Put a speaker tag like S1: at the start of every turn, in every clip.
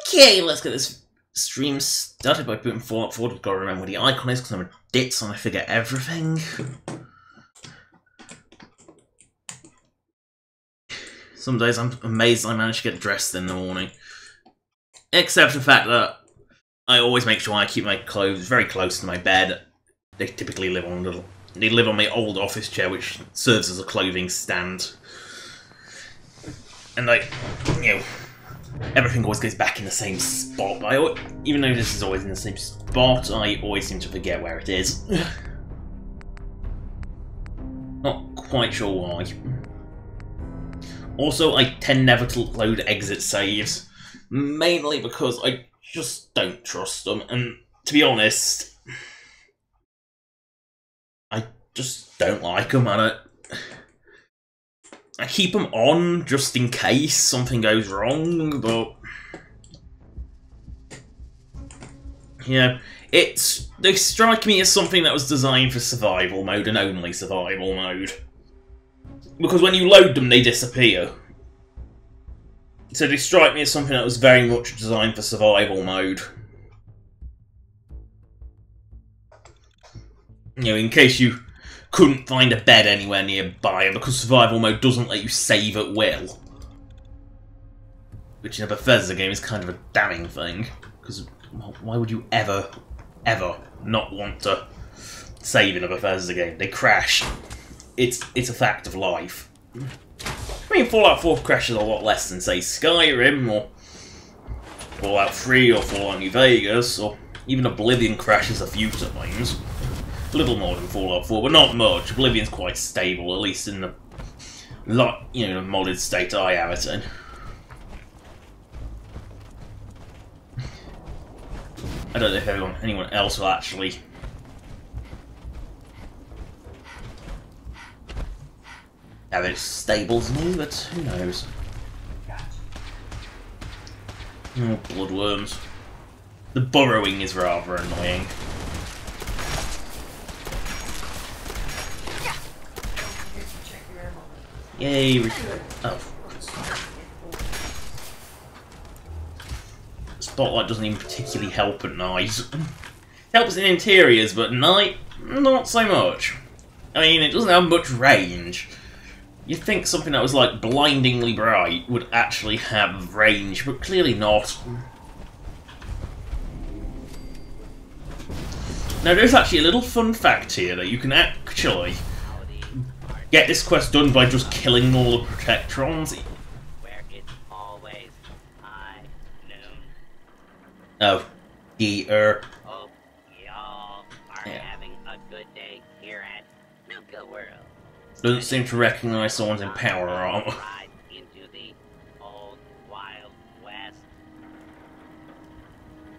S1: Okay, let's get this stream started by putting Fallout 4. I've got to remember what the icon is because I'm a ditz and I forget everything. Some days I'm amazed I managed to get dressed in the morning. Except for the fact that I always make sure I keep my clothes very close to my bed. They typically live on they live on my old office chair, which serves as a clothing stand. And everything always goes back in the same spot. But even though this is always in the same spot, I always seem to forget where it is. Not quite sure why. Also, I tend never to load exit saves, mainly because I just don't trust them, and to be honest, I just don't like them, and I keep them on just in case something goes wrong, but yeah, they strike me as something that was designed for survival mode and only survival mode. Because when you load them, they disappear. So they strike me as something that was very much designed for survival mode. You know, in case you couldn't find a bed anywhere nearby, and because survival mode doesn't let you save at will. Which in a Bethesda game is kind of a damning thing. Because why would you ever not want to save in a Bethesda game? They crash. It's a fact of life. I mean, Fallout 4 crashes a lot less than, say, Skyrim, or Fallout 3, or Fallout New Vegas, or even Oblivion crashes a few times. A little more than Fallout 4, but not much. Oblivion's quite stable, at least in the modded state I have it in. I don't know if anyone else will actually have it stable as me, but who knows? Oh, bloodworms. The burrowing is rather annoying. Yay! Oh. Spotlight doesn't even particularly help at night. It helps in interiors, but at night, not so much. I mean, it doesn't have much range. You'd think something that was like blindingly bright would actually have range, but clearly not. Now there's actually a little fun fact here that you can actually get this quest done by just killing all the Protectrons.
S2: Where it's always high noon.
S1: Oh, dear.
S2: Hope y'all are having a good day here at Nuka World.
S1: Doesn't seem to recognise someone's in power armor.
S2: Ride into the old Wild West.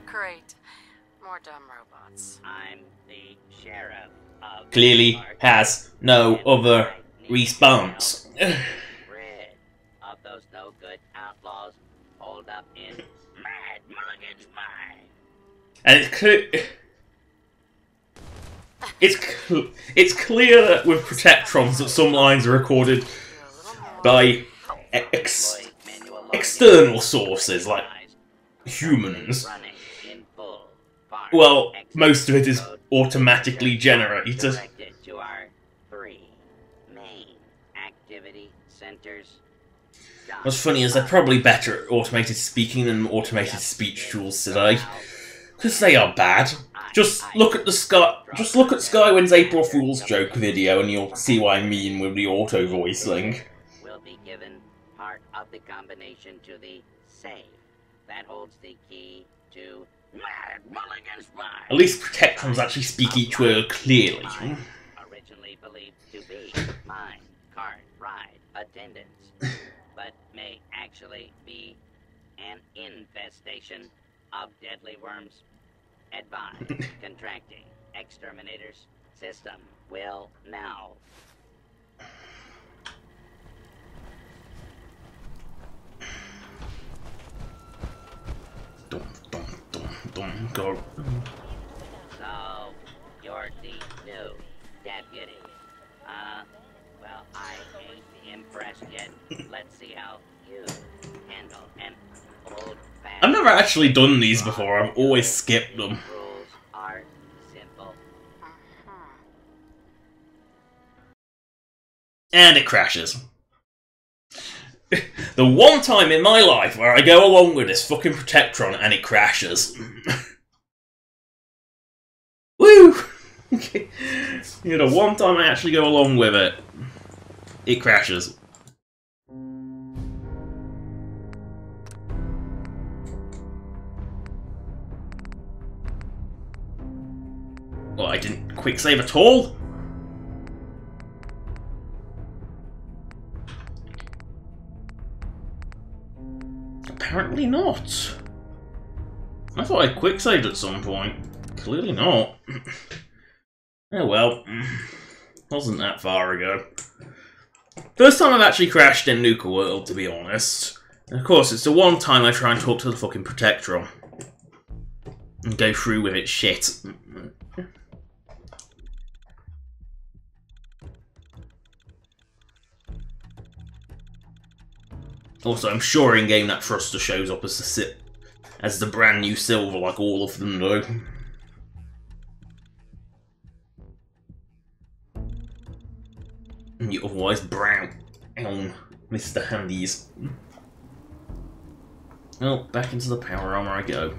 S3: Great. More dumb robots.
S2: I'm the sheriff of
S1: Clearly has no other response.
S2: rid of those no good outlaws holed up in Mad Mulligan's mine.
S1: And it's clear that with Protectrons that some lines are recorded by external sources, like humans. Well, most of it is automatically generated.
S2: Directed to our 3 main activity centers.
S1: What's funny is they're probably better at automated speaking than automated speech tools today, because they are bad. Just look at Skywind's April Fool's joke video, and you'll see what I mean with the auto voicing.
S2: Will be given part of the combination to the safe that holds the key to Mad Mulligan's mine.
S1: At least Protectrons actually speak each word clearly.
S2: Originally believed to be mine cart ride attendants, but may actually be an infestation of deadly worms. Advise contracting exterminators system will now.
S1: Go.
S2: So, you're the new deputy. Well, I ain't impressed yet. Let's see how you handle an old
S1: I've never never actually done these before. I've always skipped them.
S2: Rules are simple.
S1: And it crashes. The one time in my life where I go along with this fucking Protectron and it crashes. Woo! You know, one time I actually go along with it, it crashes. Well, I didn't quick save at all? Apparently not. I thought I quick saved at some point. Clearly not. Oh well. Wasn't that far ago. First time I've actually crashed in Nuka World, to be honest. And of course, it's the one time I try and talk to the fucking Protectron. And go through with its shit. Also, I'm sure in-game that thruster shows up as the brand new silver, like all of them do. And you otherwise brown on Mr. Handies. Well, back into the power armor I go.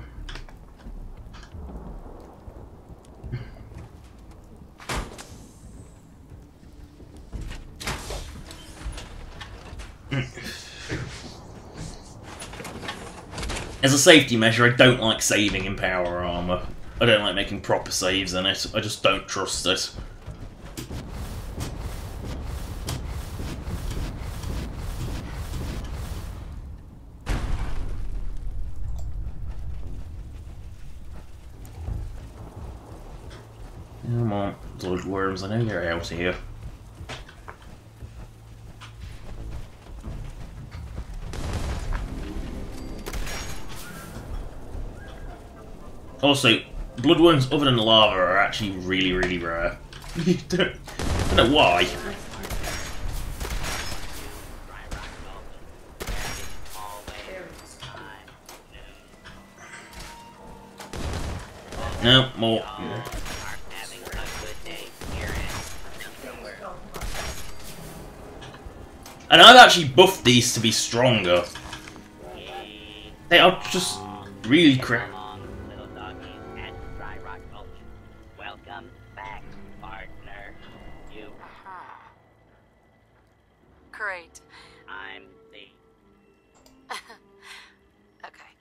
S1: As a safety measure, I don't like saving in power armor. I don't like making proper saves in it. I just don't trust it. Come on, blood worms, I know you're out here. Also, bloodworms other than lava are actually really, really rare. I don't know why. No, more. And I've actually buffed these to be stronger. They are just really crap.
S2: Welcome back, partner. You.
S3: Great.
S2: I'm the
S3: Okay.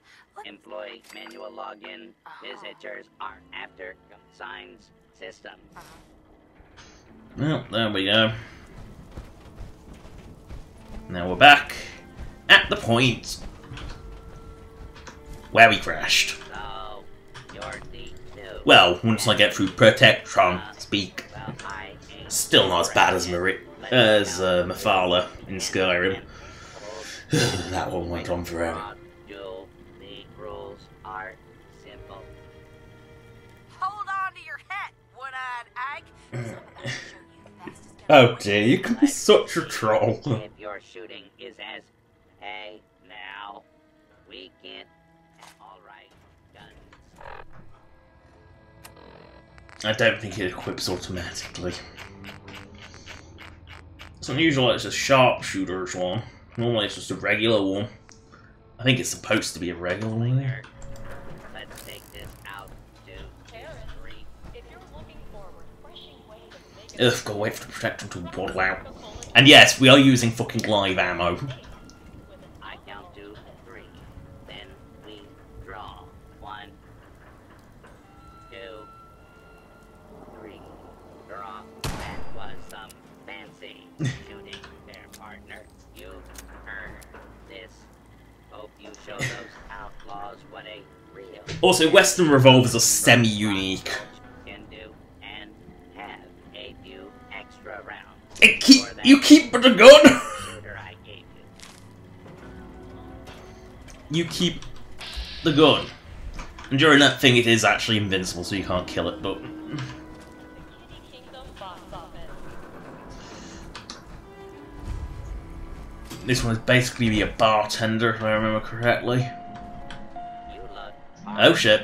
S2: employee manual login. Visitors are after signs system.
S1: Well, there we go. Now we're back at the point where we crashed.
S2: So, you're the new.
S1: Well, once I get through Protectron speak.
S2: Well, I ain't
S1: Still not as bad as Mephala in Skyrim. That one went on forever.
S2: Duel. The rules are simple.
S3: Hold on to your hat, one-eyed Ike. Some of that will show you the fastest
S1: Oh dear, you can be such a troll.
S2: If your shooting is as, hey, now, we can't. All right, guns.
S1: I don't think it equips automatically. It's unusual it's a sharpshooter's one. Normally it's just a regular one. I think it's supposed to be a regular one.
S2: Let's take this out to 3.
S4: If you're looking for a refreshing way to make
S1: Ugh, gotta wait for the protector to waddle out. And yes, we are using fucking live ammo.
S2: I count to 3. Then we draw. 1, 2, 3. Draw. That was some fancy shooting there, partner. You earned this. Hope you show those outlaws what a real
S1: Also, Western revolvers are semi-unique.
S2: can do and have a few extra rounds.
S1: You keep the gun!
S2: Shooter I gave you.
S1: You keep the gun. And during that thing it is actually invincible, so you can't kill it, but...
S4: the Kiddy Kingdom box office.
S1: This one is basically a bartender, if I remember correctly.
S2: You
S1: Oh shit.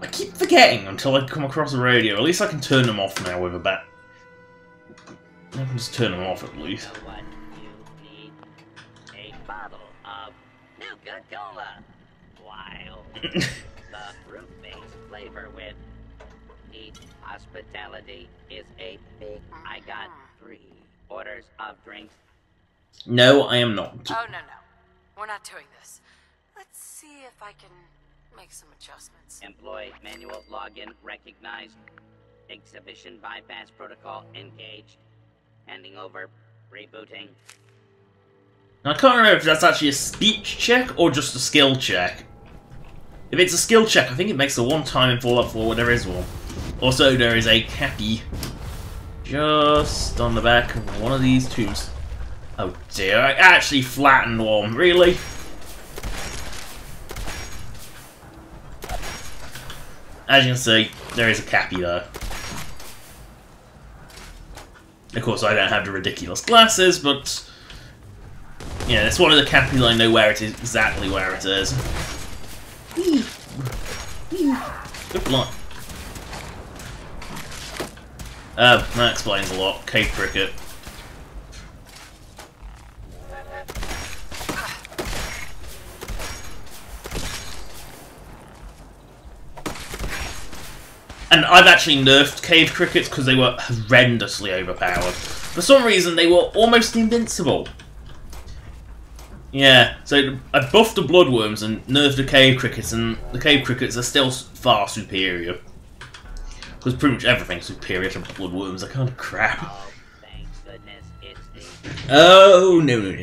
S1: I keep forgetting until I come across a radio. At least I can turn them off now with a bat. I can just turn them off at least.
S2: What you need? A bottle of Nuka Cola. Wild. The fruit-based flavor with the hospitality is a big. I got 3 orders of drinks.
S1: No, I am not.
S3: Oh, no. We're not doing this. Let's see if I can make some adjustments.
S2: Employee manual login recognized. Exhibition bypass protocol engaged. Handing over. Rebooting.
S1: I can't remember if that's actually a speech check or just a skill check. If it's a skill check, I think it makes a one-time in Fallout 4 when there is one. Also, there is a cappy just on the back of one of these tubes. Oh dear, I actually flattened one, really? As you can see, there is a cappy there. Of course, I don't have the ridiculous glasses, but yeah, it's one of the cappies I know where it is, exactly where it is. Good luck. That explains a lot. Cave cricket. And I've actually nerfed cave crickets because they were horrendously overpowered. For some reason, they were almost invincible. Yeah, so I buffed the bloodworms and nerfed the cave crickets, and the cave crickets are still far superior. Because pretty much everything's superior to bloodworms, they're kind of crap.
S2: Oh, thank goodness it's the
S1: Oh, no.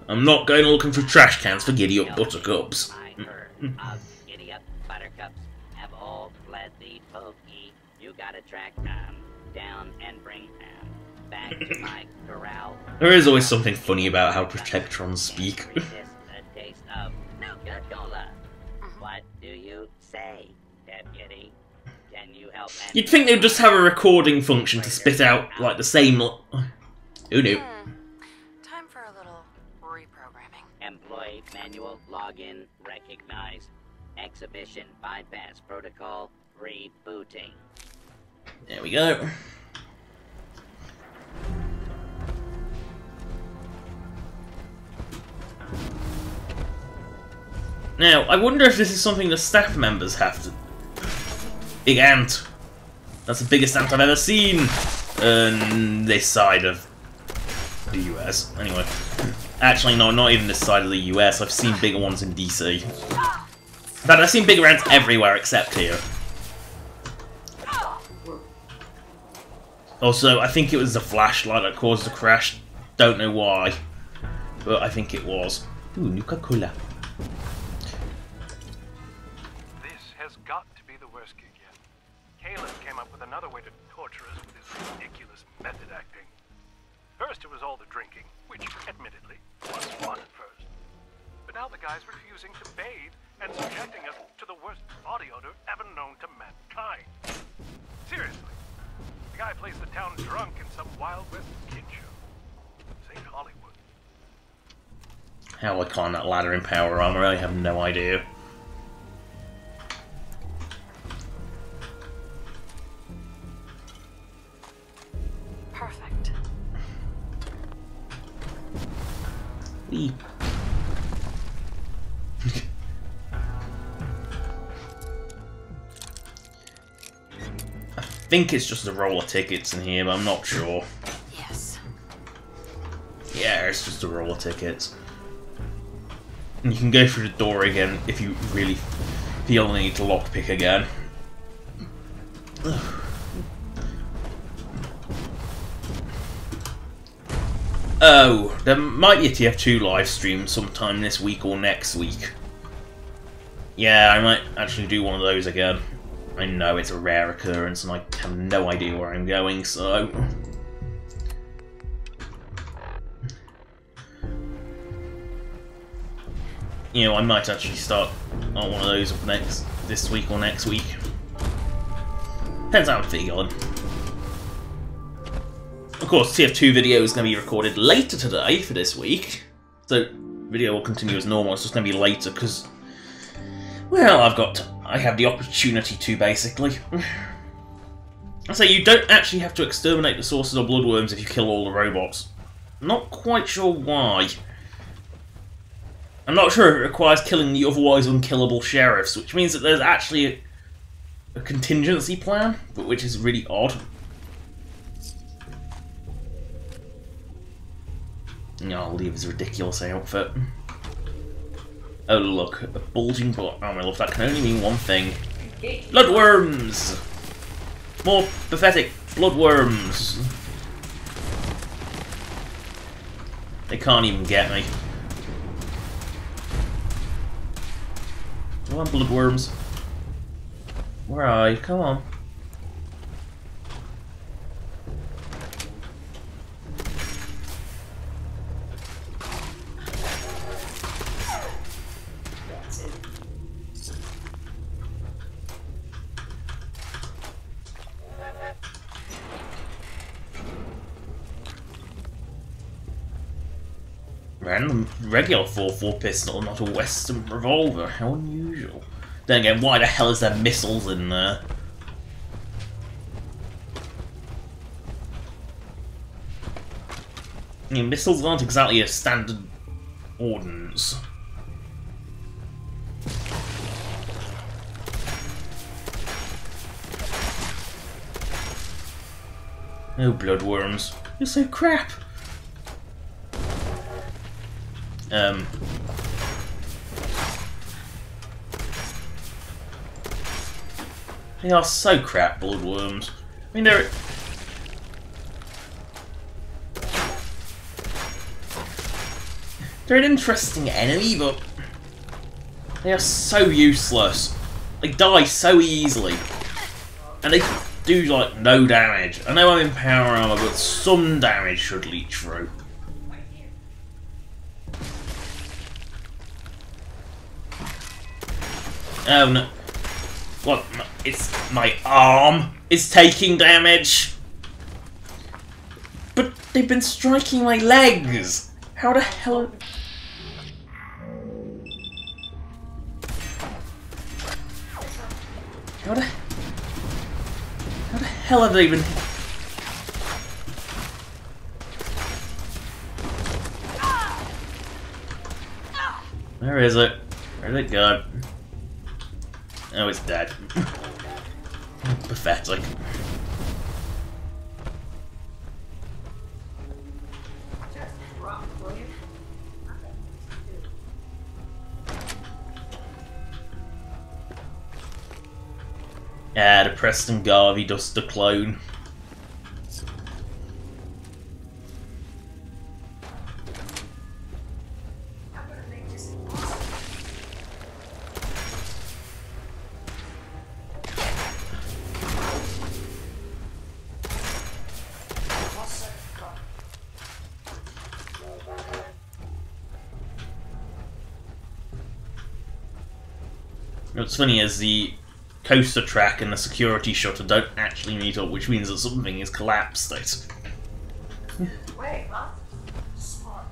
S1: I'm not going looking for trash cans for giddy up buttercups.
S2: My herd of giddy up buttercups have all fled the pokey. You gotta track them down and bring them back to my corral.
S1: There is always something funny about how Protectrons speak.
S2: Resist the taste of Nuka Cola. What do you say, Deputy? Can you help?
S1: You'd think they'd just have a recording function to spit out, like, the same... Who knew?
S3: Time for a little reprogramming.
S2: Employee manual login recognized. Exhibition bypass protocol rebooting.
S1: There we go. Now, I wonder if this is something the staff members have to... Big ant. That's the biggest ant I've ever seen on this side of the US. Anyway. Actually, no, not even this side of the US. I've seen bigger ones in DC. In fact, I've seen bigger ants everywhere except here. Also, I think it was the flashlight that caused the crash. Don't know why. But I think it was. Ooh, Nuka Cola.
S5: This has got to be the worst gig yet. Caleb came up with another way to torture us with his ridiculous method acting. First it was all the drinking, which, admittedly, was fun at first. But now the guy's refusing to bathe and subjecting us to the worst body odor ever known to mankind. Seriously. The guy plays the town drunk in some Wild West kid show. This ain't Hollywood.
S1: How I climb that ladder in power armor, I have no idea.
S3: Perfect.
S1: Whee. I think it's just a roll of tickets in here, but I'm not sure.
S3: Yes.
S1: Yeah, it's just a roll of tickets. And you can go through the door again if you really feel the need to lockpick again. Oh, there might be a TF2 live stream sometime this week or next week. Yeah, I might actually do one of those again. I know it's a rare occurrence and I have no idea where I'm going, so... You know, I might actually start on one of those this week or next week. Depends how I'm feeling. Of course, TF2 video is going to be recorded later today for this week, so video will continue as normal. It's just going to be later because, well, I have the opportunity to, basically. I say you don't actually have to exterminate the sources of bloodworms if you kill all the robots. Not quite sure why. I'm not sure if it requires killing the otherwise unkillable sheriffs, which means that there's actually a contingency plan, but which is really odd. No, I'll leave his ridiculous outfit. Oh look, a bulging butt. Oh my love, that can only mean one thing. Bloodworms! More pathetic bloodworms. They can't even get me. Come on, bloodworms. Where are you? Come on. Random regular 4.4 pistol, not a Western revolver. How unusual. Then again, why the hell is there missiles in there? I mean, missiles aren't exactly a standard ordnance. Oh, bloodworms. You're so crap! They are so crap, bloodworms. I mean, they're an interesting enemy, but they are so useless. They die so easily, and they do like no damage. I know I'm in power armor, but some damage should leach through. Oh no. What? It's my arm is taking damage. But they've been striking my legs. How the hell? How the hell have they been? Where is it? Where did it go? Oh, it's dead. Pathetic. The Preston Garvey Duster clone. What's funny is the coaster track and the security shutter don't actually meet up, which means that something is collapsed.
S3: Wait, what? Smart.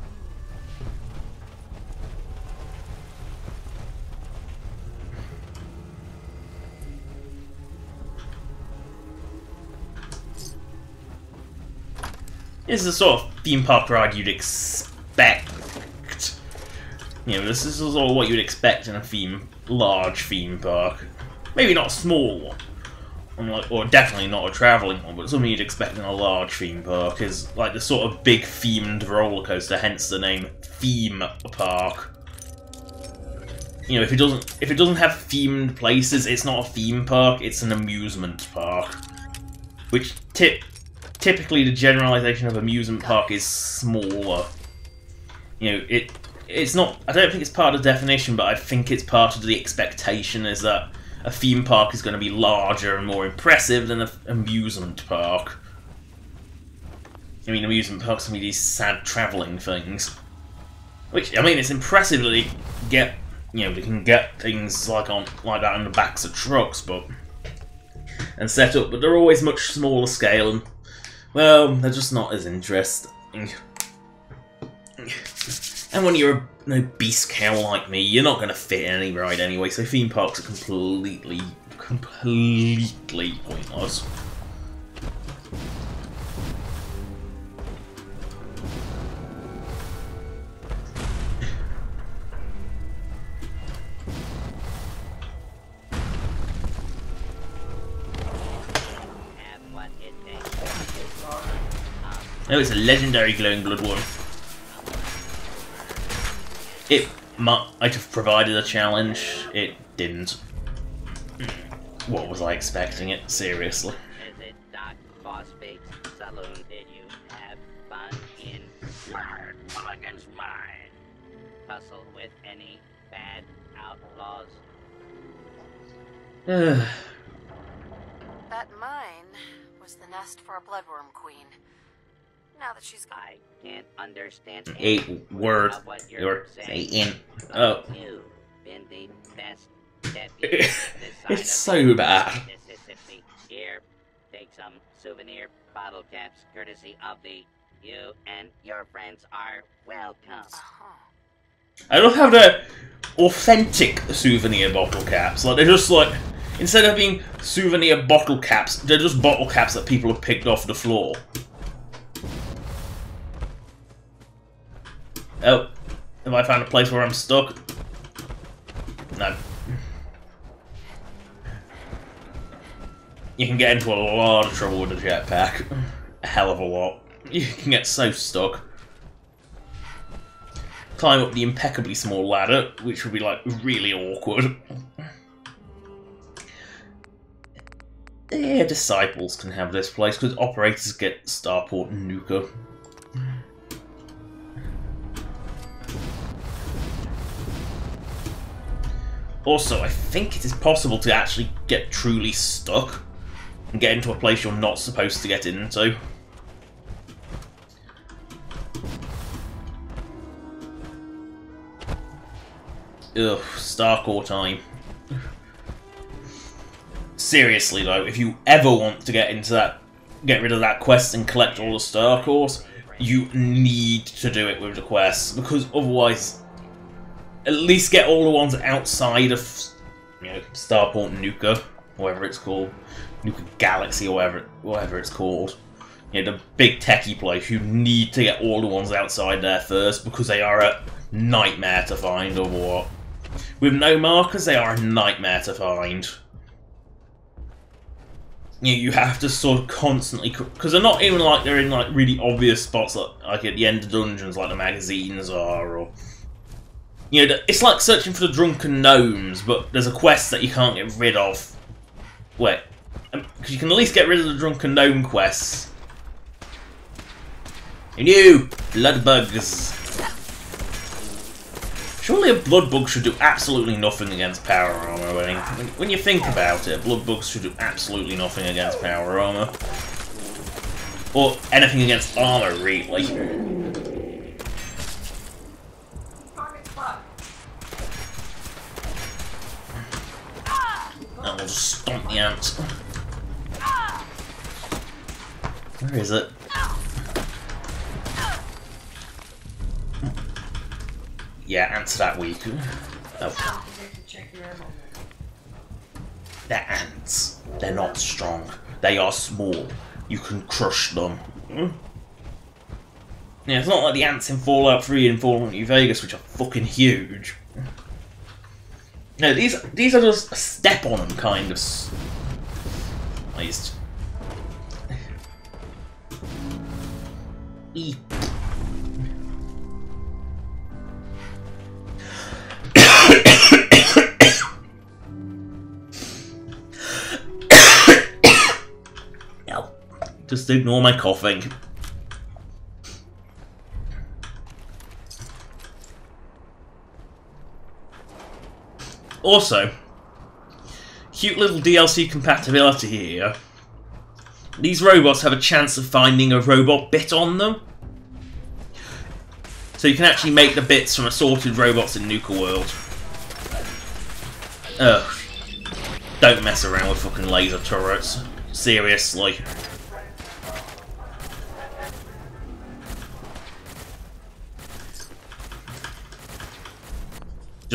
S1: This is the sort of theme park ride you'd expect. You know, this is sort of what you'd expect in a large theme park. Maybe not a small one, or definitely not a travelling one, but something you'd expect in a large theme park is like the sort of big themed roller coaster, hence the name theme park. You know, if it doesn't have themed places, it's not a theme park; it's an amusement park. Which typically the generalization of amusement park is smaller. You know, it's not. I don't think it's part of the definition, but I think it's part of the expectation is that a theme park is going to be larger and more impressive than an amusement park. I mean, amusement parks can be these sad travelling things. Which, I mean, it's impressive that they get, you know, they can get things like that on the backs of trucks, and set up, but they're always much smaller scale, and, well, they're just not as interesting. And when you're no beast cow like me. You're not going to fit in any ride anyway, so theme parks are completely pointless. Oh, it's a legendary glowing blood one. It might have provided a challenge. It didn't. What was I expecting it? Seriously.
S2: Visit Doc Phosphate's saloon. Did you have fun in Smart Mulligan's mine? Tussle with any bad outlaws?
S3: That mine was the nest for a bloodworm queen. Now that she's gone.
S2: I can't understand
S1: A word
S2: of what
S1: you're
S2: saying.
S1: saying. Oh.
S2: You've been the best deputy this side
S1: It's
S2: of
S1: so bad.
S2: Mississippi. Here, take some souvenir bottle caps courtesy of the you and your friends are welcome.
S1: I love how they're authentic souvenir bottle caps. Like, they're just like, instead of being souvenir bottle caps, they're just bottle caps that people have picked off the floor. Oh, have I found a place where I'm stuck? No. You can get into a lot of trouble with a jetpack. A hell of a lot. You can get so stuck. Climb up the impeccably small ladder, which would be, like, really awkward. Yeah, disciples can have this place, because operators get Starport and Nuka. Also, I think it is possible to actually get truly stuck and get into a place you're not supposed to get into. Ugh, Starcore time. Seriously though, if you ever want to get rid of that quest and collect all the Starcores, you need to do it with the quests, because otherwise, at least get all the ones outside of, you know, Starport and Nuka, whatever it's called, Nuka Galaxy or whatever it's called. You know, the big techie place. You need to get all the ones outside there first, because they are a nightmare to find, or what. With no markers, they are a nightmare to find. You have to sort of constantly, because they're not even like they're in like really obvious spots, like at the end of dungeons, like the magazines are, or you know, it's like searching for the drunken gnomes, but there's a quest that you can't get rid of. Wait, because you can at least get rid of the drunken gnome quests. New blood bugs. Surely a blood bug should do absolutely nothing against power armor. When you think about it, blood bugs should do absolutely nothing against power armor. Or anything against armor, really. I'll just stomp the ants. Where is it? Yeah, ants that weak. Oh. They're ants. They're not strong. They are small. You can crush them. Yeah, it's not like the ants in Fallout 3 and Fallout New Vegas, which are fucking huge. No, these are just step on them kind of. At least. Eep. No, just ignore my coughing. Also, cute little DLC compatibility here. These robots have a chance of finding a robot bit on them. So you can actually make the bits from assorted robots in Nuka World. Ugh. Don't mess around with fucking laser turrets. Seriously.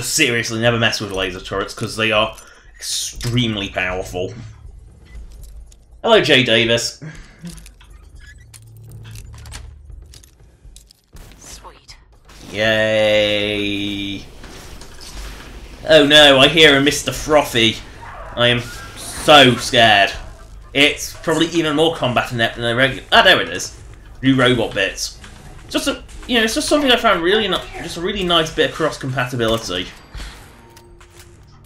S1: just seriously never mess with laser turrets because they are extremely powerful. Hello, Jay Davis.
S3: Sweet.
S1: Yay! Oh no, I hear a Mr. Frothy. I am so scared. It's probably even more combat inept than a regular. Ah, there it is. New robot bits. Just a, it's just something I found really just a really nice bit of cross compatibility.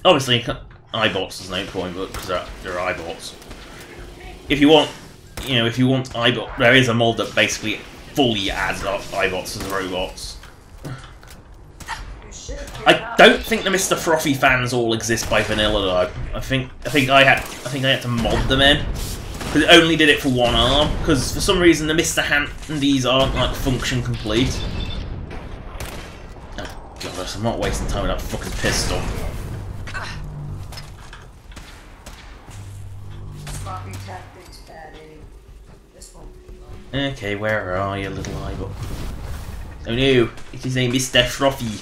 S1: Obviously, iBots there's no point, but because they're iBots. If you want, if you want iBot, there is a mod that basically fully adds up iBots as robots. I don't think the Mr. Frothy fans all exist by vanilla though. I think I had to mod them in because it only did it for one arm. Because for some reason the Mr. Handies aren't like function complete. Oh god, I'm not wasting time with that fucking pistol. Okay, where are you, little eyeball? Oh no, it is a Mr. Frothy.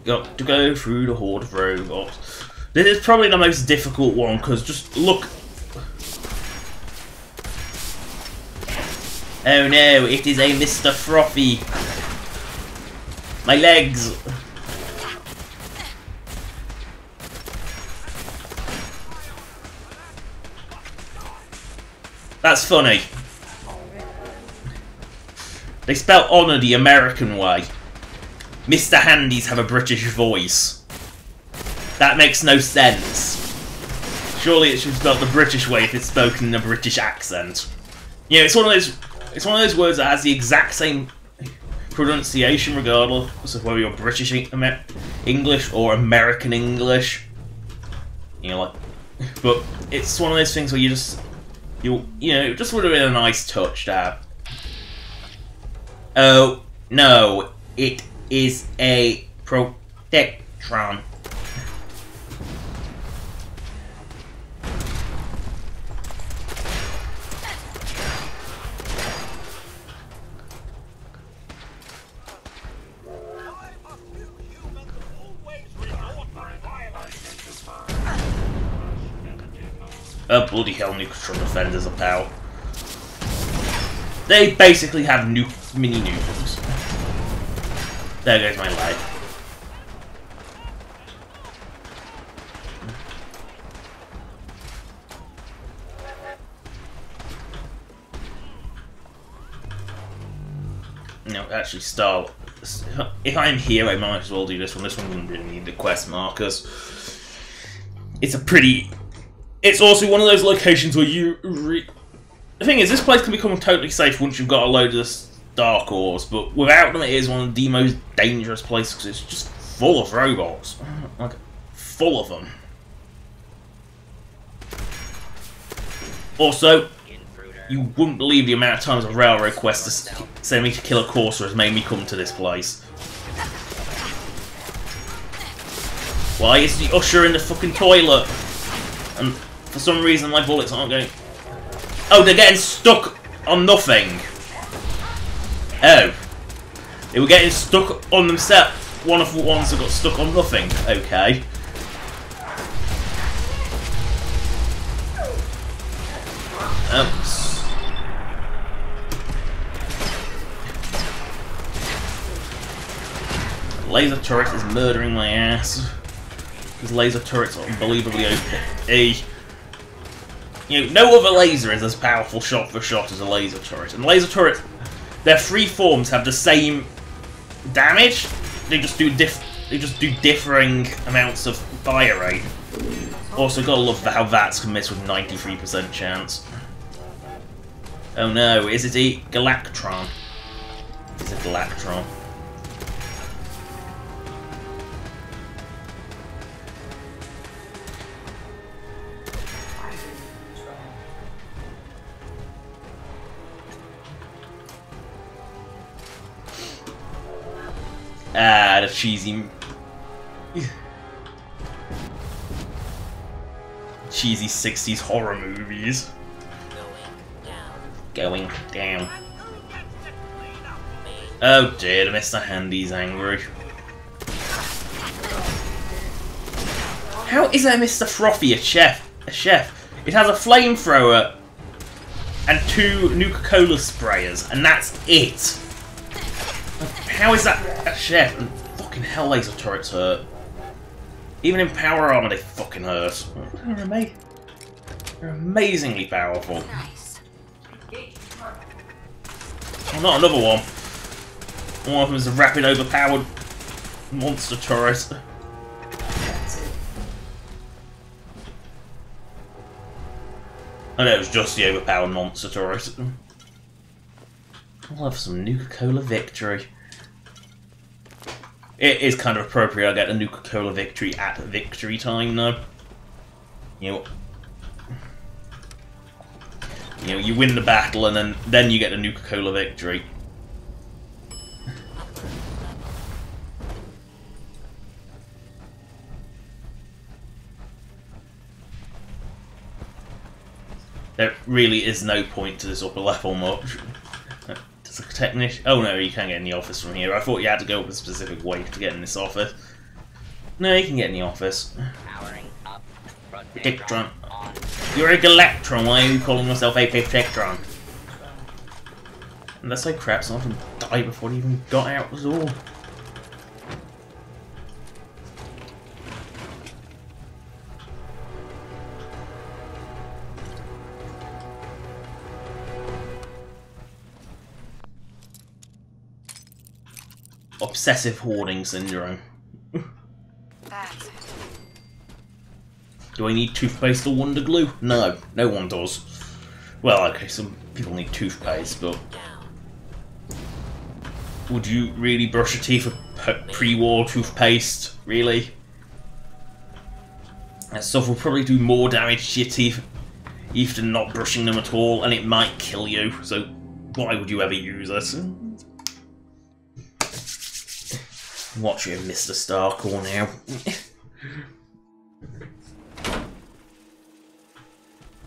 S1: Got to go through the horde of robots. This is probably the most difficult one, because just look... Oh no, it is a Mr. Frothy. My legs. That's funny. They spell honour the American way. Mr. Handies have a British voice. That makes no sense. Surely it should be spelled the British way if it's spoken in a British accent. It's one of those words that has the exact same pronunciation regardless of whether you're British English or American English. But it's one of those things where it just would have been a nice touch to have. Oh no, it is a Protectron. Oh bloody hell, Nuka defenders are pal. They basically have mini nukes. There goes my life. No, actually, Star. If I'm here, I might as well do this one. This one doesn't really need the quest markers. It's also one of those locations where the thing is, this place can become totally safe once you've got a load of the dark ores, but without them it is one of the most dangerous places because it's just full of robots. Like, full of them. Also, you wouldn't believe the amount of times a railroad quest to send me to kill a Corsair has made me come to this place. Why is the usher in the fucking toilet? And for some reason my bullets aren't going... Oh, they're getting stuck on nothing. Oh. They were getting stuck on themselves. One of the ones that got stuck on nothing. Okay. Oops. Laser turret is murdering my ass. Because laser turrets are unbelievably OP. No other laser is as powerful shot for shot as a laser turret. And laser turrets, their three forms have the same damage. They just do differing amounts of fire rate. Also, gotta love how VATS can miss with 93% chance. Oh no, is it a Galactron? It's a Galactron. Ah, the cheesy 60s horror movies. going down. Oh dear, Mr. Handy's angry. How is there Mr. Frothy a chef? It has a flamethrower and 2 Nuka-Cola sprayers, and that's it. How is that a chef? And fucking hell, laser turrets hurt. Even in power armor, they fucking hurt. They're amazingly powerful.
S3: Nice.
S1: Oh, not another one. One of them is a rapid overpowered monster turret. I know it was just the overpowered monster turret. I'll have some Nuka-Cola victory. It is kind of appropriate I get a Nuka-Cola victory at victory time, though. You know, you win the battle and then you get a Nuka-Cola victory. There really is no point to this upper level much. Does a technician... Oh no, you can't get in the office from here. I thought you had to go up a specific way to get in this office. No, you can get in the office.
S2: Powering up.
S1: Protectron. You're a Galactron, why are you calling yourself a Protectron? And that's like crap, some of them died before they even got out the door. Obsessive hoarding syndrome.
S3: That's it.
S1: Do I need toothpaste or Wonder Glue? No, no one does. Well, okay, some people need toothpaste, but... Would you really brush your teeth with pre-war toothpaste? Really? That stuff will probably do more damage to your teeth even than not brushing them at all, and it might kill you, so why would you ever use it? Watch you, Mr. Starcore now.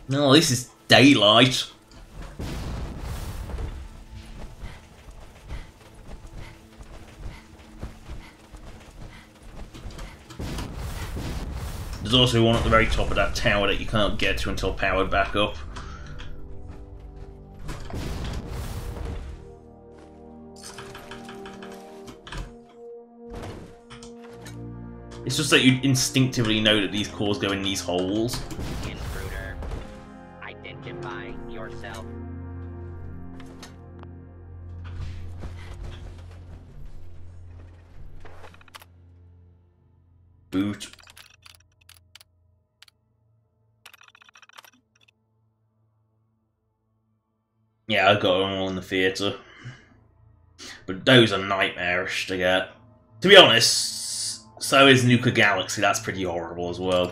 S1: No, this is daylight. There's also one at the very top of that tower that you can't get to until powered back up. It's just that you instinctively know that these cores go in these holes.
S2: Intruder. Identify yourself.
S1: Boot. Yeah, I got them all in the theatre. But those are nightmarish to get. To be honest, so is Nuka Galaxy, that's pretty horrible as well.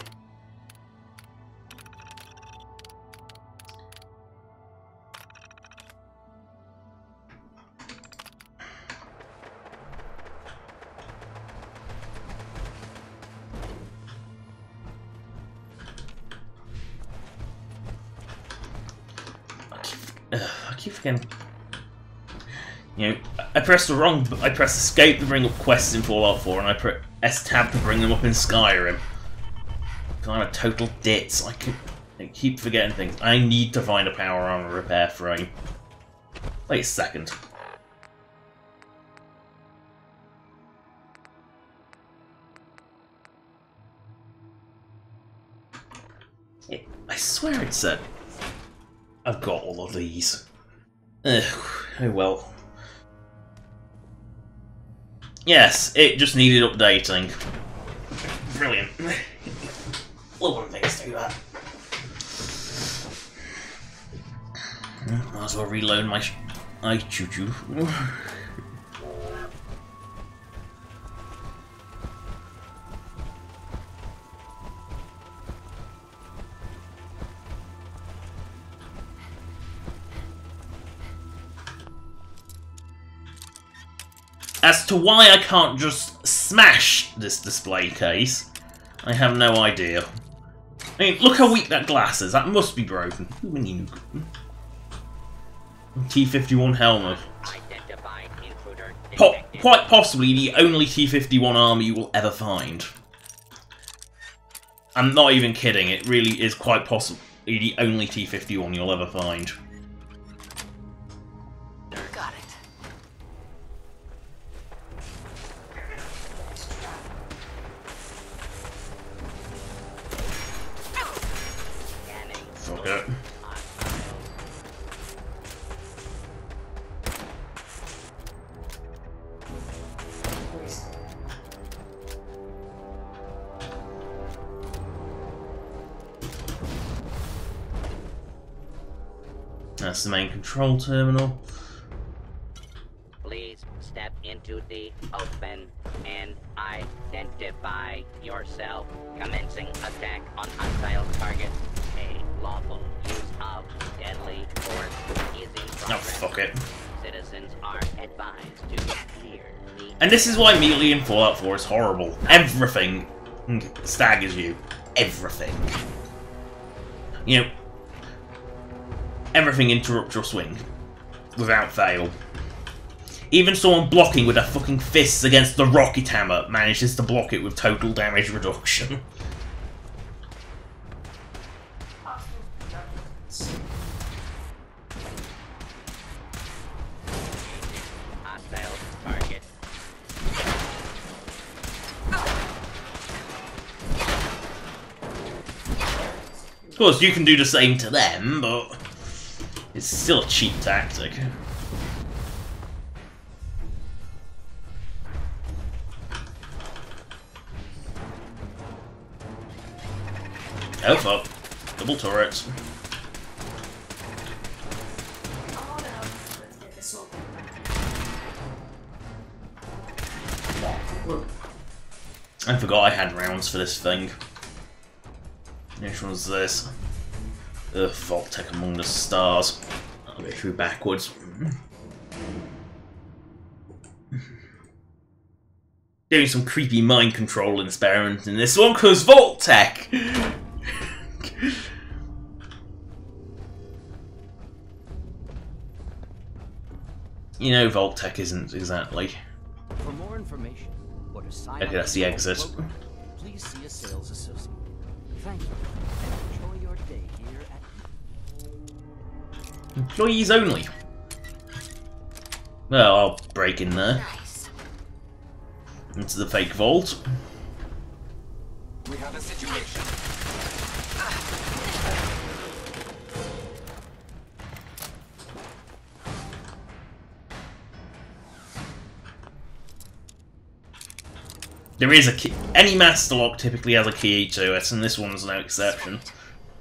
S1: I keep forgetting. You know, I pressed escape to bring up quests in Fallout 4, and I press S-tab to bring them up in Skyrim. I'm a total ditz. I keep forgetting things. I need to find a power armor repair frame. Wait a second. I swear it said I've got all of these. Ugh, oh well. Yes, it just needed updating. Brilliant. Love when things do that. Might as well reload my choo-choo. As to why I can't just smash this display case, I have no idea. I mean, look how weak that glass is. That must be broken. Too many Nuka. T-51 helmet.
S2: Identified intruder
S1: Po
S2: detected.
S1: quite possibly the only T-51 armor you will ever find. I'm not even kidding, it really is quite possibly the only T-51 you'll ever find.
S3: Got it.
S2: Scanning.
S1: Fuck it. That's the main control terminal.
S2: Please step into the open and identify yourself. Commencing attack on hostile target. A lawful use of deadly force is in
S1: Oh,
S2: progress.
S1: fuck it.
S2: Citizens are advised to clear the...
S1: And this is why melee in Fallout 4 is horrible. Everything staggers you. Everything. You know, everything interrupts your swing. Without fail. Even someone blocking with their fucking fists against the rocket hammer manages to block it with total damage reduction.
S2: Hostile target.
S1: Of course, you can do the same to them, but it's still a cheap tactic. Oh fuck. Double turrets.
S6: Oh no. Let's get this open.
S1: I forgot I had rounds for this thing. Which one's this? Ugh, Vault-Tec Among the Stars. I'll go through backwards. Doing some creepy mind control experiment in this one, because Vault-Tec! You know, Vault-Tec isn't exactly.
S7: For more information or to sign
S1: Okay,
S7: up
S1: that's
S7: for
S1: the
S7: our
S1: exit.
S7: program, please see a sales associate. Thank you, and enjoy your day here at...
S1: Employees only. Well, I'll break in there.
S3: Nice.
S1: Into the fake vault.
S8: We have a situation.
S1: There is a key. Any master lock typically has a key to it, and this one's no exception.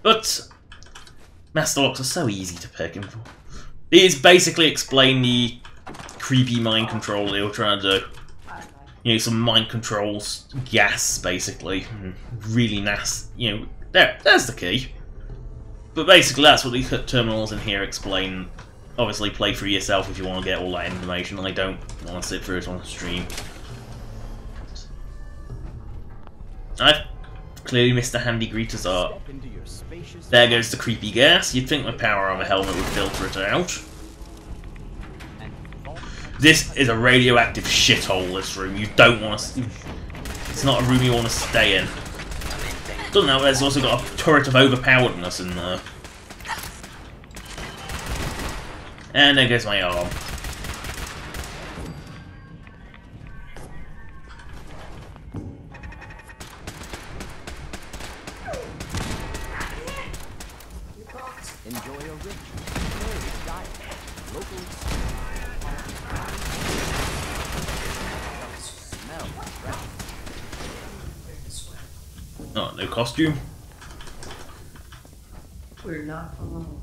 S1: But master locks are so easy to pick. These basically explain the creepy mind control they were trying to do. You know, some mind controls gas, basically. Really nasty. You know, there's the key. But basically, that's what these terminals in here explain. Obviously, play for yourself if you want to get all that information. I don't want to sit through it on the stream. I've clearly missed a handy greeter's art.
S7: Step into your spacious...
S1: There goes the creepy gas. You'd think my power armor helmet would filter it out.
S7: and vault
S1: This is a radioactive shithole, this room. You don't want to... It's not a room you want to stay in. Doesn't know, there's also got a turret of overpoweredness in there. And there goes my arm.
S7: Enjoy a rich, varied diet. Locally smell fresh.
S1: Oh, no costume.
S6: We're not alone.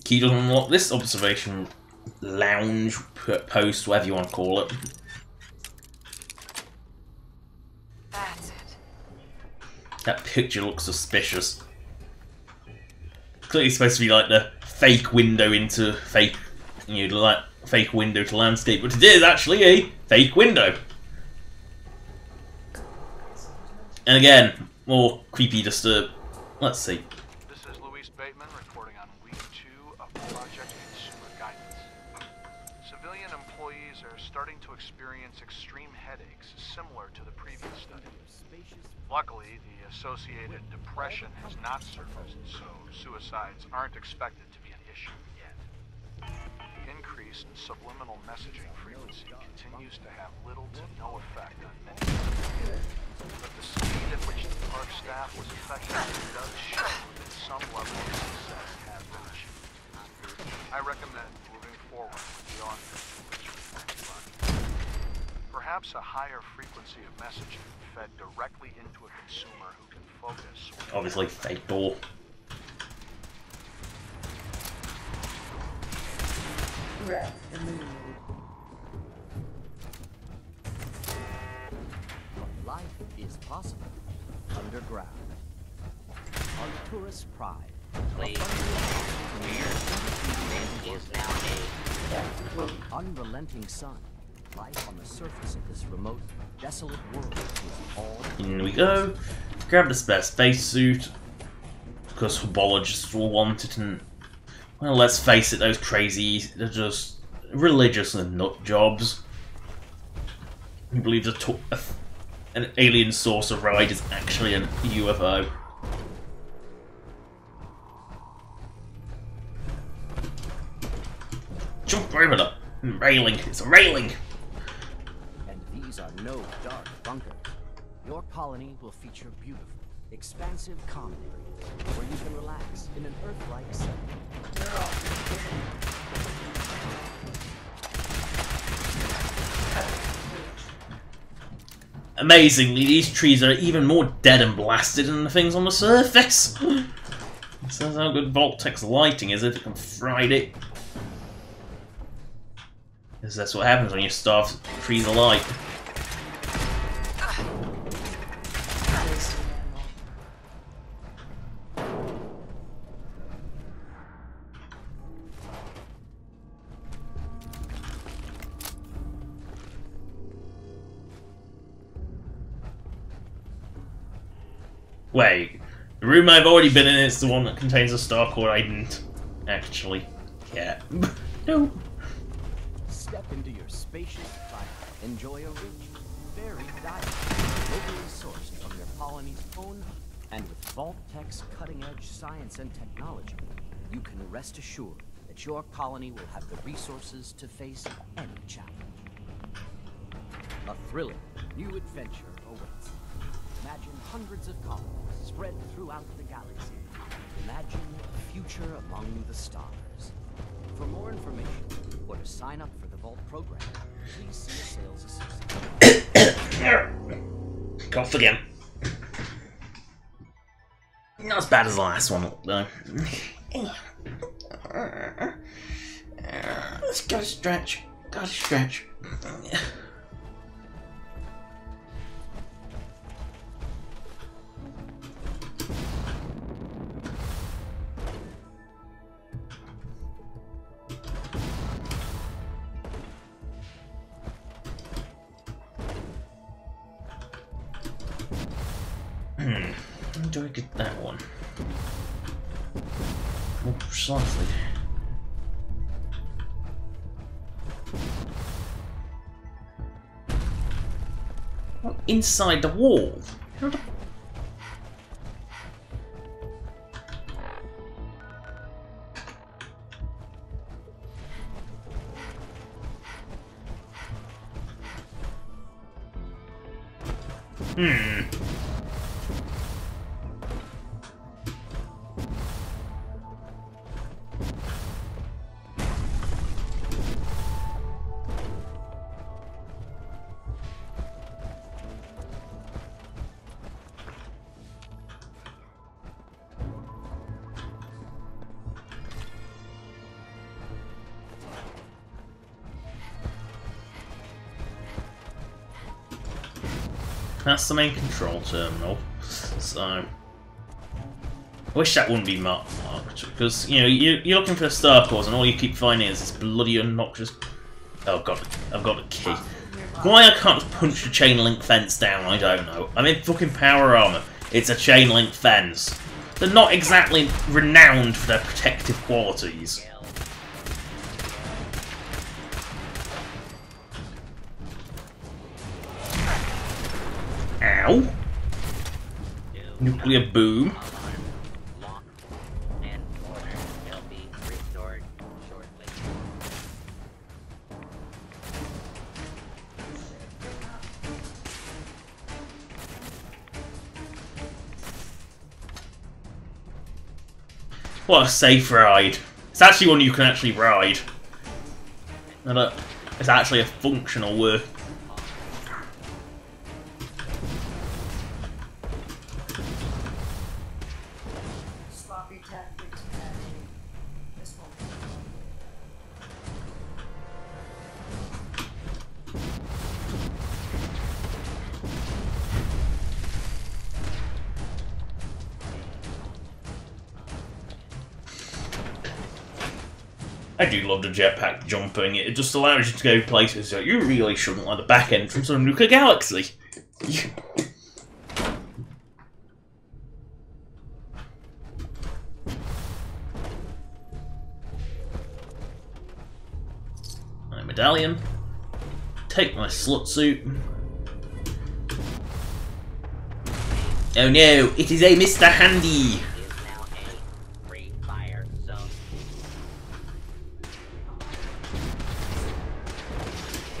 S1: Key doesn't unlock this observation lounge post, whatever you want to call it.
S3: That's it.
S1: That picture looks suspicious. Clearly supposed to be like the fake window into fake, you know, like fake window to landscape, but it is actually a fake window. And again, more creepy disturb. Let's see.
S5: This is Luis Bateman reporting on week 2 of Project Consumer Guidance. Civilian employees are starting to experience extreme headaches similar to the previous study. Luckily, the associated depression has not surfaced, so suicides aren't expected to be an issue yet. The increase in subliminal messaging frequency continues to have little to no effect on many people. But the speed at which the park staff was affected does show that some level of success has been achieved. I recommend moving forward beyond this but perhaps a higher frequency of messaging fed directly into a consumer who can focus.
S1: Obviously, fake door.
S6: Breath and mood.
S7: Life is possible underground. Arcturus Pride.
S2: Please. This is now a
S7: Unrelenting sun. Life on the surface of this remote, desolate world is all.
S1: In we go. Grab the spare spacesuit. Because herbologists will want it, and well, let's face it, those crazies, they're just religious and nut jobs. Who believe an alien saucer ride is actually a UFO. Jump over the railing. It's a railing.
S7: And these are no dark bunkers. Your colony will feature beautiful, expansive common areas where you can relax in an Earth-like setting.
S1: Amazingly, these trees are even more dead and blasted than the things on the surface. This is how good Voltex lighting is if it can fried it. Because that's what happens when you starve trees alight. Wait, the room I've already been in is the one that contains a star core I didn't actually get. No.
S7: Step into your spacious fire. Enjoy a rich, varied diet, locally sourced from your colony's own, and with Vault-Tech's cutting-edge science and technology, you can rest assured that your colony will have the resources to face any challenge. A thrilling new adventure awaits. Imagine hundreds of colonies spread throughout the galaxy. Imagine a future among the stars. For more information, or to sign up for the Vault program, please see a sales associate.
S1: Cough again. Not as bad as the last one, though. Let's go stretch. Gotta stretch. How do I get that one? More precisely. What, inside the wall? How the... That's the main control terminal, so I wish that wouldn't be marked, because, you know, you're looking for the star cores and all you keep finding is this bloody obnoxious... Oh god, I've got a key. Why I can't punch the chain link fence down? I don't know. I'm in fucking power armor. It's a chain link fence. They're not exactly renowned for their protective qualities. Ow. Nuclear boom.
S2: Lock and order. They'll be restored shortly.
S1: What a safe ride. It's actually one you can actually ride. It's actually a functional work.
S6: Sloppy tactics. This one.
S1: I do love the jetpack jumping. It just allows you to go places that you really shouldn't, like the back entrance of Nuka Galaxy. My medallion. Take my slut suit. Oh no, it is a Mr. Handy!
S2: Is now a free fire zone.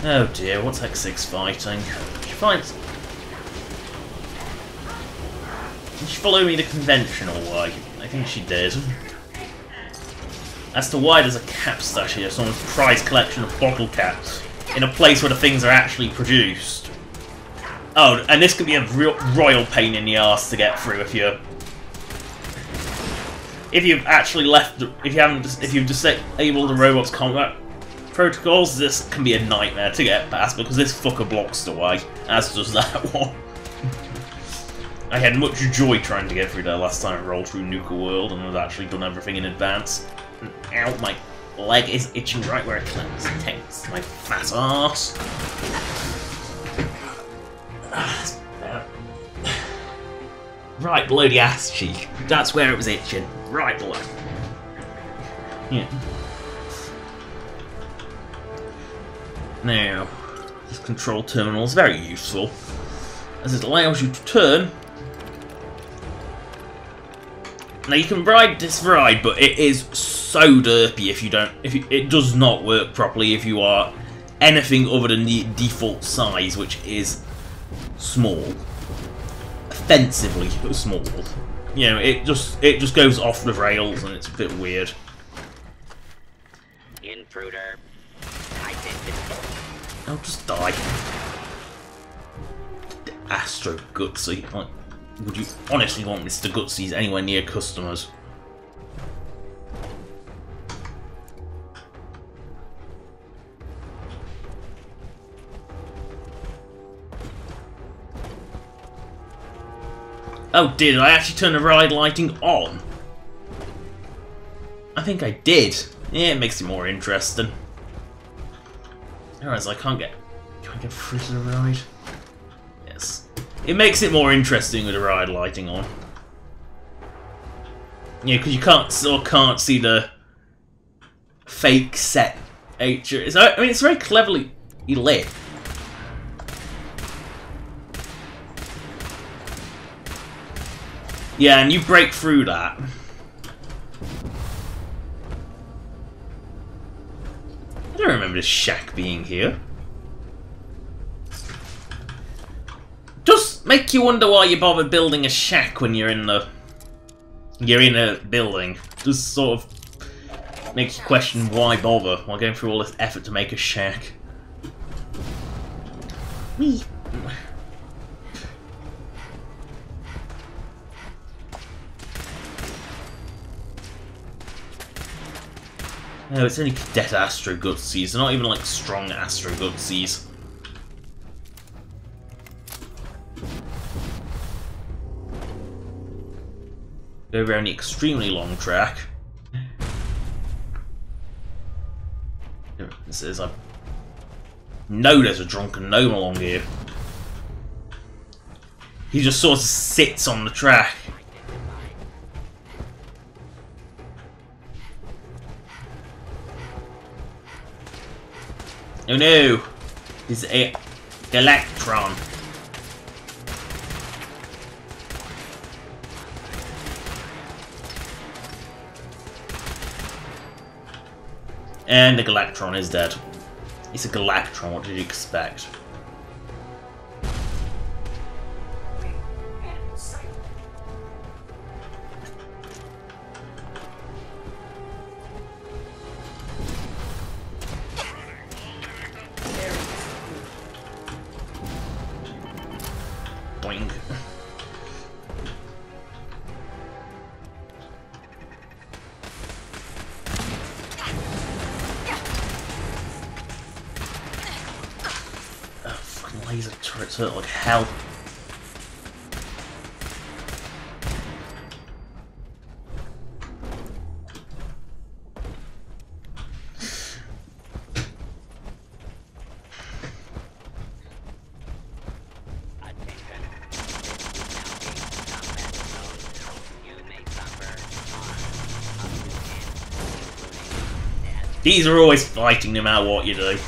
S1: Oh dear, what's X6 fighting? She fights... Did she follow me the conventional way? I think she did. As to why there's a cap stash here, someone's prized collection of bottle caps, in a place where the things are actually produced. Oh, and this could be a royal pain in the arse to get through if you're... If you've actually left... If you've disabled the robot's combat protocols, this can be a nightmare to get past because this fucker blocks the way, as does that one. I had much joy trying to get through there last time I rolled through Nuka World and I've actually done everything in advance. And ow, my leg is itching right where it clenches my fat arse. Right below the ass cheek. That's where it was itching. Right below. Yeah. Now, this control terminal is very useful, as it allows you to turn. Now you can ride this ride, but it is so derpy if you don't. It does not work properly if you are anything other than the default size, which is small, offensively small. You know, it just goes off the rails and it's a bit weird.
S2: Intruder.
S1: I'll just die. Astro Gutsy. Like, would you honestly want Mr. Gutsy's anywhere near customers? Oh, did I actually turn the ride lighting on? I think I did. Yeah, it makes it more interesting. Otherwise, I can't get through to the ride. Yes, it makes it more interesting with the ride lighting on. Yeah, because you can't see the fake set nature. I mean, it's very cleverly lit. Yeah, and you break through that. I don't remember this shack being here. Just make you wonder why you bother building a shack when you're in a building. Just sort of makes you question why bother while going through all this effort to make a shack. Whee! No, it's only cadet Astro Gutsies. They're not even like strong Astro Gutsies. Go around the extremely long track. This is I know there's a drunken gnome along here. He just sort of sits on the track. Oh no! It's a Galactron. And the Galactron is dead. It's a Galactron, what did you expect? Boing. Laser turrets hurt like hell. These are always fighting no matter what you do.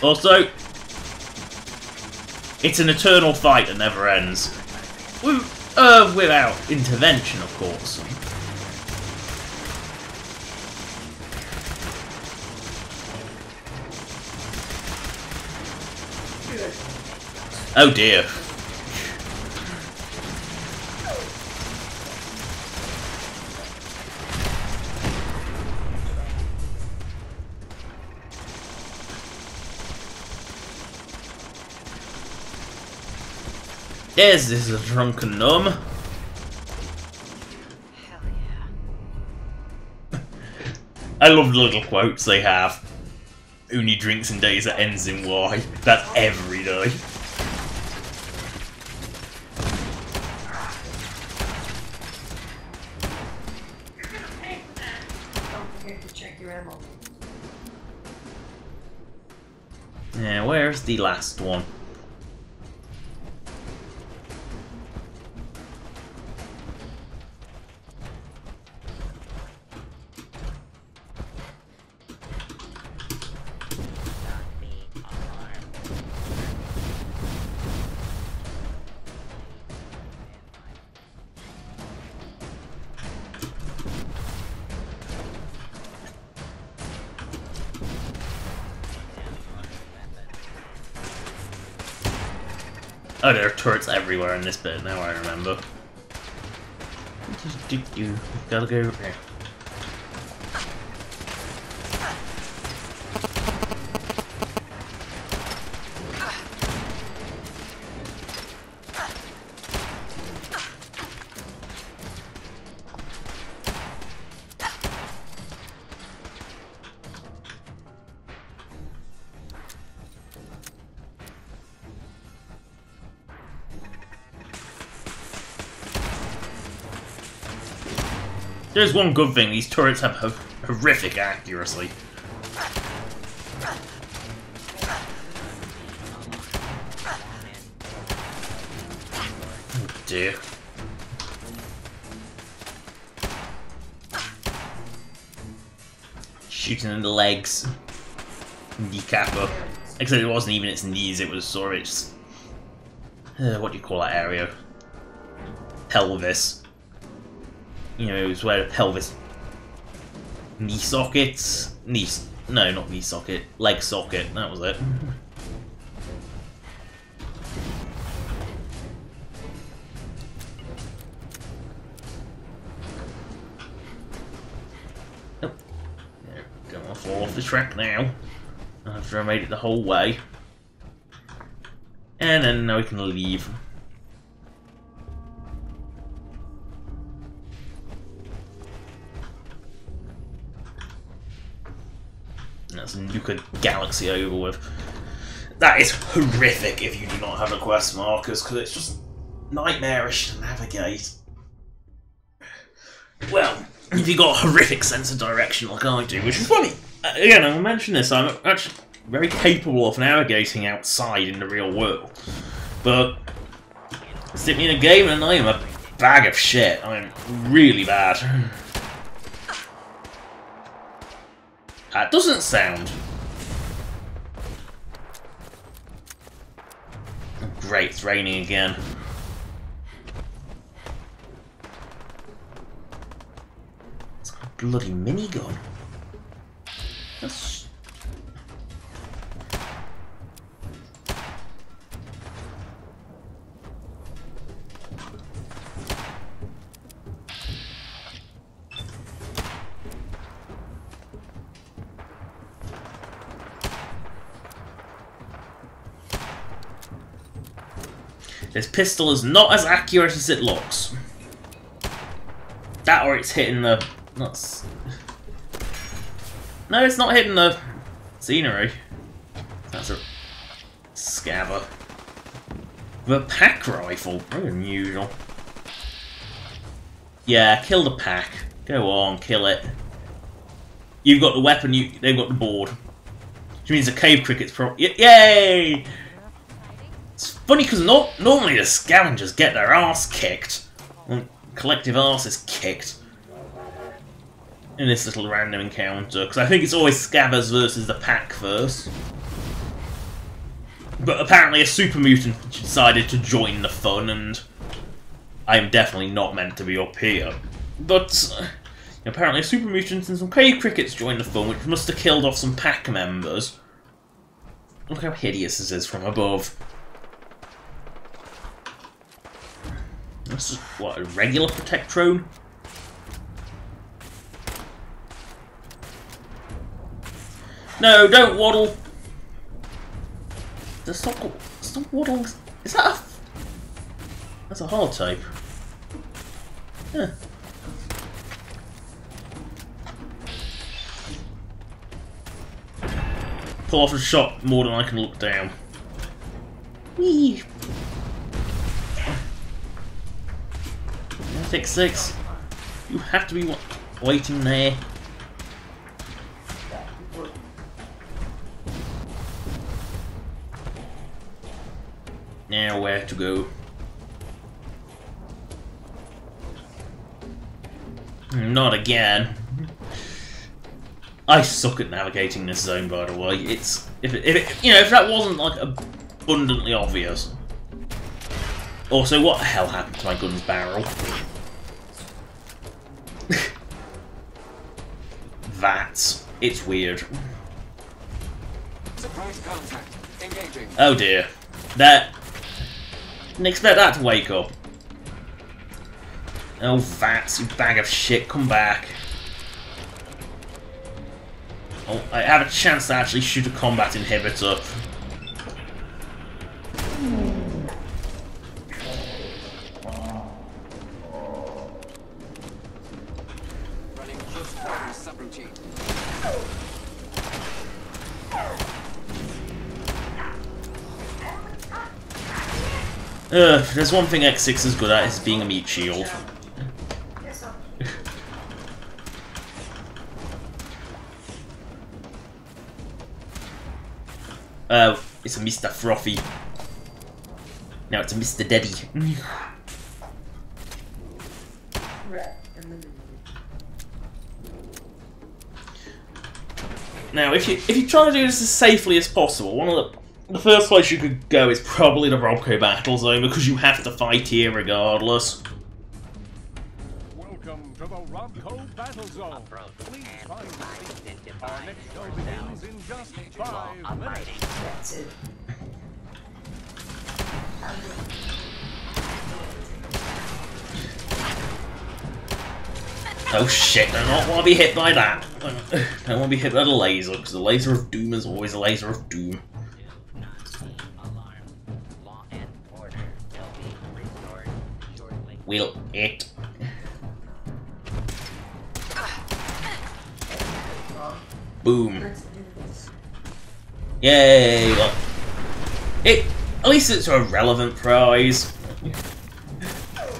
S1: Also, it's an eternal fight that never ends. Without intervention, of course. Oh dear. Yes, this is a drunken gnome.
S3: Hell yeah.
S1: I love the little quotes they have. Only drinks in days that ends in Y. That's every day.
S6: Don't forget to check your ammo.
S1: Yeah, where's the last one? Oh, there are turrets everywhere in this bit, now I remember. Gotta go over here. There's one good thing, these turrets have horrific accuracy. Oh dear. Shooting in the legs. Kneecapper. Except it wasn't even its knees, it was sort of its... what do you call that area? Pelvis. You know, it was where the pelvis... knee sockets? No, not knee socket. Leg socket, that was it. Oh. There, gonna fall off the track now. After I made it the whole way. And then now we can leave. That's Nuka Galaxy over with. That is horrific if you do not have the quest markers, because it's just nightmarish to navigate. Well, if you got a horrific sense of direction like I do, which is funny. Again, I'll mention this, I'm actually very capable of navigating outside in the real world. But stick me in a game and I am a bag of shit. I'm really bad. That doesn't sound... Great, it's raining again. It's got a bloody minigun. That's... This pistol is not as accurate as it looks. That or it's hitting the... No, it's not hitting the scenery. That's a scabber. The pack rifle. Very unusual. Yeah, kill the pack. Go on, kill it. You've got the weapon, they've got the board. Which means the cave cricket's probably... Yay! It's funny because normally the scavengers get their ass kicked. Collective arse is kicked. In this little random encounter. Because I think it's always scabbers versus the pack first. But apparently a super mutant decided to join the fun and... I am definitely not meant to be up here. But... apparently a super mutant and some cave crickets joined the fun, which must have killed off some pack members. Look how hideous this is from above. This is, what, a regular Protectrone? No, don't waddle! Stop waddling. Is that a... That's a hard type. Yeah. Pull off a shot more than I can look down. Whee! Fix 6. You have to be waiting there. Now where to go? Not again. I suck at navigating this zone, by the way. It's if that wasn't like abundantly obvious. Also, what the hell happened to my gun's barrel? It's weird.
S8: Surprise contact. Engaging.
S1: Oh dear. That... Didn't expect that to wake up. Oh, Vats, you bag of shit, come back. Oh, I have a chance to actually shoot a combat inhibitor.
S8: Running close quarters subroutine.
S1: There's one thing X6 is good at, is being a meat shield. It's a Mr. Frothy. Now it's a Mr. Daddy. Now, if you try to do this as safely as possible, one of the first place you could go is probably the Robco battle zone, because you have to fight here regardless.
S5: Welcome to the Robco Battle Zone. Please find our next show begins in just 5 minutes.
S6: That's it.
S1: Oh shit, I don't want to be hit by that. I don't want to be hit by the laser, because the laser of doom is always a laser of doom. Will it? Boom. Yay! Well, at least it's a relevant prize.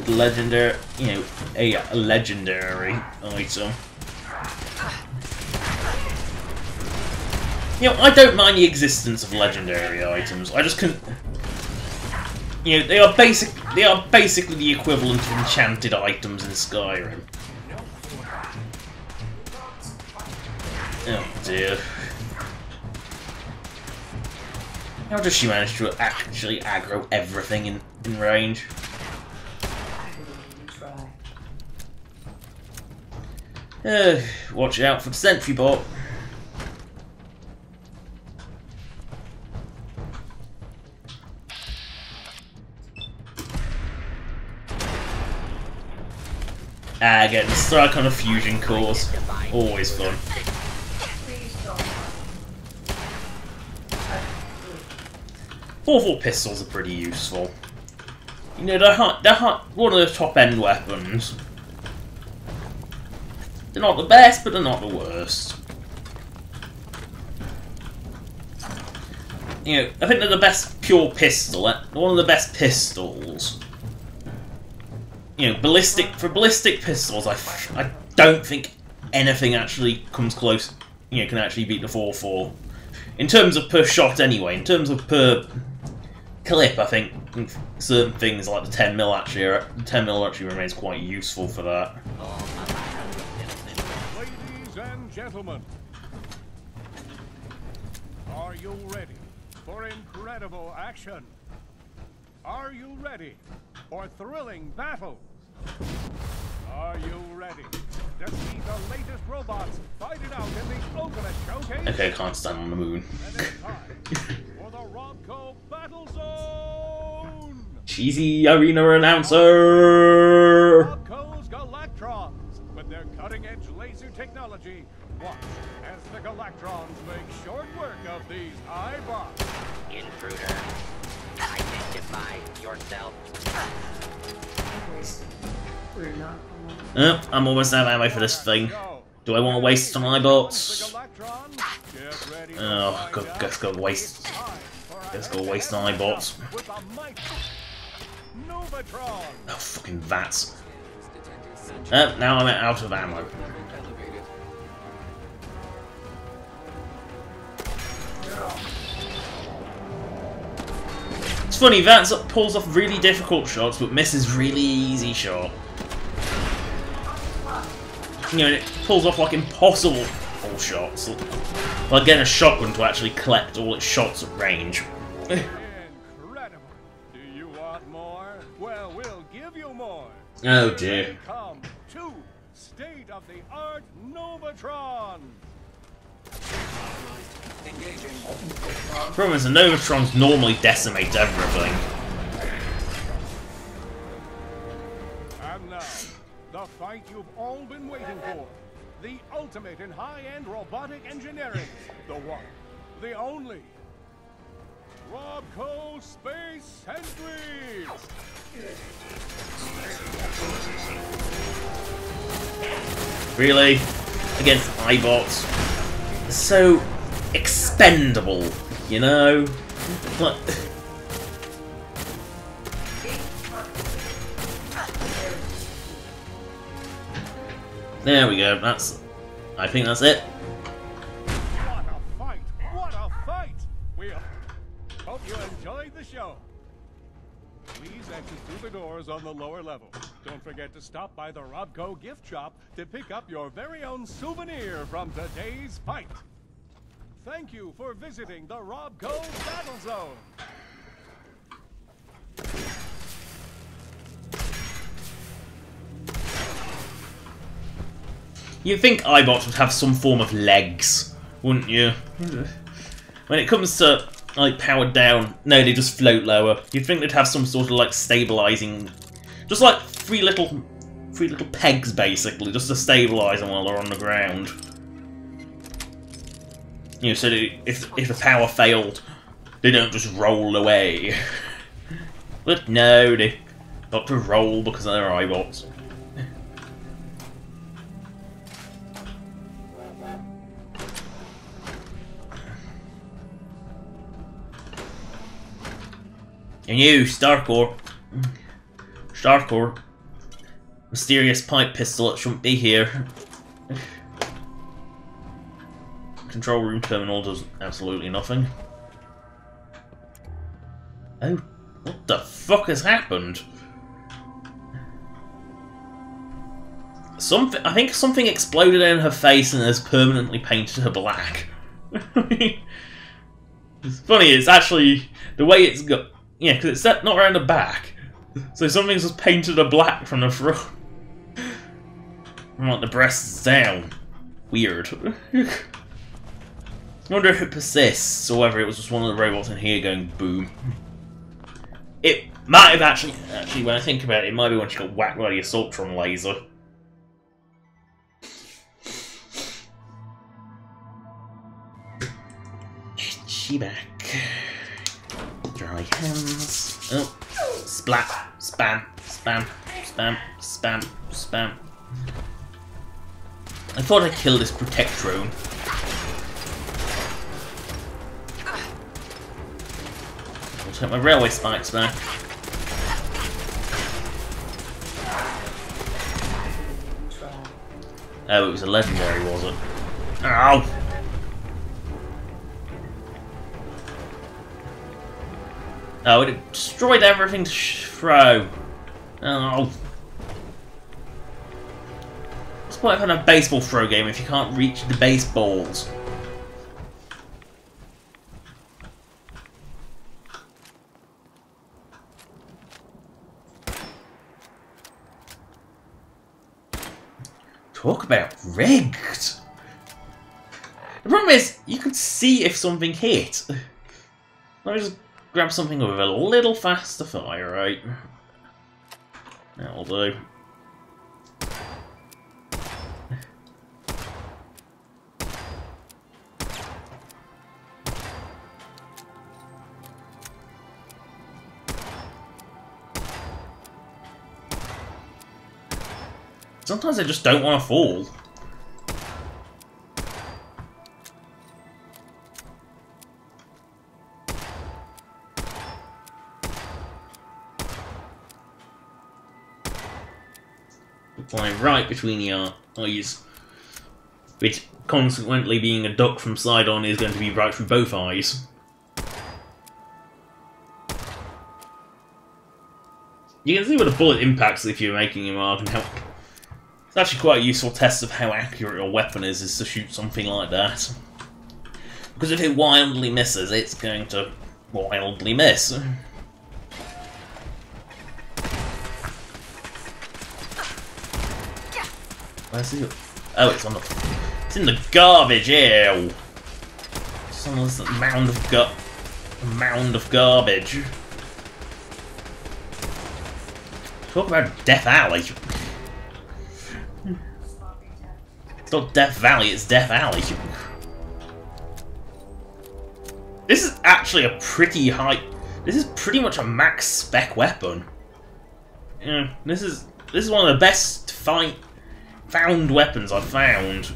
S1: legendary, you know, a legendary item. You know, I don't mind the existence of legendary items. I just couldn't. You know, they are basically the equivalent of enchanted items in Skyrim. Oh dear. How does she manage to actually aggro everything in range? Watch out for the sentry bot. Getting stuck on a fusion course. Always fun. 4x4 pistols are pretty useful. You know, they're one of the top end weapons. They're not the best, but they're not the worst. You know, I think they're the best pure pistol. One of the best pistols. You know, ballistic pistols, I don't think anything actually comes close. You know, can actually beat the 4x4 in terms of per shot. Anyway, in terms of per clip, I think certain things like the 10mm actually remains quite useful for that.
S5: Ladies and gentlemen, are you ready for incredible action? Are you ready for thrilling battles? Are you ready to see the latest robots fight it out in the ultimate showcase?
S1: Okay, I can't stand on the moon.
S5: And it's time for the Robco Battle Zone!
S1: Cheesy arena announcer!
S5: Robco's Galactrons, with their cutting-edge laser technology, watch as the Galactrons make short work of these high bots.
S2: Intruder, identify yourself.
S6: We're not.
S1: I'm almost out of ammo for this thing. Do I want to waste my bots? Oh, let's go waste. Let's go waste my bots. Oh, fucking vats. Now I'm out of ammo. It's funny, Vats pulls off really difficult shots, but misses really easy shot. You know, it pulls off like impossible shots. Like getting a shotgun to actually collect all its shots at range.
S5: Incredible. Do you want more? Well, we'll give you more.
S1: Oh dear.
S5: Come to state-of-the-art Novatron.
S8: Engaging.
S1: Problem is, the Novatrons normally decimate everything.
S5: And now, the fight you've all been waiting for. The ultimate in high-end robotic engineering. The one, the only. Robco Space Sentry!
S1: Really? Against iBots? So expendable, you know? Like, there we go, I think that's it.
S5: What a fight! What a fight! We hope you enjoyed the show. Please exit through the doors on the lower level. Don't forget to stop by the Robco gift shop to pick up your very own souvenir from today's fight. Thank you for visiting the Robco Battle Zone.
S1: You'd think iBots would have some form of legs, wouldn't you? When it comes to, like, powered down, no, they just float lower. You'd think they'd have some sort of, like, stabilizing... Just like three little pegs, basically, just to stabilize them while they're on the ground. You know, so that if the power failed, they don't just roll away. But no, they got to roll because they're iBots. And you, Starcore, Mysterious pipe pistol that shouldn't be here. Control room terminal does absolutely nothing. Oh, what the fuck has happened? I think something exploded in her face and has permanently painted her black. It's funny, it's actually the way it's got. Yeah, because it's set not around the back. So something's just painted her black from the front. From like the breasts down. Weird. I wonder if it persists or whether it was just one of the robots in here going boom. It might have actually when I think about it, it might be when she got whacked by the Assaultron laser. She back. Dry hands. Oh. Splat. Spam. Spam. Spam. Spam. Spam. I thought I'd kill this Protectrone. I'll take my railway spikes back. Oh, it was a legendary, was it? Ow! Oh, it destroyed everything to throw. Oh. What's the point of having a baseball throw game if you can't reach the baseballs? Talk about rigged! The problem is, you could see if something hit. Let me just grab something with a little faster fire rate. That'll do. Sometimes I just don't want to fall. Flying right between the eyes, which consequently being a duck from side on is going to be right through both eyes. You can see where the bullet impacts if you're making a mark and how it's actually quite a useful test of how accurate your weapon is to shoot something like that. Because if it wildly misses, it's going to wildly miss. Where's it? Oh, it's on the. It's in the garbage. Ew. It's on this mound of garbage. Talk about Death Alley. It's not Death Valley. It's Death Alley. This is actually a pretty high. This is pretty much a max spec weapon. Yeah, this is one of the best found weapons I've found.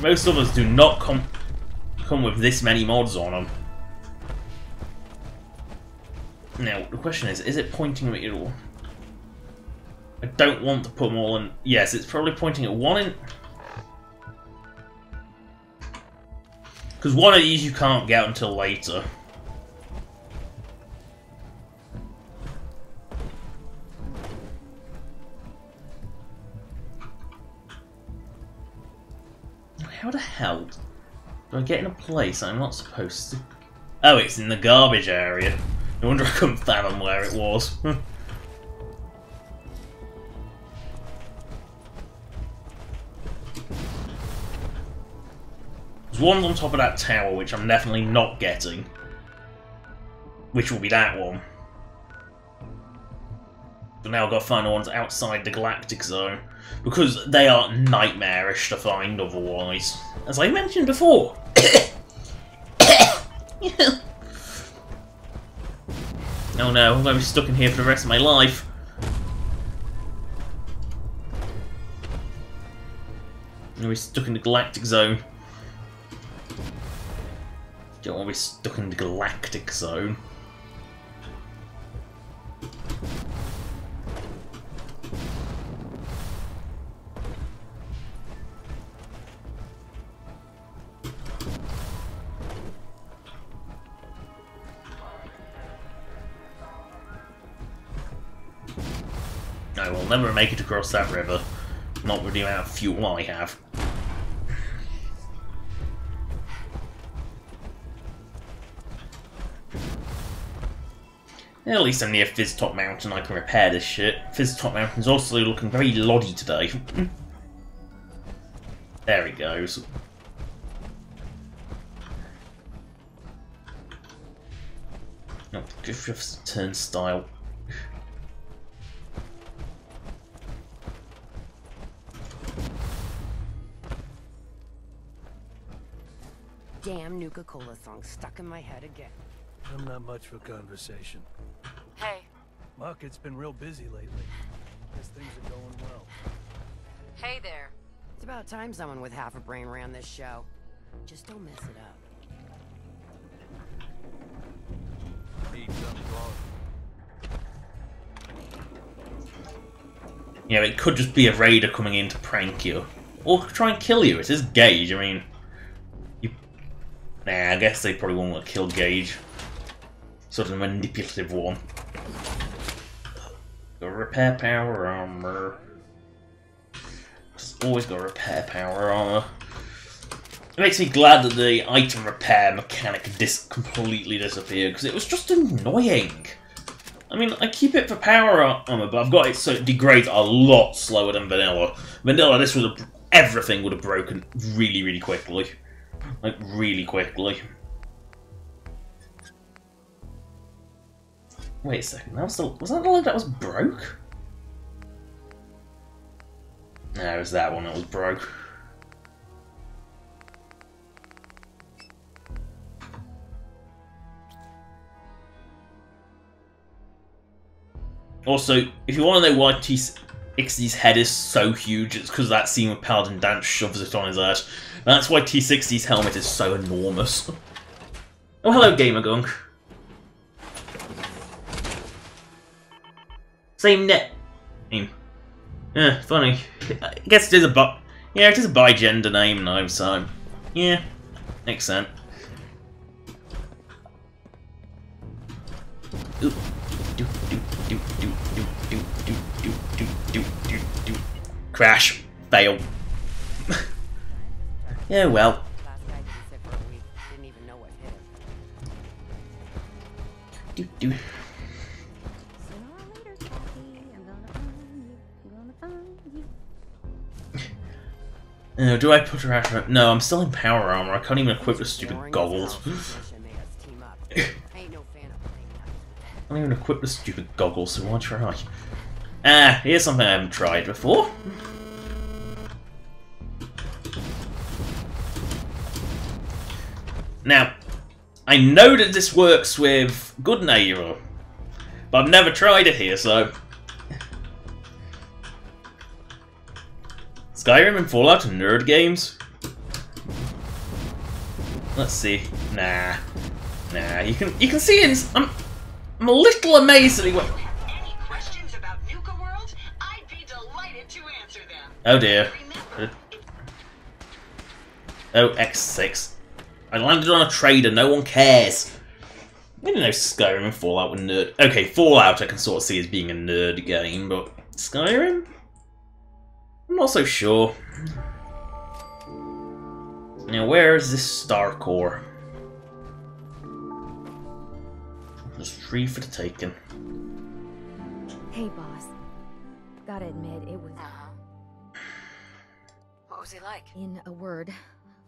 S1: Most others do not come with this many mods on them. Now, the question is it pointing at all? I don't want to put them all in. Yes, it's probably pointing at one in. Because one of these you can't get until later. How the hell do I get in a place I'm not supposed to? Oh, it's in the garbage area. No wonder I couldn't fathom where it was. There's one on top of that tower which I'm definitely not getting. Which will be that one. But now I've got to find the ones outside the galactic zone. Because they are nightmarish to find otherwise. As I mentioned before. Oh no, I'm going to be stuck in here for the rest of my life. I'm going to be stuck in the galactic zone. Don't want to be stuck in the galactic zone. I'll never make it across that river. Not with the amount of fuel I have. At least I'm near Fizztop Mountain, I can repair this shit. Fizztop Mountain's also looking very loddy today. There he goes. Oh, Griffith's turnstile.
S9: Damn Nuka-Cola song stuck in my head again.
S10: I'm not much for conversation.
S3: Hey,
S10: Market's been real busy lately. Guess things are going well.
S3: hey there.
S9: It's about time someone with half a brain ran this show. Just don't mess it up.
S10: Need some cloth.
S1: Yeah, it could just be a raider coming in to prank you. Or try and kill you. It is Gage, I mean... Nah, I guess they probably won't want to kill Gage. Sort of a manipulative one. Go repair power armor. Just always got repair power armor. It makes me glad that the item repair mechanic completely disappeared, because it was just annoying. I mean, I keep it for power armor, but I've got it so it degrades a lot slower than vanilla. Vanilla, this would have, everything would have broken really, really quickly. Like, really quickly. Wait a second, that was that the leg that was broke? No, it was that one that was broke. Also, if you want to know why T60's head is so huge, it's because that scene with Paladin Dance shoves it on his ass. That's why T60's helmet is so enormous. Oh, hello, Gamer Gunk. Same net name. Yeah, funny. I guess it is a yeah, it is a bi-gender name now, so yeah, makes sense. Ooh. Crash. Fail. Yeah, well.
S9: Last guy didn't sit for a week. Didn't even know what hit him.
S1: Do I put her out? No, I'm still in power armor. I can't even equip the stupid goggles. I can't even equip the stupid goggles, so why try? Ah, here's something I haven't tried before. Now, I know that this works with Good Neighbor, but I've never tried it here, so... Skyrim and Fallout are nerd games? Let's see. Nah. Nah, you can see in... I'm a little amazed that he went...
S3: Any questions about Nuka World? I'd be delighted to answer them.
S1: Oh dear.
S3: Remember,
S1: Oh, X6. I landed on a trader, no one cares. I didn't know Skyrim and Fallout were nerd. Okay, Fallout I can sort of see as being a nerd game, but Skyrim? I'm not so sure. Now, where is this star core? There's 3 for the taking.
S6: Hey, boss. Gotta admit, it was,
S3: what was he like?
S6: in a word,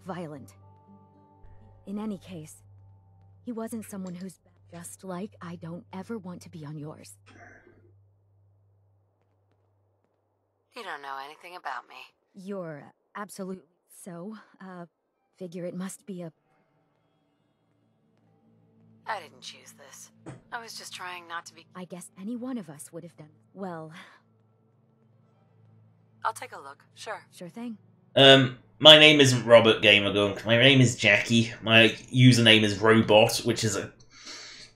S6: violent. In any case, he wasn't someone who's just like I don't ever want to be on yours.
S3: You don't know anything about me.
S6: You're absolutely so, figure it must be a...
S3: I didn't choose this. I was just trying not to be...
S6: I guess any one of us would have done. Well,
S3: I'll take a look. Sure.
S6: sure thing.
S1: My name isn't Robert Gamergunk. My name is Jackie. My username is Robot, which is a...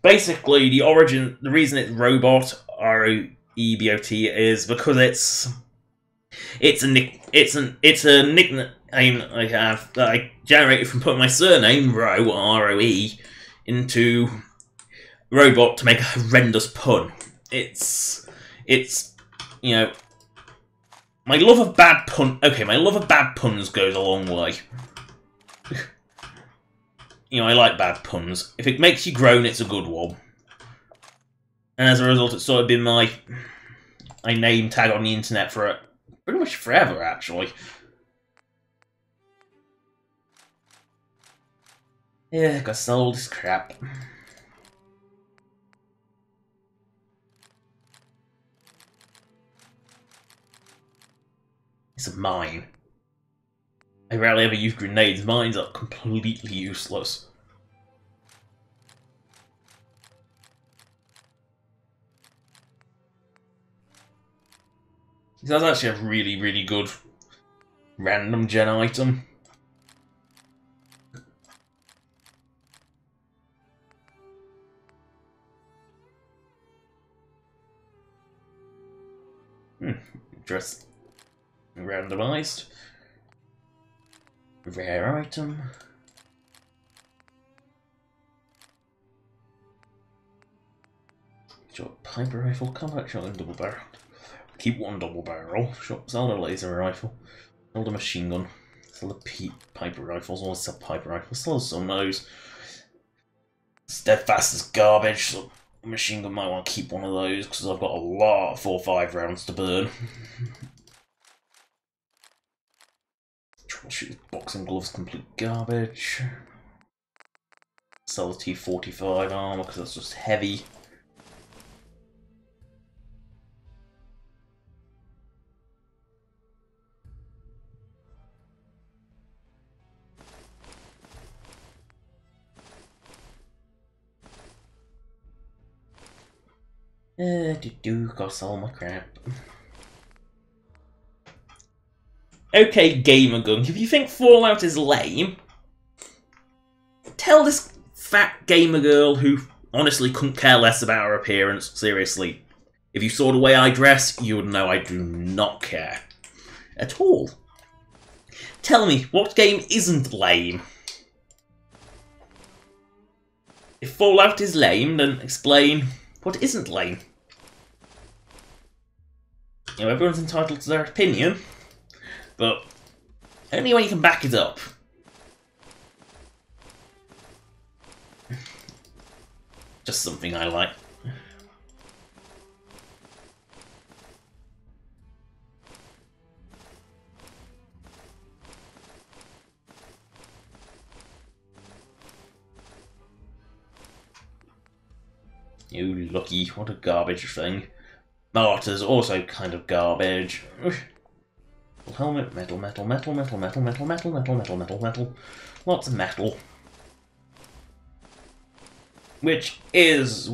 S1: Basically, the reason it's Robot, R-O-E-B-O-T, is because it's a nickname I have that I generated from putting my surname, Roe, R-O-E, into Robot to make a horrendous pun. It's, you know, My love of bad my love of bad puns goes a long way. You know, I like bad puns. If it makes you groan, it's a good one. And as a result, it's sort of been my name tag on the internet for pretty much forever, actually. Yeah, gotta sell all this crap. It's a mine. I rarely ever use grenades. Mines are completely useless. That's actually a really, really good random gen item. Just randomized. Rare item. Short piper rifle, combat shotgun, double barrel. Keep one double barrel. Sell a laser rifle. Sell a machine gun. Sell the piper rifles. Always sell piper rifles. Sell some of those. Steadfast is garbage. So machine gun might want to keep one of those because I've got a lot of 4 or 5 rounds to burn. Troubleshoot boxing gloves, complete garbage. Sell the T45 armor because that's just heavy. Gotta sell my crap. Okay, Gamer Gun, if you think Fallout is lame, tell this fat gamer girl who honestly couldn't care less about her appearance, seriously. If you saw the way I dress, you would know I do not care. At all. Tell me, what game isn't lame? If Fallout is lame, then explain what isn't lame. You know, everyone's entitled to their opinion, but only when you can back it up. Just something I like. You lucky, what a garbage thing. Martyr's also kind of garbage. Helmet, metal. Lots of metal. Which is,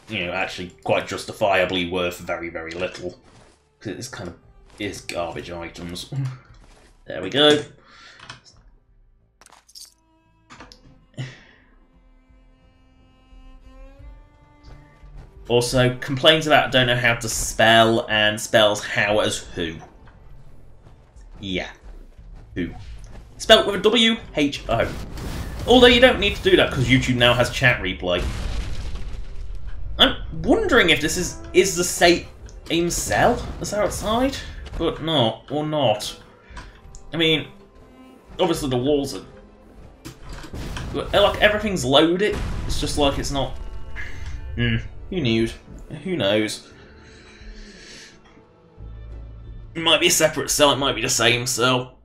S1: you know, actually quite justifiably worth very, very little. Because it's kind of is garbage items. There we go. Also, complains about don't know how to spell and spells how as who. Yeah. Who. Spelt with a W-H-O. Although you don't need to do that because YouTube now has chat replay. I'm wondering if this is the same cell as outside, but not, or not. I mean, obviously the walls are... like, everything's loaded, it's just like it's not... Who knew? Who knows? It might be a separate cell, it might be the same cell.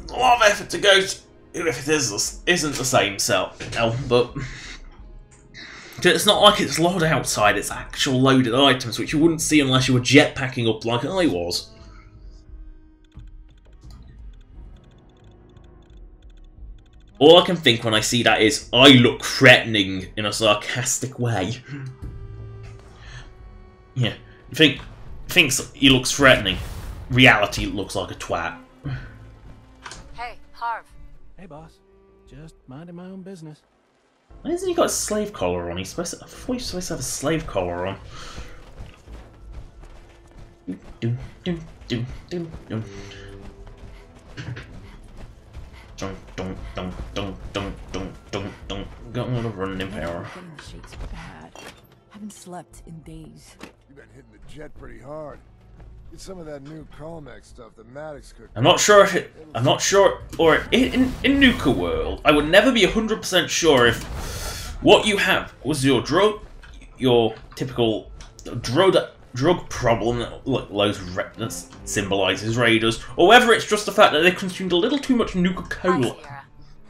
S1: A lot of effort to go to if it isn't the same cell, but it's not like it's loaded outside, it's actual loaded items, which you wouldn't see unless you were jetpacking up like I was. All I can think when I see that is, I look threatening in a sarcastic way. Yeah, thinks he looks threatening. Reality looks like a twat.
S3: Hey, Harv.
S10: Hey, boss. Just minding my own business.
S1: Why hasn't he got a slave collar on? I thought he was supposed to have a slave collar on. Got a lot of running power.
S11: Getting the shakes bad. Haven't slept in days.
S12: You've been hitting the jet pretty hard.
S11: Get some of that new Colmex stuff that Maddox cooked.
S1: I'm not sure if it. I'm not sure. Or in Nuka World, I would never be 100% sure if what you have was your typical drug problem that symbolizes raiders, or whether it's just the fact that they consumed a little too much Nuka Cola.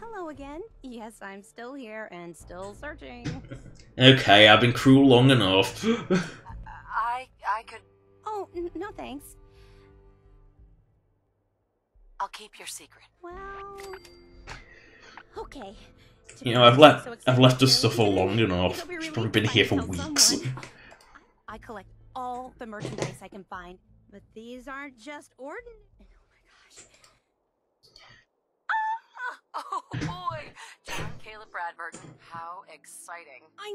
S12: Hello again. Yes, I'm still here and still searching.
S1: Okay, I've been cruel long enough.
S3: I could...
S12: Oh, no thanks.
S3: I'll keep your secret.
S12: Well... Okay.
S1: You know, I've left this stuff for long enough. She's probably been here for weeks.
S12: I collect all the merchandise I can find, but these aren't just ordinary...
S3: Oh boy! John Caleb Bradburton, how exciting.
S12: I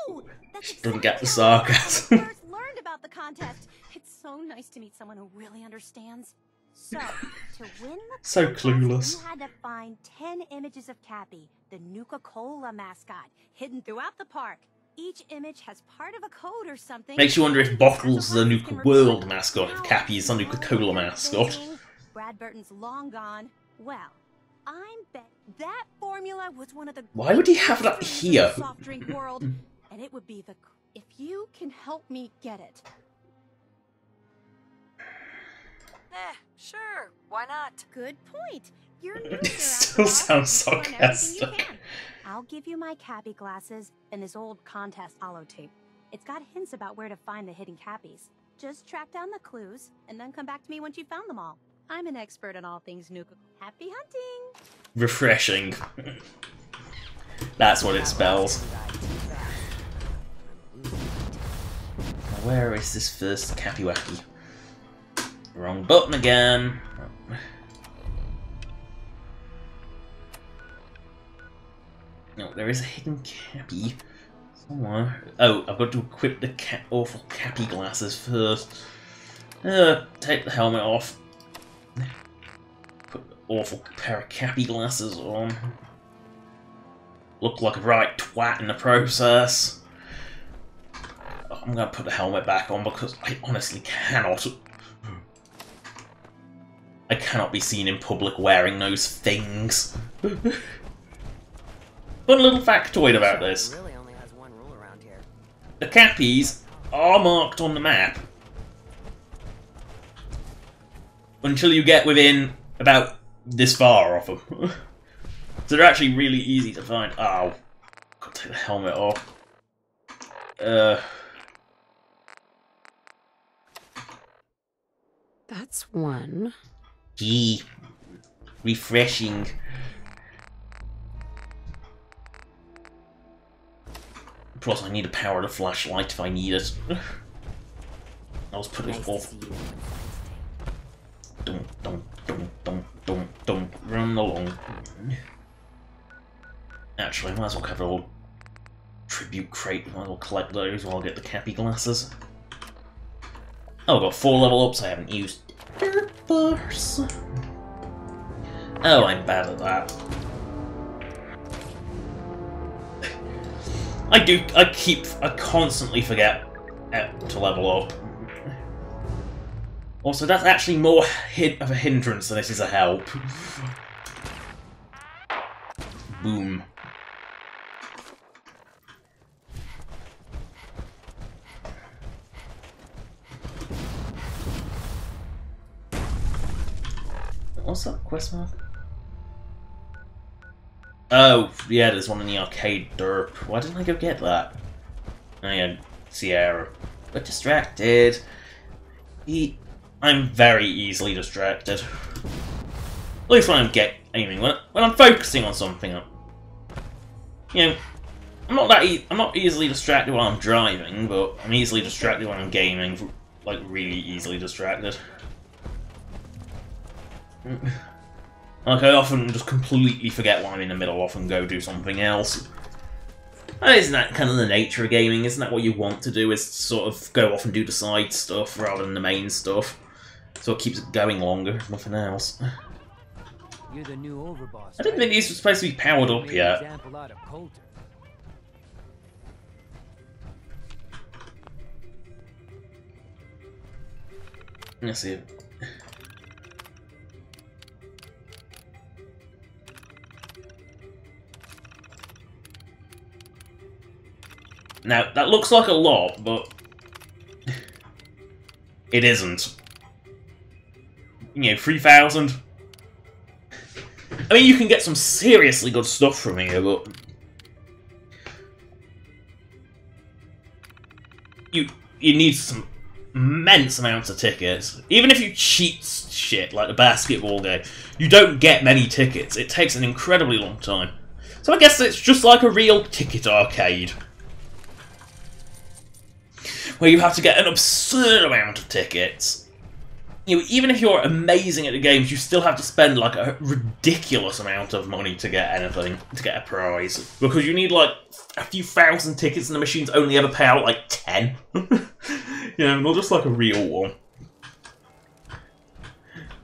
S12: know! That's
S1: She doesn't
S12: exactly
S1: get the
S12: how
S1: sarcasm.
S12: I first learned about the contest. It's so nice to meet someone who really understands. So, to win the
S1: So
S12: contest,
S1: clueless.
S12: you had to find 10 images of Cappy, the Nuka-Cola mascot, hidden throughout the park. Each image has part of a code or something.
S1: Makes you wonder if Bottles the Nuka World mascot, if Cappy is the Nuka Cola mascot.
S12: Bradburton's long gone. Well, I'm bet that formula was one of the...
S1: Why would he have that
S12: greatest
S1: here?
S12: in the soft drink world, and it would be the... If you can help me get it.
S3: Sure, why not?
S12: Good point. You're new here.
S1: Still sounds sarcastic.
S12: I'll give you my Cappy glasses and this old contest holotape. It's got hints about where to find the hidden Cappies. Just track down the clues, and then come back to me once you've found them all. I'm an expert on all things Nuka. Happy hunting!
S1: Refreshing. That's what it spells. Now where is this first Cappy Wappy? Wrong button again. No, there is a hidden Cappy somewhere. Oh, I've got to equip the awful Cappy glasses first. Take the helmet off. Put the awful pair of Cappy glasses on. Look like a right twat in the process. I'm gonna put the helmet back on because I honestly cannot. I cannot be seen in public wearing those things. Fun little factoid about this.
S9: Really only has one rule around here.
S1: The Cappies are marked on the map until you get within about this far of them. So they're actually really easy to find. Oh, gotta take the helmet off.
S9: That's one.
S1: Gee, refreshing. Plus, I need to power the flashlight if I need it. I was putting it off. Don't run along. Actually, I might as well have a little tribute crate. Might as well collect those while I get the Cappy glasses. Oh, I've got 4 level ups I haven't used. Bars. Oh, I'm bad at that. I constantly forget to level up. Also, that's actually more of a hindrance than it is a help. Boom. What's that quest mark? Oh, yeah, there's one in the arcade derp. Why didn't I go get that? Oh yeah, Sierra. But distracted. I'm very easily distracted. At least when I'm aiming. When I'm focusing on something, you know, I'm not easily distracted while I'm driving, but I'm easily distracted when I'm gaming. Like really easily distracted. Like, I often just completely forget what I'm in the middle of and go do something else. And isn't that kind of the nature of gaming? Isn't that what you want to do, is sort of go off and do the side stuff rather than the main stuff? So it keeps it going longer, if nothing else.
S7: You're the new overboss.
S1: I didn't think these were supposed to be powered up yet.
S7: Example out of Coulter.
S1: Let's see. Now, that looks like a lot, but it isn't. You know, 3,000. I mean, you can get some seriously good stuff from here, but you need some immense amounts of tickets. Even if you cheat shit like the basketball game, you don't get many tickets. It takes an incredibly long time. So I guess it's just like a real ticket arcade, where you have to get an absurd amount of tickets. You know, even if you're amazing at the games, you still have to spend like a ridiculous amount of money to get anything, to get a prize. Because you need like a few thousand tickets and the machines only ever pay out like 10. You know, not just like a real one.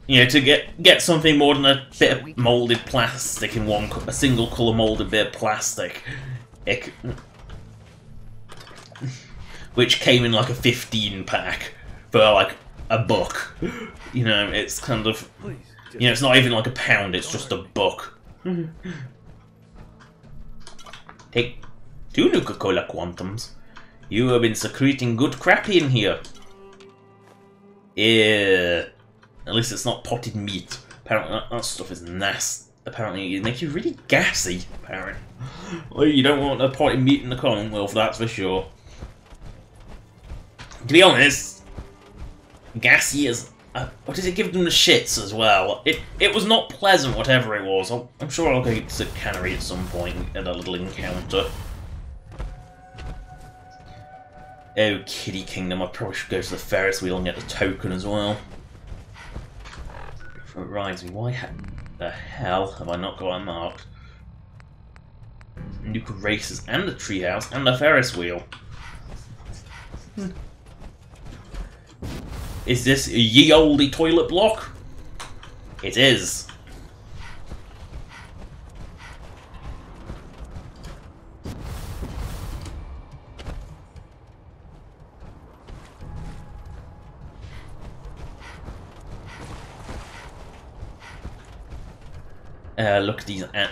S1: You know, to get something more than a bit of moulded plastic in a single colour moulded bit of plastic. Which came in like a 15 pack for like a buck. You know, it's kind of, you know, it's not even like a pound, it's just a buck. Take 2 Nuka-Cola Quantums. You have been secreting good crap in here. At least it's not potted meat. Apparently that stuff is nasty. Apparently it makes you really gassy, apparently. Well, you don't want a potted meat in the Commonwealth, that's for sure. To be honest, gassy is... what does it give them the shits as well? It was not pleasant, whatever it was. I'm sure I'll go to Cannery at some point at a little encounter. Oh, Kiddy Kingdom. I probably should go to the Ferris wheel and get the token as well. It reminds me, why the hell have I not got it marked? Nuka races and the treehouse and the Ferris wheel. Is this a ye olde toilet block? It is.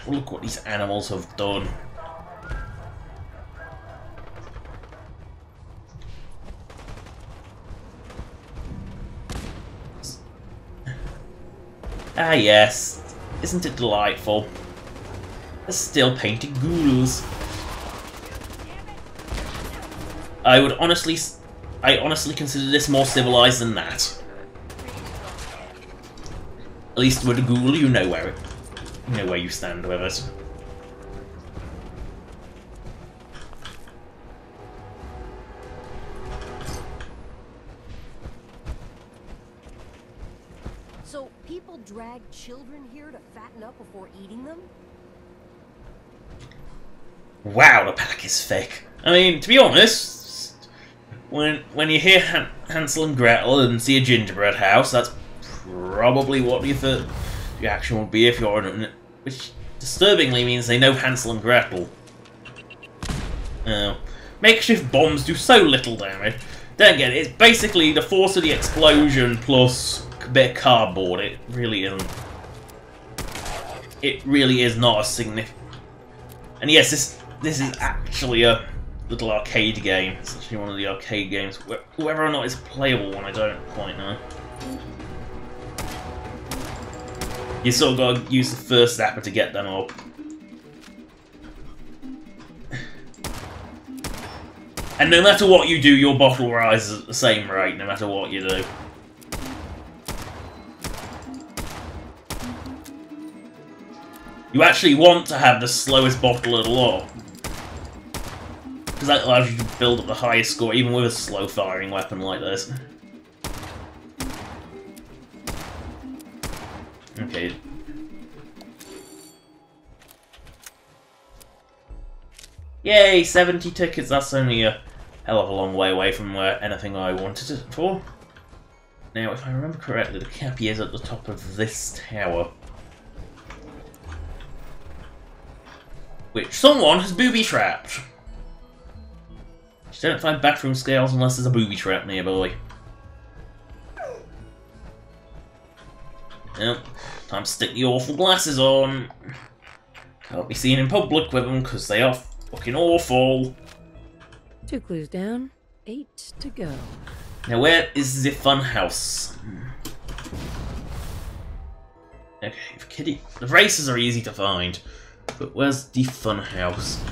S1: Look what these animals have done. Ah yes, isn't it delightful? They're still painted ghouls. I honestly consider this more civilized than that. At least with a ghoul, you know where you stand with it.
S13: So people drag children here to fatten up before eating them?
S1: Wow, the pack is thick. I mean, to be honest, when you hear Hansel and Gretel and see a gingerbread house, that's probably what your reaction would be if you're in it. Which disturbingly means they know Hansel and Gretel. Makeshift bombs do so little damage. Then again, it's basically the force of the explosion plus a bit of cardboard. It really isn't. It really is not a significant. And yes, this is actually a little arcade game. It's actually one of the arcade games. Whether or not it's a playable one, I don't quite know. You sort of got to use the first zapper to get them up. And no matter what you do, your bottle rises at the same rate, no matter what you do. You actually want to have the slowest bottle of the lot, because that allows you to build up the highest score even with a slow firing weapon like this. Okay. Yay, 70 tickets, that's only a hell of a long way away from where anything I wanted it for. Now, if I remember correctly, the cappy is at the top of this tower, which someone has booby-trapped. You don't find bathroom scales unless there's a booby trap nearby. Yep. Time to stick the awful glasses on. Can't be seen in public with them because they are fucking awful.
S13: 2 clues down, 8 to go.
S1: Now where is the fun house? Okay, for Kiddy, the races are easy to find, but where's the fun house?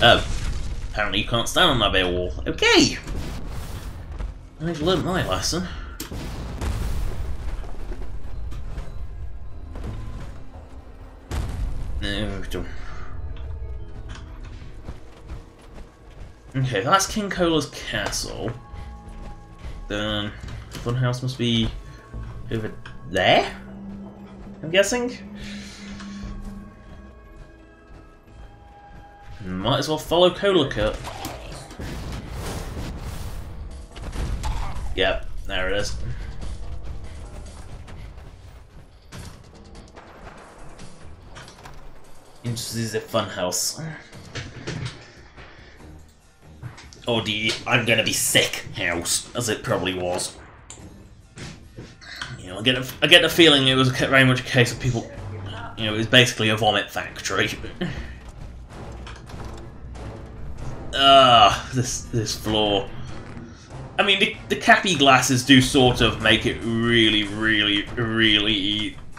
S1: Oh, apparently you can't stand on that bare wall. Okay, I've learnt my lesson. No, don't. Okay, that's King Cola's castle. Then Funhouse must be over there, I'm guessing? Might as well follow Cola Cut. Yep, there it is. This is a funhouse. Or the I'm gonna be sick house, as it probably was. You know, I get the feeling it was very much a case of people. You know, it was basically a vomit factory. This floor. I mean, the cappy glasses do sort of make it really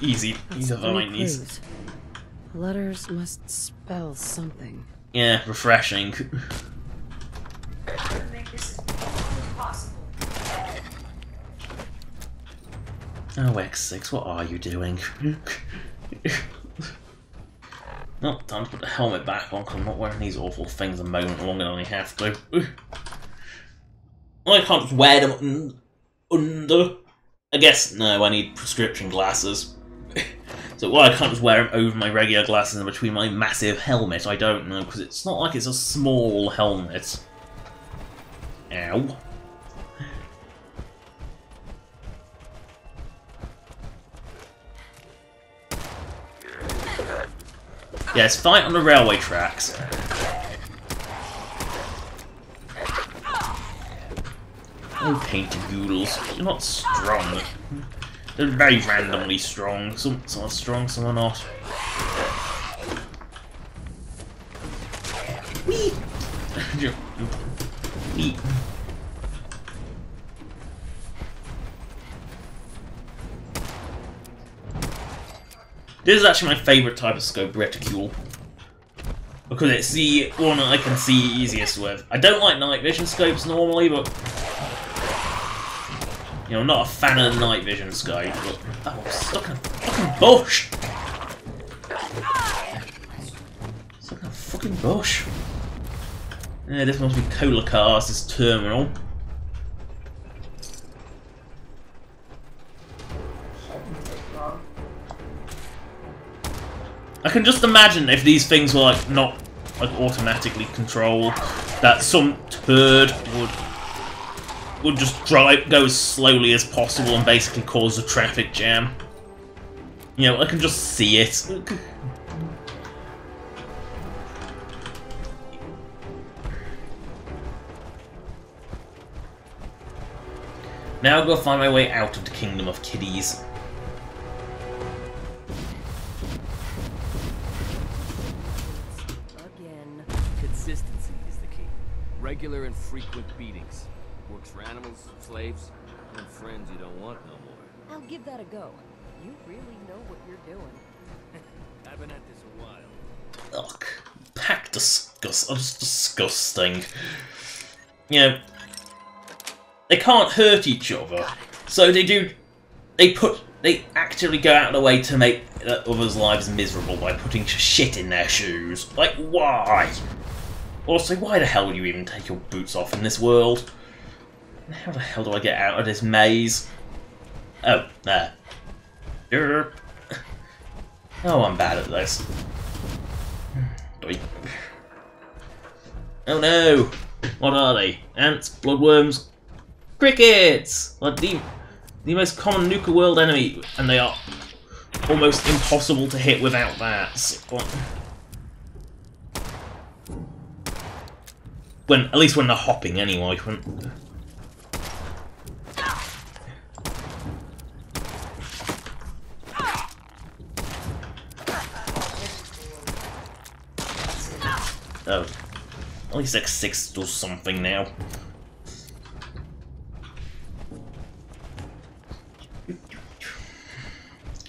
S1: easy to find these.
S13: Letters must spell something.
S1: Yeah, refreshing. Oh, X6, what are you doing? Oh, time to put the helmet back on because I'm not wearing these awful things a moment longer than I have to. I can't just wear them under. I guess, no, I need prescription glasses. So why I can't just wear them over my regular glasses and between my massive helmet, I don't know, because it's not like it's a small helmet. Ow. Yes, fight on the railway tracks. Oh, painted ghouls. They're not strong. They're very randomly strong. Some are strong, some are not. Whee! Whee! This is actually my favourite type of scope reticule. Because it's the one I can see easiest with. I don't like night vision scopes normally, but... You know, I'm not a fan of the night vision scope, but... Oh, I'm stuck in a fucking bush! Stuck in a fucking bush. Yeah, this must be Cola Cars, this terminal. I can just imagine if these things were like not like automatically controlled, that some turd would just go as slowly as possible and basically cause a traffic jam. You know, I can just see it. Now I'll go find my way out of the Kingdom of Kiddies.
S7: Consistency is the key. Regular and frequent beatings. Works for animals, slaves, and friends you don't want no more.
S13: I'll give that a go. You really know what you're doing.
S7: I've been at this a while.
S1: Ugh, pack disgusting. You know, they can't hurt each other, so they actually go out of the way to make others' lives miserable by putting shit in their shoes. Like, why? Also, why the hell do you even take your boots off in this world? How the hell do I get out of this maze? Oh, there. Oh, I'm bad at this. Oh no! What are they? Ants? Bloodworms? Crickets! Like the most common Nuka world enemy, and they are almost impossible to hit without that. at least when they're hopping, anyway. Oh, at least X6 does something now.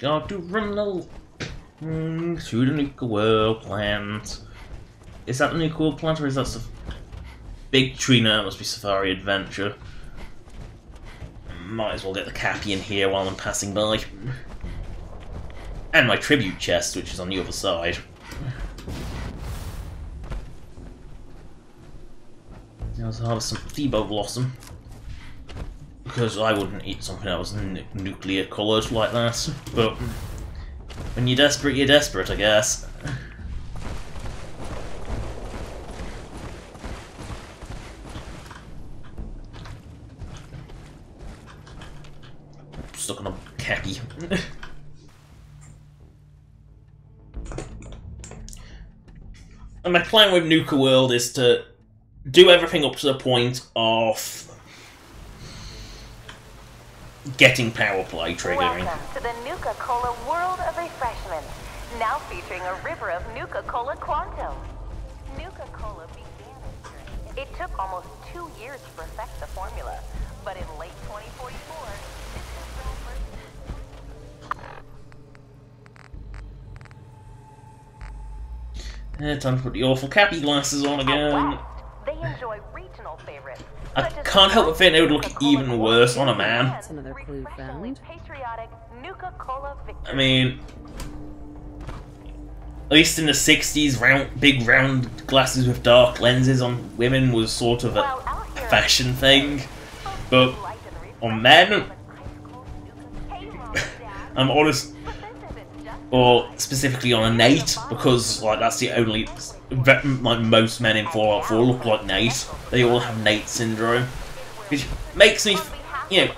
S1: Got to run to the Nuka World plant. Is that the Nuka World plant, or is that Big Tree? No, that must be Safari Adventure. Might as well get the Cappy in here while I'm passing by. And my tribute chest, which is on the other side. Now let's harvest some Thebo Blossom. Because I wouldn't eat something that was nuclear coloured like that. But when you're desperate, I guess. Stuck on a Cappy. And my plan with Nuka World is to do everything up to the point of getting power play triggering.
S14: Welcome to the Nuka Cola World of Refreshment, now featuring a river of Nuka Cola Quantum. Nuka Cola began its journey. It took almost 2 years to perfect the formula, but in late 2044, this has grown
S1: Time to put the awful Cappy glasses on again.
S14: They enjoy regional favorites.
S1: I can't help but think it would look even worse on a man.
S9: That's another clue found.
S1: I mean, at least in the 60s, big round glasses with dark lenses on women was sort of a fashion thing. But on men, I'm honest, or specifically on a Nate, because like that's the only, like most men in Fallout 4 look like Nate. They all have Nate syndrome, which makes me, you know,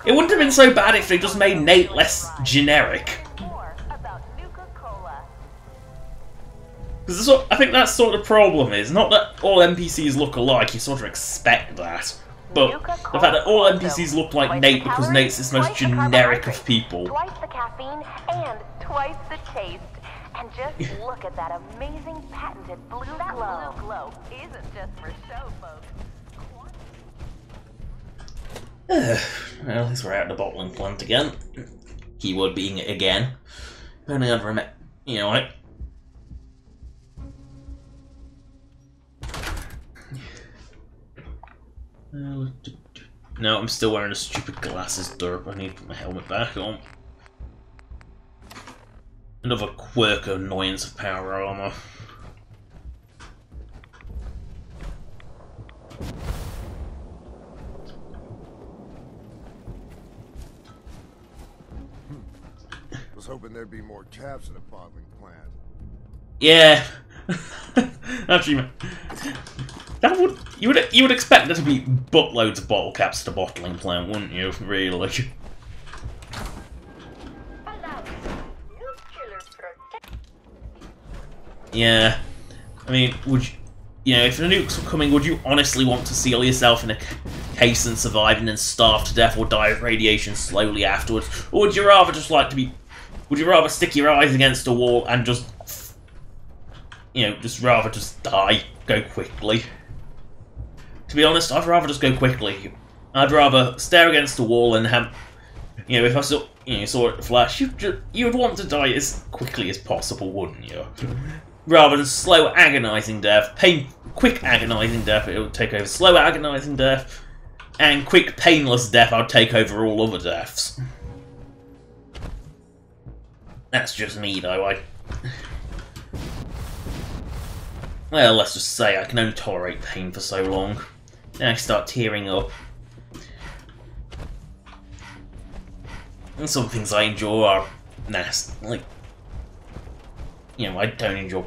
S1: it wouldn't have been so bad if they just made Nate less generic. Because I think that's sort of the problem is, not that all NPCs look alike, you sort of expect that, but the fact that all NPCs look like Nate because Nate's the most generic of people.
S14: Twice the caffeine and twice the taste. And just look at that amazing patented blue glow. That blue glow isn't just for show, folks.
S1: Well, at least we're out of the bottling plant again. Keyword being again. Only ever met, you know, No, I'm still wearing the stupid glasses, derp. I need to put my helmet back on. Another quirk of annoyance of power armor.
S11: Was hoping there'd be more caps in a bottling plant.
S1: Yeah. Actually, that you would expect there to be buttloads of bottle caps at the bottling plant, wouldn't you? Really. Yeah. I mean, you know, if the nukes were coming, would you honestly want to seal yourself in a case and survive and then starve to death or die of radiation slowly afterwards? Or would you rather just like to be... Would you rather stick your eyes against a wall and just... You know, just die, go quickly? To be honest, I'd rather just go quickly. I'd rather stare against a wall and have... You know, if I saw it flash, you'd want to die as quickly as possible, wouldn't you? Rather than slow, agonising death, quick, agonising death, it would take over slow, agonising death, and quick, painless death, I'd take over all other deaths. That's just me, though. Well, let's just say I can only tolerate pain for so long. Then I start tearing up. And some things I enjoy are nasty, like... You know, I don't enjoy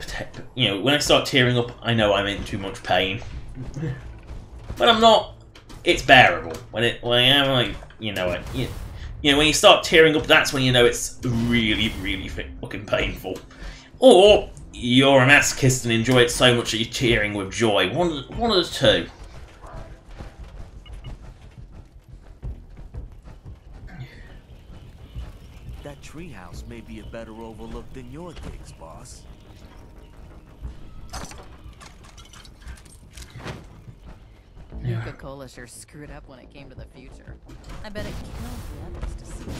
S1: you know, when I start tearing up, I know I'm in too much pain. When I'm not, it's bearable. When I am, like, you know, you know, when you start tearing up, that's when you know it's really, really fucking painful. Or you're a masochist and enjoy it so much that you're cheering with joy. One of the two.
S15: That treehouse may be a better overlook than your digs, boss.
S16: Nuka-Cola sure screwed up when it came to the future. I bet it kills the others to see it.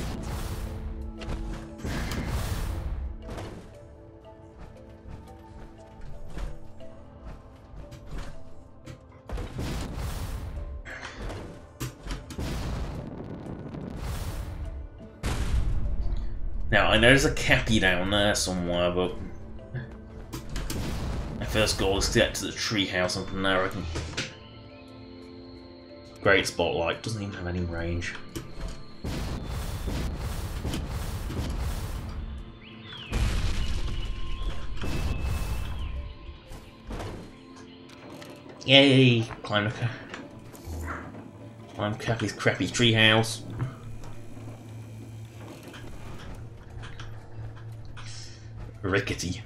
S1: Now, I know there's a cappy down there somewhere, but my first goal is to get to the treehouse, and from there I can... Great spotlight, doesn't even have any range. Yay! Climb Cappy's crappy treehouse. Rickety.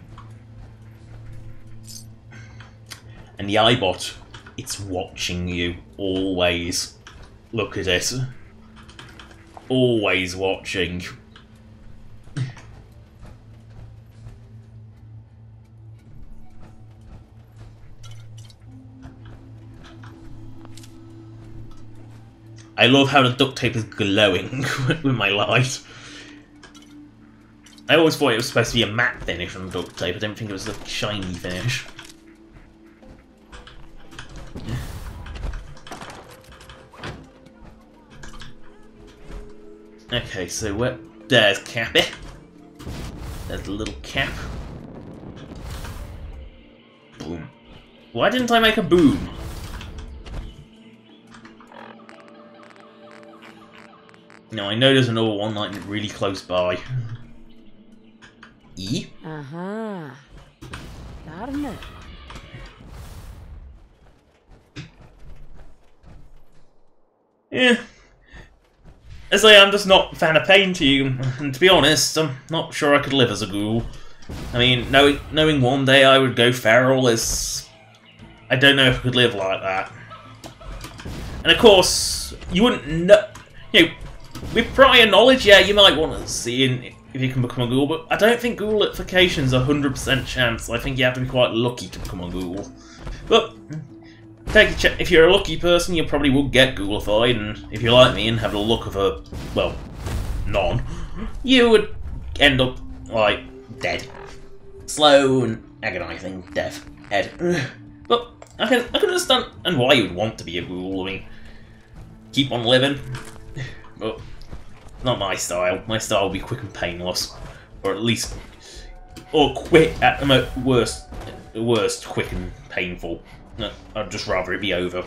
S1: And the iBot, it's watching you, always. Look at it. Always watching. I love how the duct tape is glowing with my light. I always thought it was supposed to be a matte finish on duct tape. I didn't think it was a shiny finish. Okay, so there's Cappy. There's the little cap. Boom. Why didn't I make a boom? No, I know there's another one like really close by. E?
S9: Uh-huh. Got a minute.
S1: Yeah. As I say, I'm just not a fan of pain to you, and to be honest, I'm not sure I could live as a ghoul. I mean, knowing one day I would go feral is... I don't know if I could live like that. And of course, you wouldn't know... You know, with prior knowledge, yeah, you might want to see if you can become a ghoul, but I don't think ghoulification's a 100% chance. I think you have to be quite lucky to become a ghoul. But if you're a lucky person, you probably will get ghoulified, and if you're like me and have the look of a, well, none, you would end up, like, dead. Slow and agonising death. Ed. But I can understand and why you would want to be a ghoul. I mean, keep on living. But not my style. My style will be quick and painless, or at least, or quick at the worst, quick and painful. I'd just rather it be over.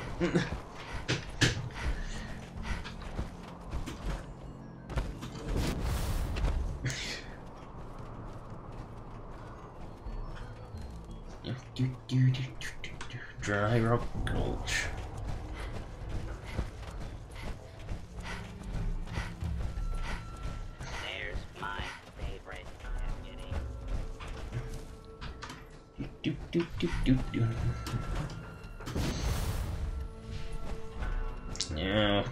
S1: Dry Rock Gulch. Yeah.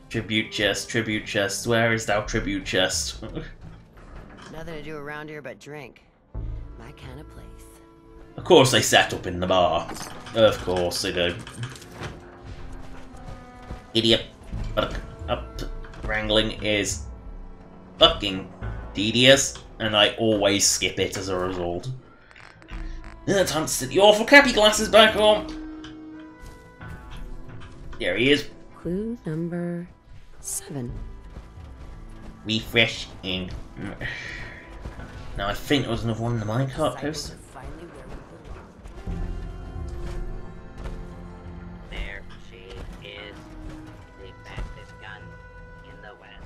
S1: Tribute chest, where is thou tribute chest?
S9: Nothing to do around here but drink. My kind of place.
S1: Of course they set up in the bar. Of course they do. Idiot. Up wrangling is fucking tedious, and I always skip it as a result. Time to sit the awful Cappy glasses back on. There he is.
S9: Clue number 7.
S1: Refresh in. Now I think there was another one in the minecart coaster.
S2: There she is, the fastest gun in the West.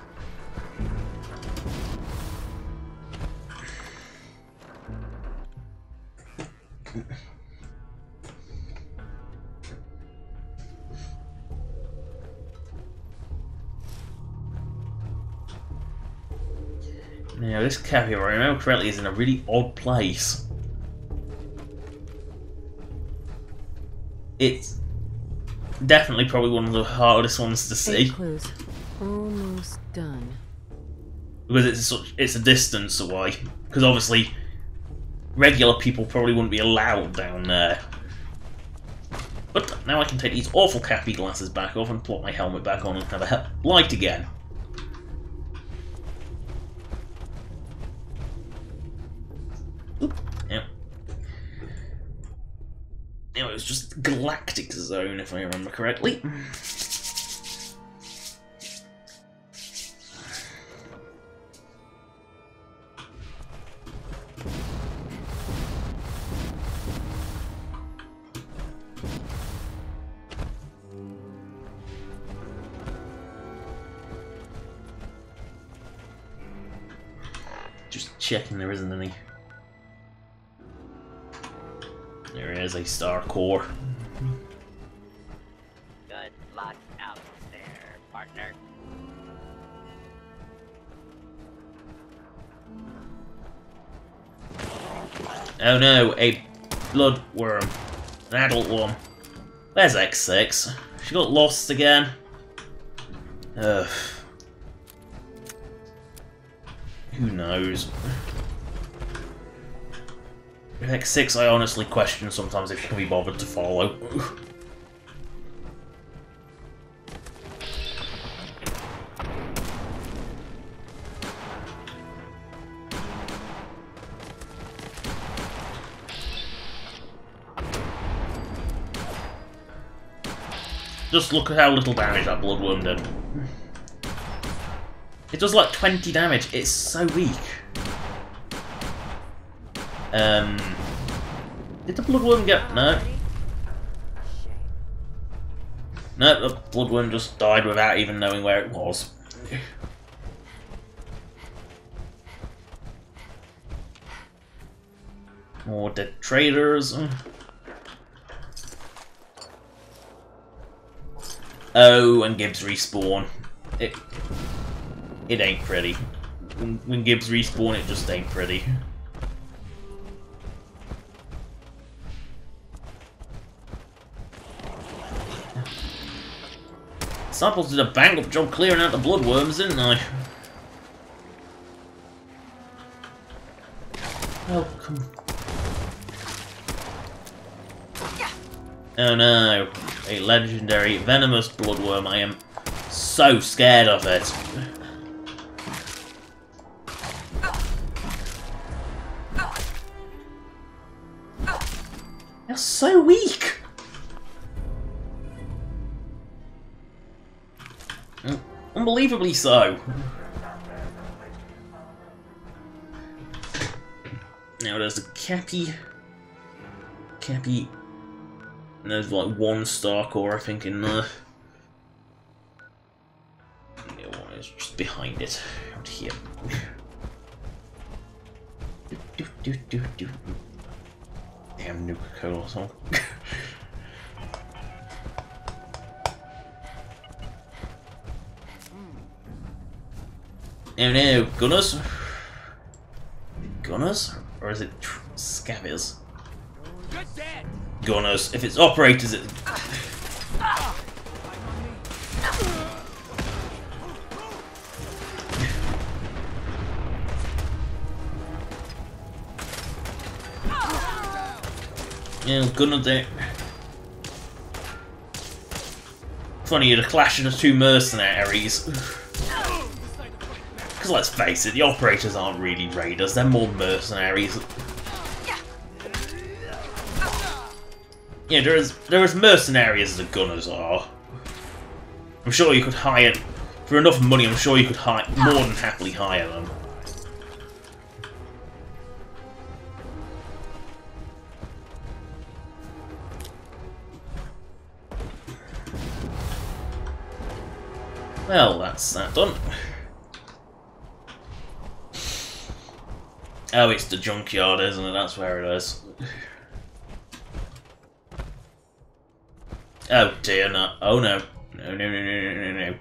S1: Now this Cappy, if I remember correctly, is in a really odd place. It's definitely probably one of the hardest ones to see.
S13: 8 clues. Almost done.
S1: Because it's a distance away. Because obviously, regular people probably wouldn't be allowed down there. But now I can take these awful cappy glasses back off and plop my helmet back on and have a light again. Oop. Yeah. It was just Galactic Zone, if I remember correctly. Just checking there isn't any. There is a star core.
S2: Good luck out there, partner.
S1: Oh no, a blood worm. An adult one. Where's X6? She got lost again. Ugh. Who knows? With X6, I honestly question sometimes if she can be bothered to follow. Just look at how little damage that bloodworm did. It does like 20 damage, it's so weak. Did the bloodworm get... no. No, the bloodworm just died without even knowing where it was. More dead traders. Oh, and Gibbs respawn. It ain't pretty. When Gibbs respawn, it just ain't pretty. Samples did a bang-up job clearing out the bloodworms, didn't they? Oh, come on. Oh no. A legendary venomous bloodworm. I am so scared of it. They're so weak. Unbelievably so. Now there's the Cappy. And there's like one star core, I think, in there. The other one is just behind it, out here. Damn Nuka Cola song. Oh no, gunners? Gunners? Or is it scavvies? Gunners. If it's operators, it... yeah, gunner there. Funny, the clash of the two mercenaries. Because let's face it, the operators aren't really raiders, they're more mercenaries. Yeah, they're as mercenary as the gunners are. I'm sure you could hire... for enough money, I'm sure you could more than happily hire them. Well, that's that done. Oh, it's the junkyard, isn't it? That's where it is. Oh dear, no. Oh no. No.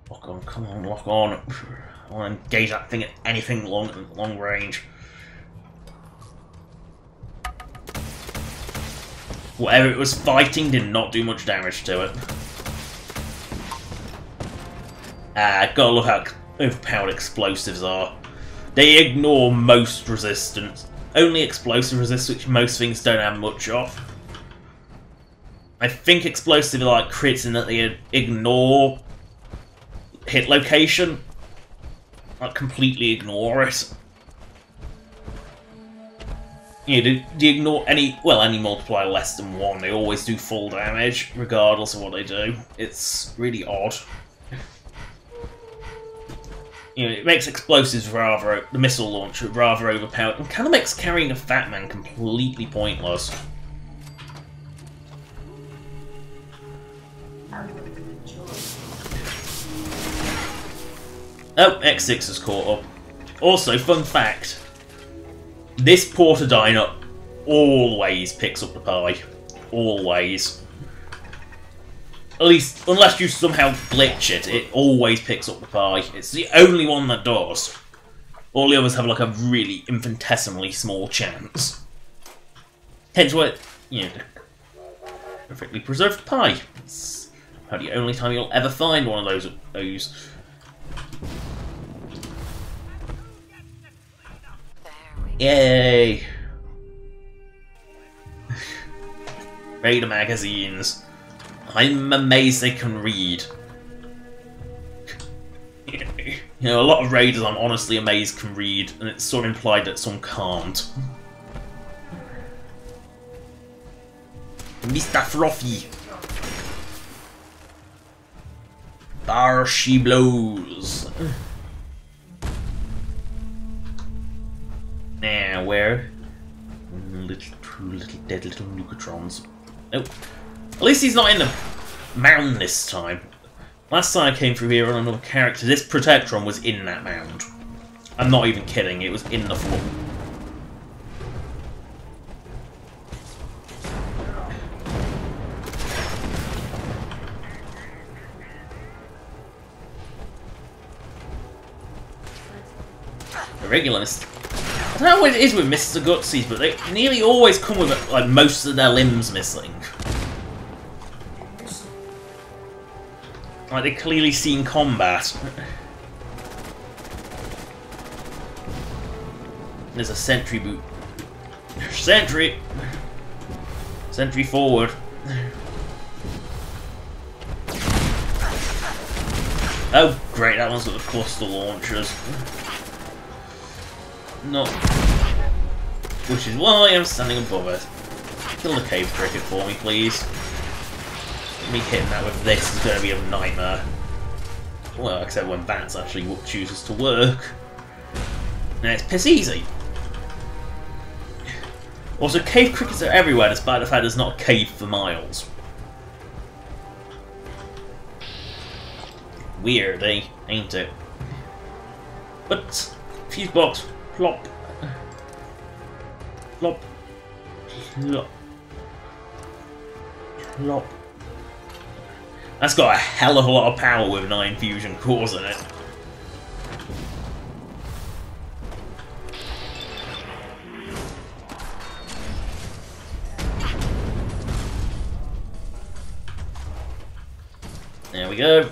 S1: Lock on, come on, lock on. I want to engage that thing at anything long range. Whatever it was fighting did not do much damage to it. Gotta look how overpowered explosives are. They ignore most resistance. Only explosive resist, which most things don't have much of. I think explosive are like crits in that they ignore hit location. Like, completely ignore it. You know, do you ignore any multiplier less than 1, they always do full damage, regardless of what they do. It's really odd. You know, it makes explosives the missile launcher rather overpowered, and kind of makes carrying a fat man completely pointless. Oh, X6 has caught up. Also, fun fact, this Portadiner always picks up the pie. Always. At least, unless you somehow glitch it, it always picks up the pie. It's the only one that does. All the others have like a really infinitesimally small chance. Hence why, you know, perfectly preserved pie. It's about the only time you'll ever find one of those. Yay! Raider magazines. I'm amazed they can read. You know, a lot of raiders I'm honestly amazed can read, and it's sort of implied that some can't. Mr. Fluffy! Bar she blows. Now, where? Two little dead little Nukatrons. Oh. At least he's not in the mound this time. Last time I came through here on another character, this Protectron was in that mound. I'm not even kidding, it was in the floor. The regulars. I don't know what it is with Mr. Gutsies, but they nearly always come with like most of their limbs missing. Like, they're clearly seen combat. There's a sentry boot. Sentry! Sentry forward. Oh, great, that one's got the cluster launchers. Not. Which is why I'm standing above it. Kill the cave cricket for me, please. Me hitting that with this is going to be a nightmare. Well, except when Bats actually chooses to work. And it's piss easy. Also, cave crickets are everywhere, despite the fact there's not a cave for miles. Weird, eh? Ain't it? But, fuse box, plop. Plop. Plop. Plop. That's got a hell of a lot of power with 9 fusion cores in it. There we go.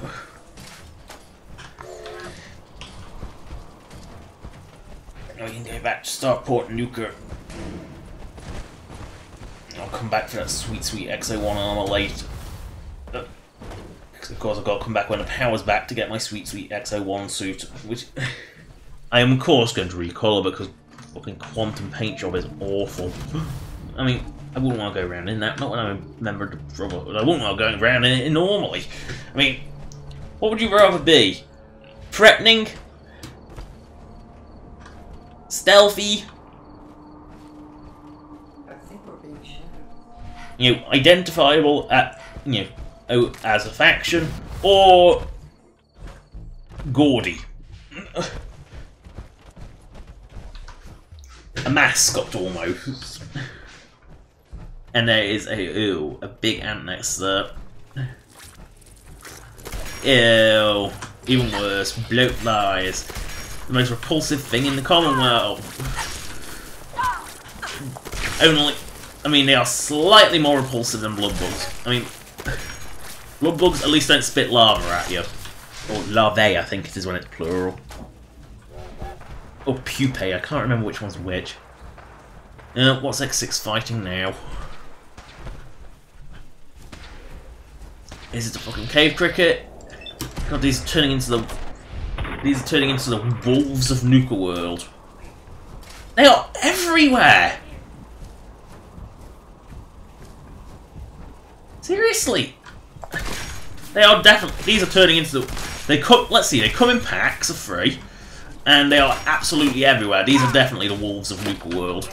S1: Now we can go back to Starport Nuka. I'll come back for that sweet, sweet XO1 armor later. Of course, I've got to come back when the power's back to get my sweet, sweet XO1 suit, which I am, of course, going to recolor because fucking quantum paint job is awful. I mean, I wouldn't want to go around in that, not when I'm a member of the Brotherhood. I wouldn't want to go around in it normally. I mean, what would you rather be? Threatening? Stealthy?
S17: I think we're being shot.
S1: You know, identifiable at, you know, as a faction, or gaudy. A mascot almost. And there is a big ant next there. Ew. Even worse, bloatflies. The most repulsive thing in the Commonwealth. I mean, they are slightly more repulsive than blood bugs. I mean, blood bugs at least don't spit lava at you. Or larvae, I think it is when it's plural. Or pupae, I can't remember which one's which. What's X6 fighting now? Is it a fucking cave cricket? God, these are turning into the wolves of Nuka World. They are everywhere! Seriously! They are definitely... These are turning into the... They come... Let's see, they come in packs of 3. And they are absolutely everywhere. These are definitely the wolves of Nuka World.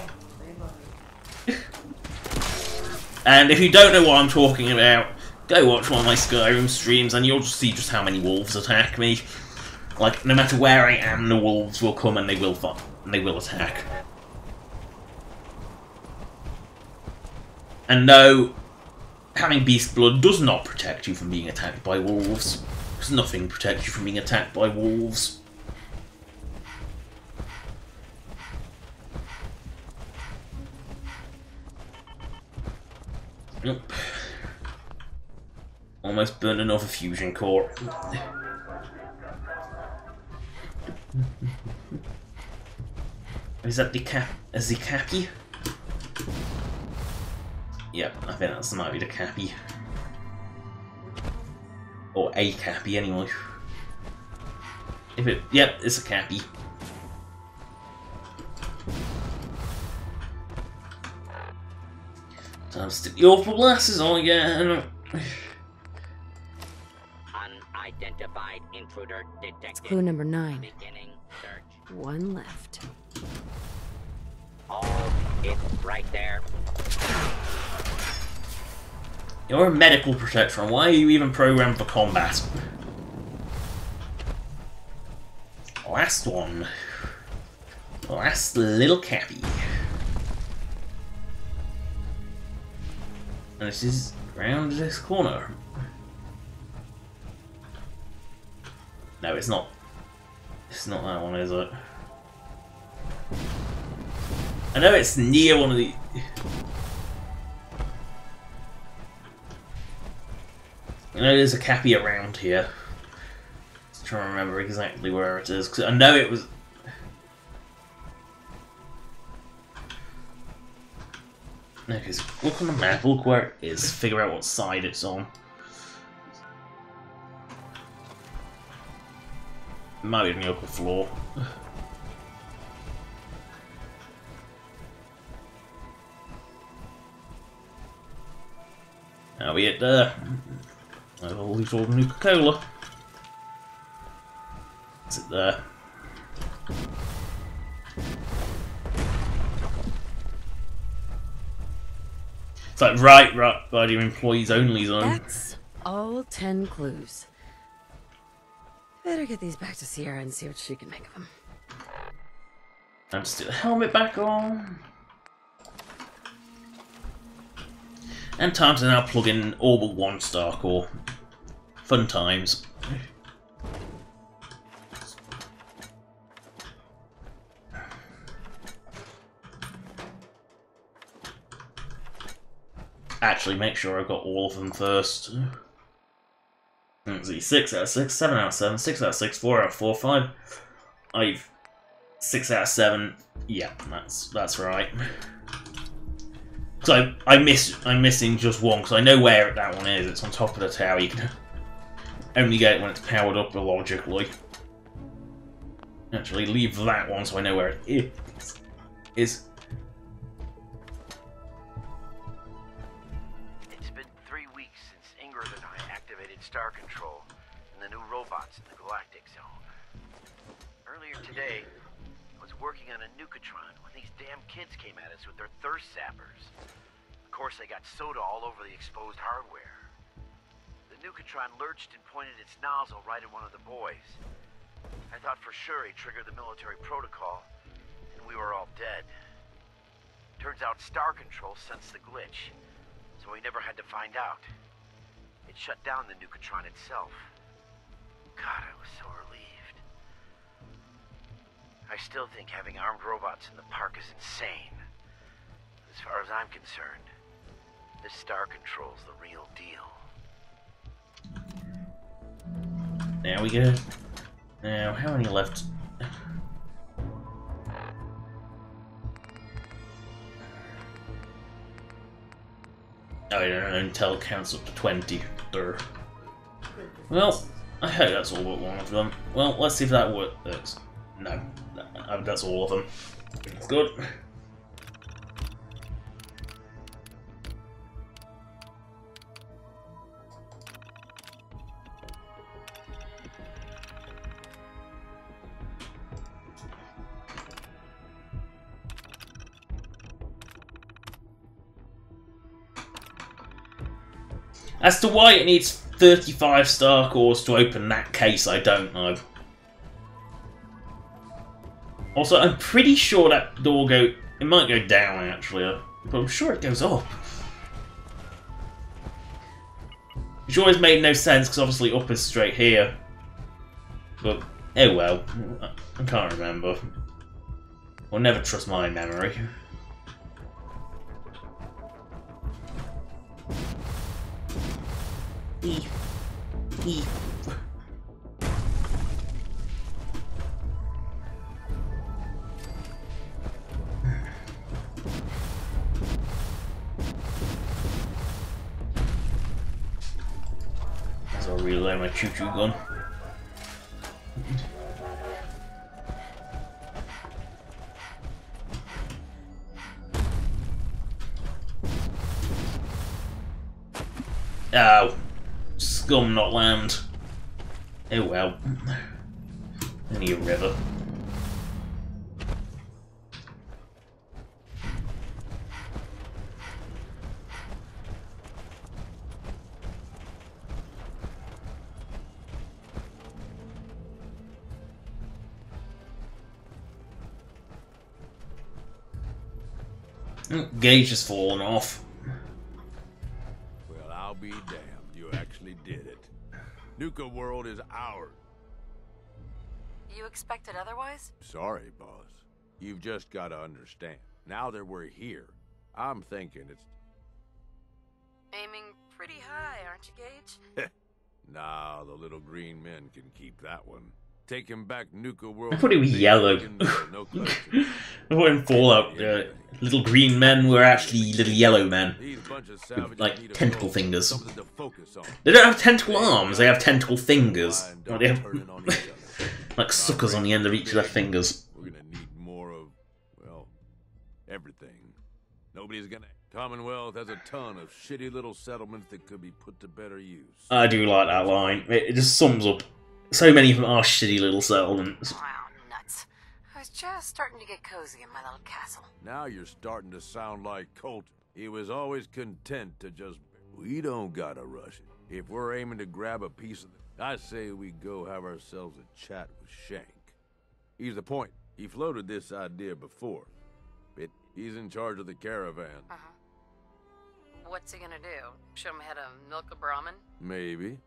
S1: And if you don't know what I'm talking about, go watch one of my Skyrim streams and you'll just see just how many wolves attack me. Like, no matter where I am, the wolves will come and they will fight. And they will attack. And no... Having beast blood does not protect you from being attacked by wolves. Because nothing protects you from being attacked by wolves. Nope. Almost burned another fusion core. Is that the cappy? Yep, I think that might be the cappy. Or a cappy, anyway. Yep, it's a cappy. Time to stick the awful glasses on again.
S2: Unidentified intruder detected.
S9: It's clue number 9.
S2: Beginning search.
S9: 1 left.
S2: Oh, it's right there.
S1: You're a medical protector, and why are you even programmed for combat? Last one. Last little cappy. And this is round this corner. No, it's not. It's not that one, is it? I know it's near one of the... I know there's a cappy around here. Just trying to remember exactly where it is, because I know it was... No, because look on the map, look where it is, figure out what side it's on. It might be on the upper floor. That'll be it there. I've always ordered Nuka Cola. Is it there? It's like right by your employees only zone.
S9: That's all 10 clues. Better get these back to Sierra and see what she can make of them.
S1: And stick the helmet back on. And time to now plug in all but 1 star core. Fun times. Actually, make sure I've got all of them first. Let's see, 6 out of 6, 7 out of 7, 6 out of 6, 4 out of 4, 5. I've 6 out of 7. Yeah, that's right. So I'm missing just one because I know where that one is. It's on top of the tower. You can only get it when it's powered up logically. Actually, leave that one so I know where it is.
S17: It's been 3 weeks since Ingrid and I activated Star Control and the new robots in the Galactic Zone. Earlier today, I was working on a Nukatron when these damn kids came at us with their thirst sappers. Of course, they got soda all over the exposed hardware. The Nukatron lurched and pointed its nozzle right at one of the boys. I thought for sure he triggered the military protocol, and we were all dead. Turns out Star Control sensed the glitch, so we never had to find out. It shut down the Nukatron itself. God, I was so relieved. I still think having armed robots in the park is insane. as far as I'm concerned, this Star Control's the real deal.
S1: There we go. Now, how many left? Oh, I don't know, until it counts up to 20. Well, I hope that's all but one of them. Well, let's see if that works. No, that's all of them. It's good. As to why it needs 35 star cores to open that case, I don't know. Also, I'm pretty sure that door it might go down actually, but I'm sure it goes up. Which always made no sense because obviously up is straight here. But, oh well, I can't remember. I'll never trust my memory. I'll reload my choo-choo gun. Oh, scum not land. Oh well. Only a river. Gauge has fallen off.
S18: Well, I'll be damned. You actually did it. Nuka World is ours.
S3: You expected otherwise?
S18: Sorry, boss. You've just got to understand. Now that we're here, I'm thinking it's...
S3: Aiming pretty high, aren't you, Gage?
S18: Nah, the little green men can keep that one. Taking back Nuka World...
S1: I thought it was yellow. I thought in Fallout, little green men were actually little yellow men. With, like, tentacle fingers. They don't have tentacle arms, they have tentacle fingers. They have, like, suckers on the end of each of their fingers.
S18: We're gonna need more of, well, everything. Nobody's gonna... Commonwealth has a ton of shitty little settlements that could be put to better use.
S1: I do like that line. It just sums up. So many of them are shitty little settlements.
S3: Wow, nuts. I was just starting to get cozy in my little castle.
S18: Now you're starting to sound like Colton. He was always content to just... We don't gotta rush it. If we're aiming to grab a piece of it, I say we go have ourselves a chat with Shank. He's the point. He floated this idea before. But he's in charge of the caravan.
S3: What's he gonna do? Show him how to milk a Brahmin?
S18: Maybe.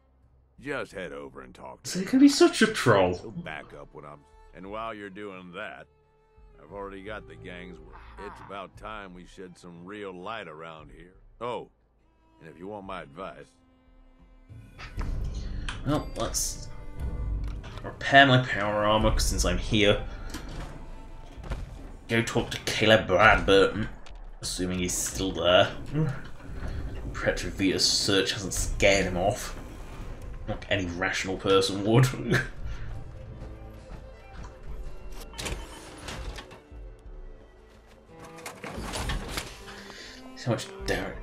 S18: Just head over and talk to
S1: So
S18: him.
S1: he could be such a troll.
S18: He'll back up when I'm... And while you're doing that, I've already got the gang's work. It's about time we shed some real light around here. Oh, and if you want my advice...
S1: Well, let's repair my power armor since I'm here. Go talk to Caleb Bradburton, assuming he's still there. Petrovita's search hasn't scared him off, like any rational person would. So much damage.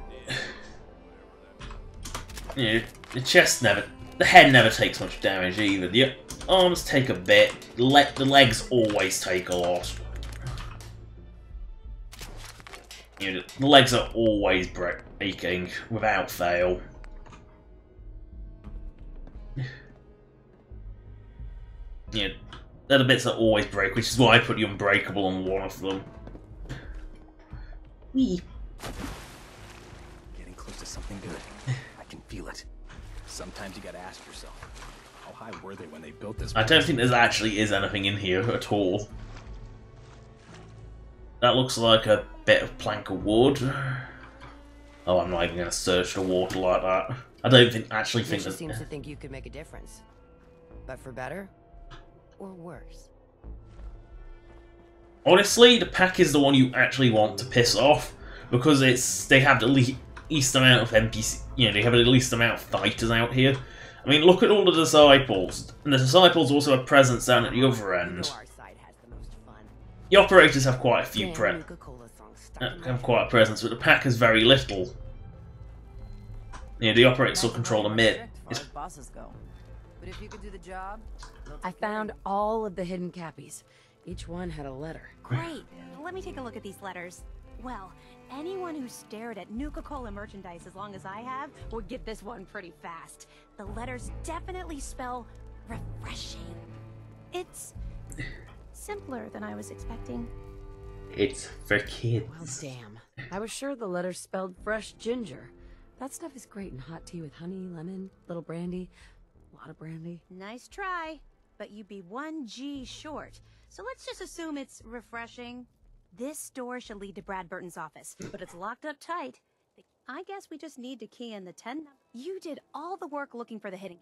S1: Yeah, the head never takes much damage either. The arms take a bit. The legs always take a lot. You know, the legs are always breaking without fail. Yeah, they're the bits that always break, which is why I put the unbreakable on one of them. Whee.
S7: Getting close to something good. I can feel it. Sometimes you gotta ask yourself, how high were they when they built this?
S1: I don't think there actually is anything in here at all. That looks like a bit of plank of wood. Oh, I'm not even going to search the water like that. I don't actually think
S13: Misha
S1: that...
S13: seems to think you could make a difference. But for better? Or worse?
S1: Honestly, the pack is the one you actually want to piss off, because they have the least amount of NPC, they have the least amount of fighters out here. I mean, look at all the disciples, and the disciples also have presence down at the other end. The operators have quite a few have quite a presence, but the pack has very little. The operators still control the mid.
S16: Bosses go. But if you could do the job,
S9: I found all of the hidden cappies. Each one had a letter.
S12: Great. Let me take a look at these letters. Well, anyone who stared at Nuka-Cola merchandise as long as I have would get this one pretty fast. The letters definitely spell refreshing. It's simpler than I was expecting.
S1: It's for kids.
S9: Well, damn. I was sure the letters spelled fresh ginger. That stuff is great in hot tea with honey, lemon, little brandy, a lot of brandy.
S12: Nice try, but you'd be 1 G short. So let's just assume it's refreshing. This door should lead to Brad Burton's office, but it's locked up tight. I guess we just need to key in the 10. You did all the work looking for the hidden.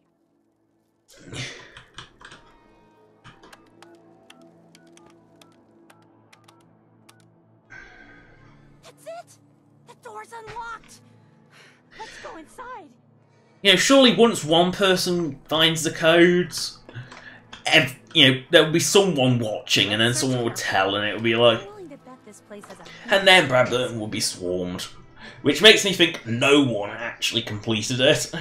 S12: That's it! The door's unlocked! Let's go inside.
S1: Surely once one person finds the codes, there would be someone watching, and then someone would tell, and it would be like... And then Brad Burton would be swarmed. Which makes me think no one actually completed it.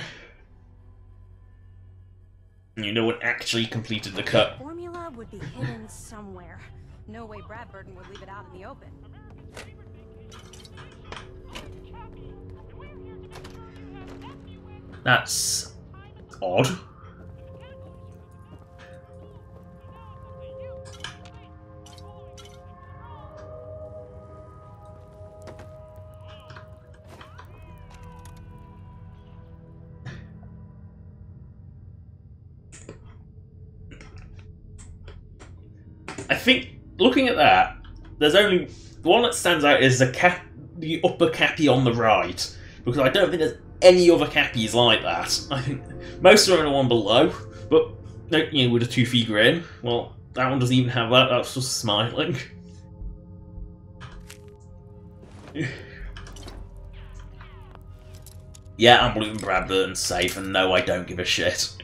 S1: No one actually completed the cut.
S12: The formula would be hidden somewhere. No way Brad Burton would leave it out in the open.
S1: That's odd. I think, looking at that, there's only the one that stands out is the upper cappy on the right, because I don't think there's any other cappies like that. I think most are in the one below, but with a toothy grin. Well, that one doesn't even have that. That's just smiling. Yeah, I'm looting Brad Burton's safe, and no, I don't give a shit.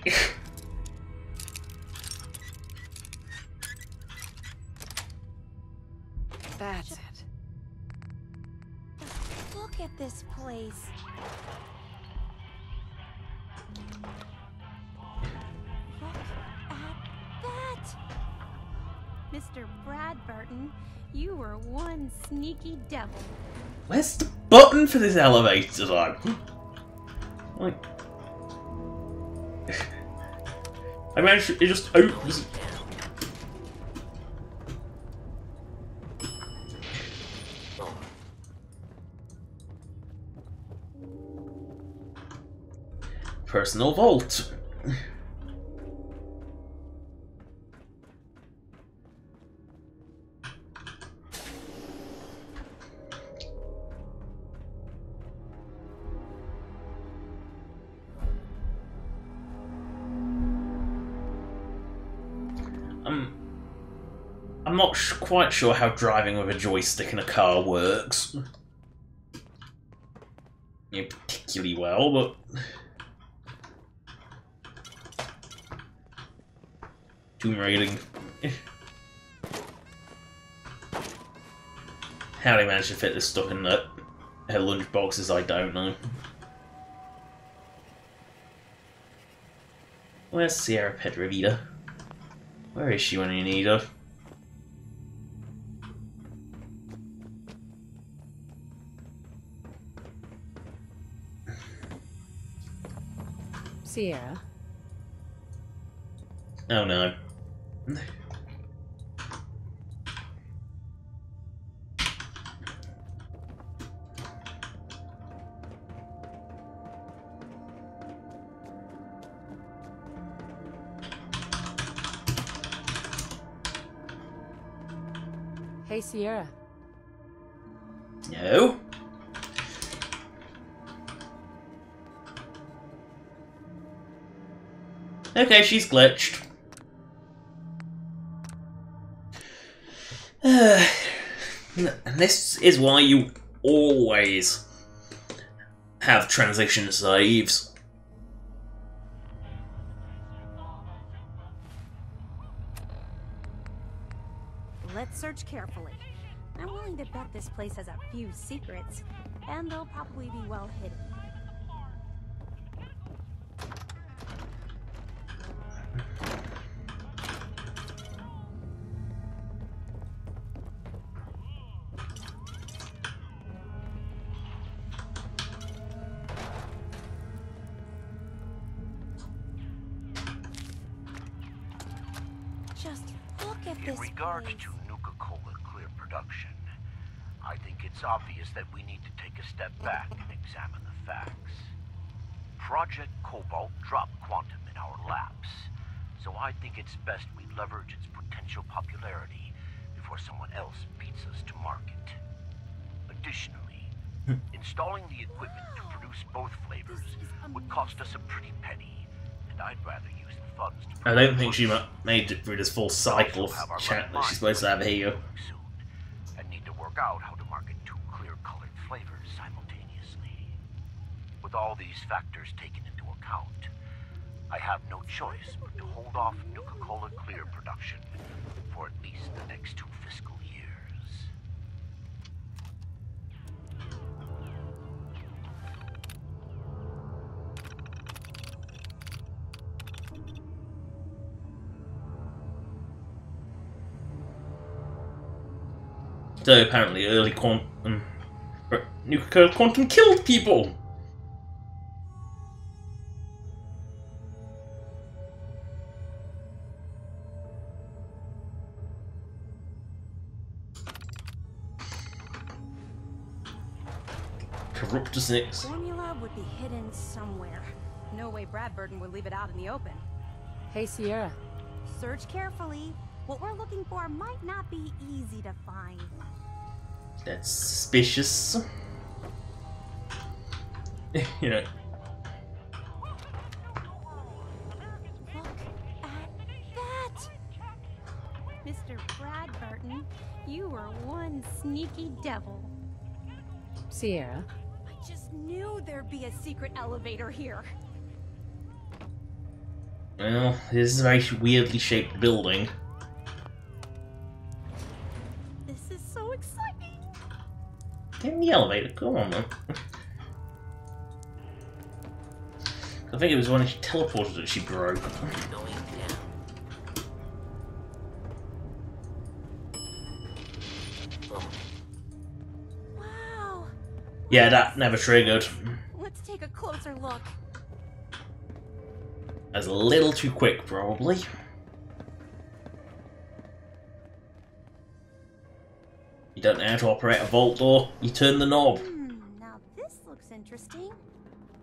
S9: That's it.
S12: Look at this place. Look at that! Mr. Brad Burton, you were one sneaky devil.
S1: Where's the button for this elevator? Like, I managed to, it just opens. Personal vault. I'm not quite sure how driving with a joystick in a car works. Particularly well, but... Tomb raiding. How they managed to fit this stuff in her lunch boxes, I don't know. Where's Sierra Pedravita? Where is she when you need her?
S9: Sierra.
S1: Oh no.
S9: Hey, Sierra.
S1: No. Okay, she's glitched. And this is why you always have transition saves.
S12: Let's search carefully. I'm willing to bet this place has a few secrets, and they'll probably be well hidden. Just look at
S17: In
S12: this
S17: regards
S12: place.
S17: to Nuka-Cola clear production, I think it's obvious that we need to take a step back and examine the facts. Project Cobalt dropped Quantum in our laps, so I think it's best we leverage its potential popularity before someone else beats us to market. Additionally, installing the equipment to produce both flavors would cost us a pretty penny, and I'd rather use the funds to...
S1: I don't think she made it through this full cycle of chat that she's supposed to have here.
S17: and need to work out how to market two clear-colored flavors simultaneously. With all these factors taken into account, I have no choice but to hold off Nuka-Cola Clear production for at least the next 2 fiscal years.
S1: So apparently early Quantum... Nuka Quantum killed people! Corrupt as Nix.
S12: Formula would be hidden somewhere. No way Bradburton would leave it out in the open.
S9: Hey, Sierra.
S12: Search carefully. What we're looking for might not be easy to find.
S1: That's suspicious. You know.
S12: That! Mr. Bradburton, you were one sneaky devil.
S9: Sierra.
S12: I just knew there'd be a secret elevator here.
S1: Well, this is a very weirdly shaped building.
S12: This is so exciting.
S1: Get in the elevator, come on man. I think it was when she teleported that she broke.
S12: Wow.
S1: Yeah, that never triggered.
S12: Let's take a closer look.
S1: That's a little too quick, probably. You don't know how to operate a vault door, you turn the knob.
S12: Now this looks interesting.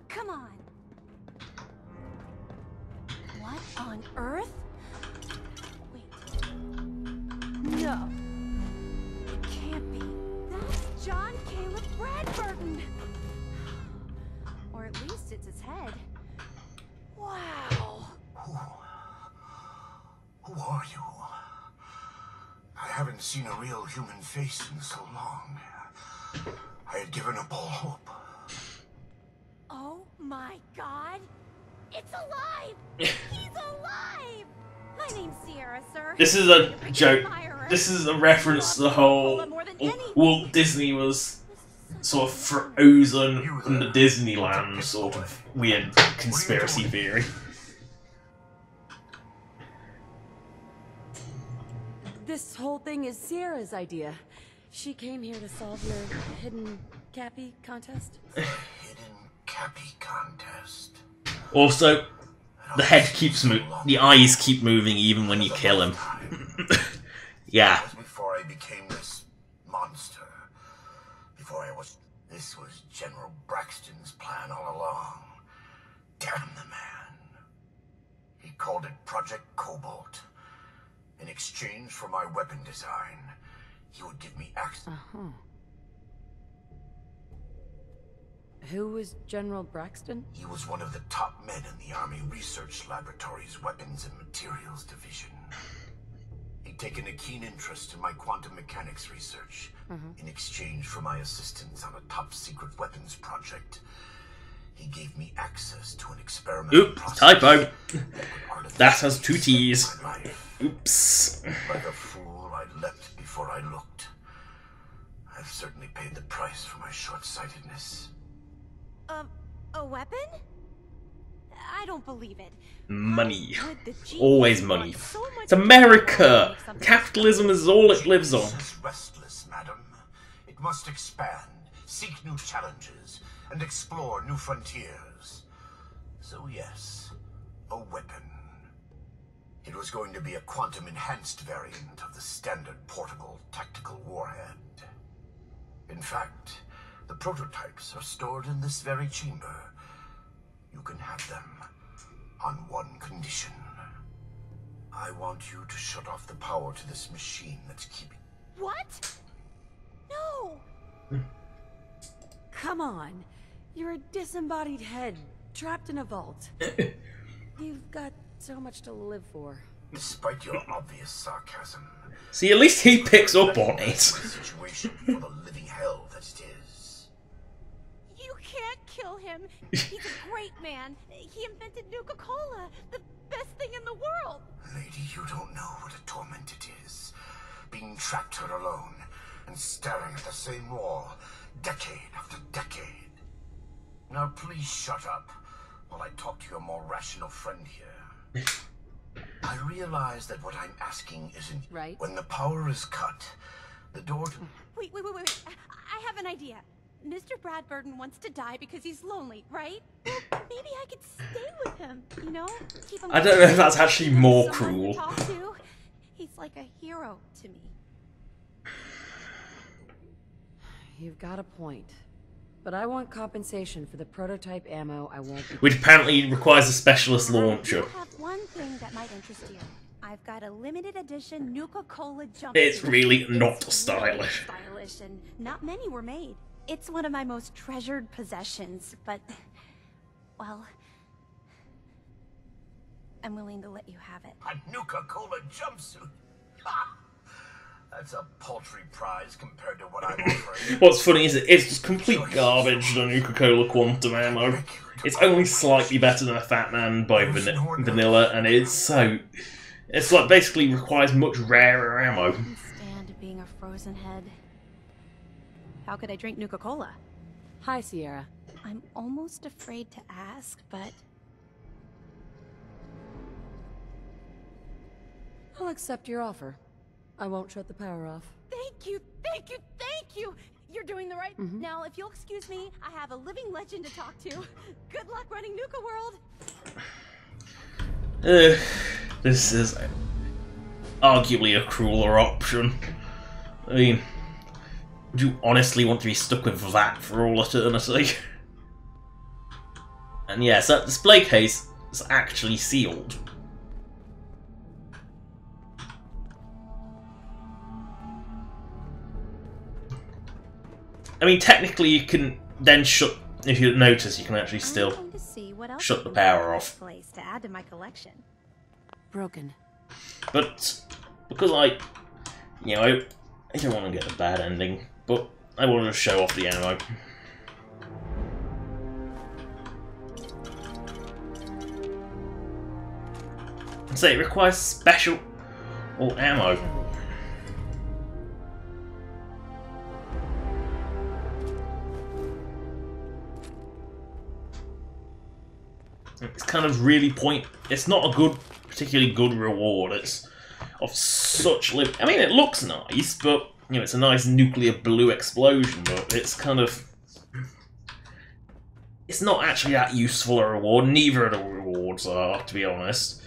S12: Come on. What on earth? Wait. No. It can't be. That's John Caleb Bradburton. Or at least it's his head. Wow.
S11: Who are you? I haven't seen a real human face in so long. I had given up all hope.
S12: Oh my god. It's alive! He's alive! My name's Sierra, sir.
S1: This is a joke. This is a reference to the whole Walt Disney was sort of frozen in the Disneyland sort of weird conspiracy theory.
S9: This whole thing is Sierra's idea. She came here to solve your hidden Cappy contest.
S11: Cappy contest.
S1: Also, the head keeps moving, the eyes keep moving even when you kill him. Yeah.
S11: Before I became this monster. Before I was... This was General Braxton's plan all along. Damn the man. He called it Project Cobalt. In exchange for my weapon design, he would give me access.
S9: Who was General Braxton?
S11: He was one of the top men in the Army Research Laboratory's Weapons and Materials Division. He'd taken a keen interest in my quantum mechanics research in exchange for my assistance on a top-secret weapons project. He gave me access to an experimental process.
S1: Typo. That has 2 T's. Oops.
S11: Like a fool, I leapt before I looked. I've certainly paid the price for my short-sightedness.
S12: A weapon? I don't believe it.
S1: Money. Always money. It's America! Capitalism is all it lives on.
S11: It's restless, madam. It must expand, seek new challenges, and explore new frontiers. So yes, a weapon. It was going to be a quantum-enhanced variant of the standard portable tactical warhead. In fact, the prototypes are stored in this very chamber. You can have them on one condition. I want you to shut off the power to this machine that's keeping...
S12: What? No!
S9: Come on. You're a disembodied head, trapped in a vault. You've got so much to live for.
S11: Despite your obvious sarcasm...
S1: See, at least he picks up on it.
S11: ...situation for the living hell that it is.
S12: You can't kill him. He's a great man. He invented Nuka-Cola, the best thing in the world.
S11: Lady, you don't know what a torment it is. Being trapped here alone and staring at the same wall, decade after decade. Now please shut up while I talk to your more rational friend here. I realize that what I'm asking isn't...
S9: Right.
S11: When the power is cut, the door to...
S12: Wait. I have an idea. Mr. Bradburden wants to die because he's lonely, right? Well, maybe I could stay with him, you know? Keep him
S1: I don't know if that's actually more
S12: someone
S1: cruel.
S12: to talk to. He's like a hero to me.
S9: You've got a point. But I want compensation for the prototype ammo I won't be...
S1: Which apparently requires a specialist launcher.
S12: I have one thing that might interest you. I've got a limited edition Nuka-Cola jumpsuit.
S1: It's really not
S12: It's
S1: stylish.
S12: Really stylish, and not many were made. It's one of my most treasured possessions, but... well... I'm willing to let you have it.
S11: A Nuka-Cola jumpsuit? Ha! That's a paltry prize compared to what I'm offering.
S1: What's funny is it's just complete garbage, the Nuka-Cola Quantum Ammo. It's only slightly better than a Fat Man by Vanilla, and it's so... It's like basically requires much rarer ammo.
S12: I can't stand being a frozen head. How could I drink Nuka-Cola?
S9: Hi, Sierra.
S12: I'm almost afraid to ask, but...
S9: I'll accept your offer. I won't shut the power off.
S12: Thank you! You're doing the right... Now, if you'll excuse me, I have a living legend to talk to. Good luck running Nuka World!
S1: This is arguably a crueler option. I mean, would you honestly want to be stuck with that for all eternity? And yes, that display case is actually sealed. I mean, technically you can then shut... If you notice, you can actually still shut the power off.
S12: Place to add to my collection.
S9: Broken.
S1: But because I don't want to get a bad ending, but I wanted to show off the ammo. So it requires special ammo. It's kind of really it's not a particularly good reward. It's of such I mean, it looks nice, but you know, it's a nice nuclear blue explosion. But it's kind of, it's not actually that useful a reward. Neither of the rewards are, to be honest.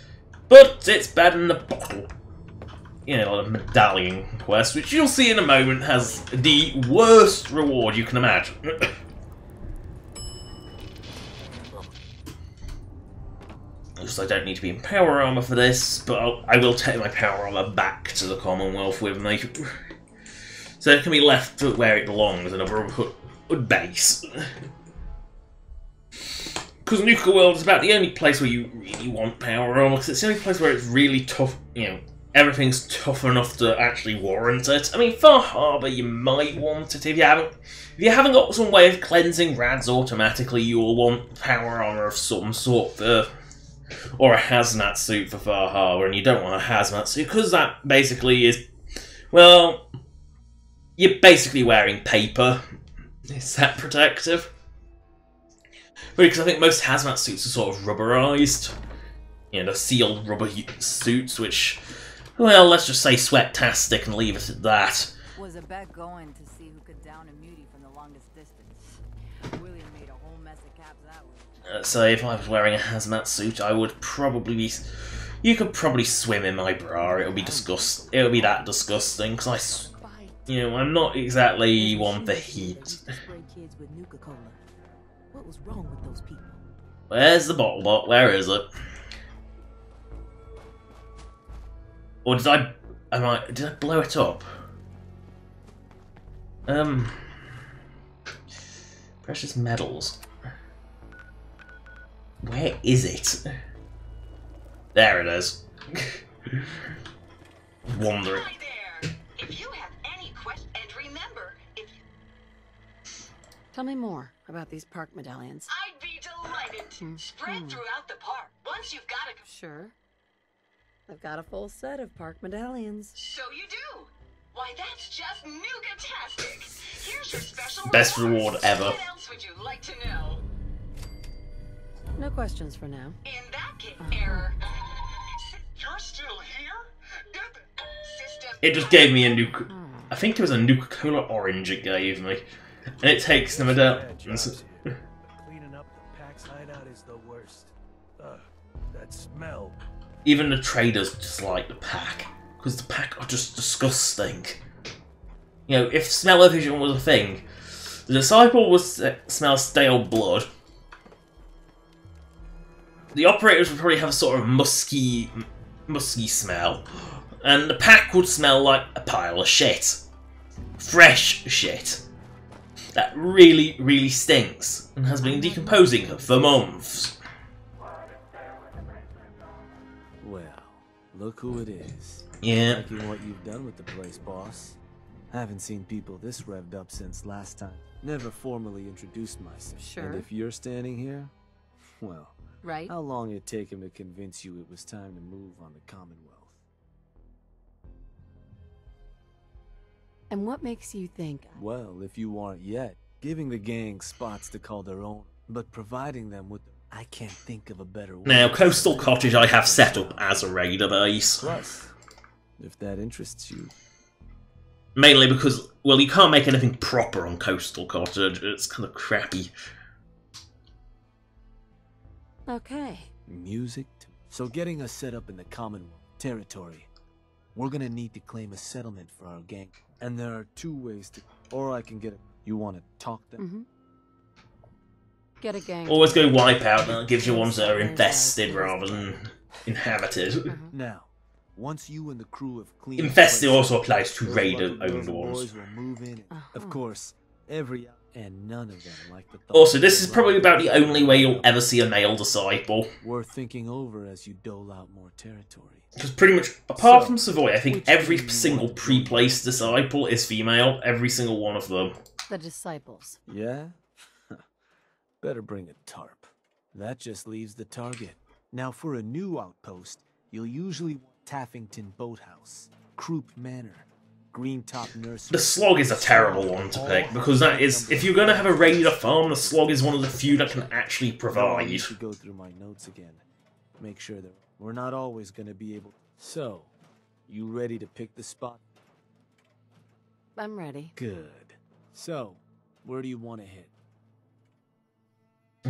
S1: But it's better than the bottle. You know, the medallion quest, which you'll see in a moment, has the worst reward you can imagine. I don't need to be in power armor for this, but I will take my power armor back to the Commonwealth with me. So it can be left where it belongs in a Brotherhood base. because Nuka World is about the only place where you really want power armor, because it's the only place where it's really tough, you know, everything's tough enough to actually warrant it. I mean, Far Harbor, you might want it if you haven't got some way of cleansing rads automatically. You will want power armor of some sort or a hazmat suit for Far Harbor, and you don't want a hazmat suit because that basically is, well, you're basically wearing paper. Is that protective? Because I think most hazmat suits are sort of rubberized. You know, the sealed rubber suits, which, well, let's just say sweat-tastic and leave it at that.
S19: Was a bet going to see who could down a mutie from the longest distance. William made a whole mess of caps that way.
S1: So if I was wearing a hazmat suit, I would probably be... You could probably swim in my bra. It would be that disgusting, because you know, I'm not exactly one for heat.
S13: What was wrong with those people?
S1: Where's the bottle bot? Where is it? Or did I blow it up? Precious metals. Where is it? There it is. Wandering.
S20: Hi there. If you have any questions, and remember, if you...
S9: Tell me more about these park medallions.
S20: I'd be delighted to spread throughout the park. Once you've got a...
S9: Sure. I've got a full set of park medallions.
S20: So you do. Why, that's just Nuka-tastic. Here's your special
S1: Best reward ever.
S20: What else would you like to know?
S9: No questions for now.
S20: In that case, error. You're still here? System...
S1: It just gave me a Nuka... I think it was a Nuka-Cola orange it gave me. And it takes the medallions.
S10: Cleaning up the pack's hideout is the worst. That smell.
S1: Even the traders dislike the pack, because the pack are just disgusting. You know, if smell-o-vision was a thing, the disciple would smell stale blood. The operators would probably have a sort of musky smell, and the pack would smell like a pile of shit. Fresh shit. That really, really stinks, and has been decomposing for months.
S15: Well, look who it is.
S1: Yeah.
S15: Liking what you've done with the place, boss. Haven't seen people this revved up since last time. Never formally introduced myself.
S9: Sure.
S15: And if you're standing here, well,
S9: right?
S15: How long it'd take him to convince you it was time to move on the Commonwealth?
S9: And what makes you think?
S15: Well, if you aren't yet, giving the gang spots to call their own, but providing them with... I can't think of a better way.
S1: Now, Coastal Cottage I have set up as a raider base.
S15: Plus, if that interests you.
S1: Mainly because, well, you can't make anything proper on Coastal Cottage. It's kind of crappy.
S9: Okay.
S15: Music. So getting us set up in the Commonwealth territory, we're gonna need to claim a settlement for our gang. And there are two ways to... Or I can get it. You want to talk them?
S9: Get a gang.
S1: Always go Wipeout, and that gives you ones that are infested rather than inhabited.
S15: Now, once you and the crew have cleaned...
S1: Infested also applies to raider-owned ones.
S15: Will move in. Of course, every... And none of them like the thought.
S1: Also, this is probably about the only way you'll ever see a male disciple.
S15: Worth thinking over as you dole out more territory.
S1: Because pretty much, apart from Savoy, I think every single pre-placed disciple is female. Every single one of them.
S9: The disciples.
S15: Yeah? Better bring a tarp. That just leaves the target. Now for a new outpost, you'll usually want Taffington Boathouse, Croup Manor, Green Top Nursery.
S1: The slog is a terrible one to pick, because that is, if you're going to have a raider farm, the slog is one of the few that can actually provide.
S15: I need to go through my notes again. Make sure that we're not always going to be able... So, you ready to pick the spot?
S9: I'm ready.
S15: Good. So, where do you want to hit?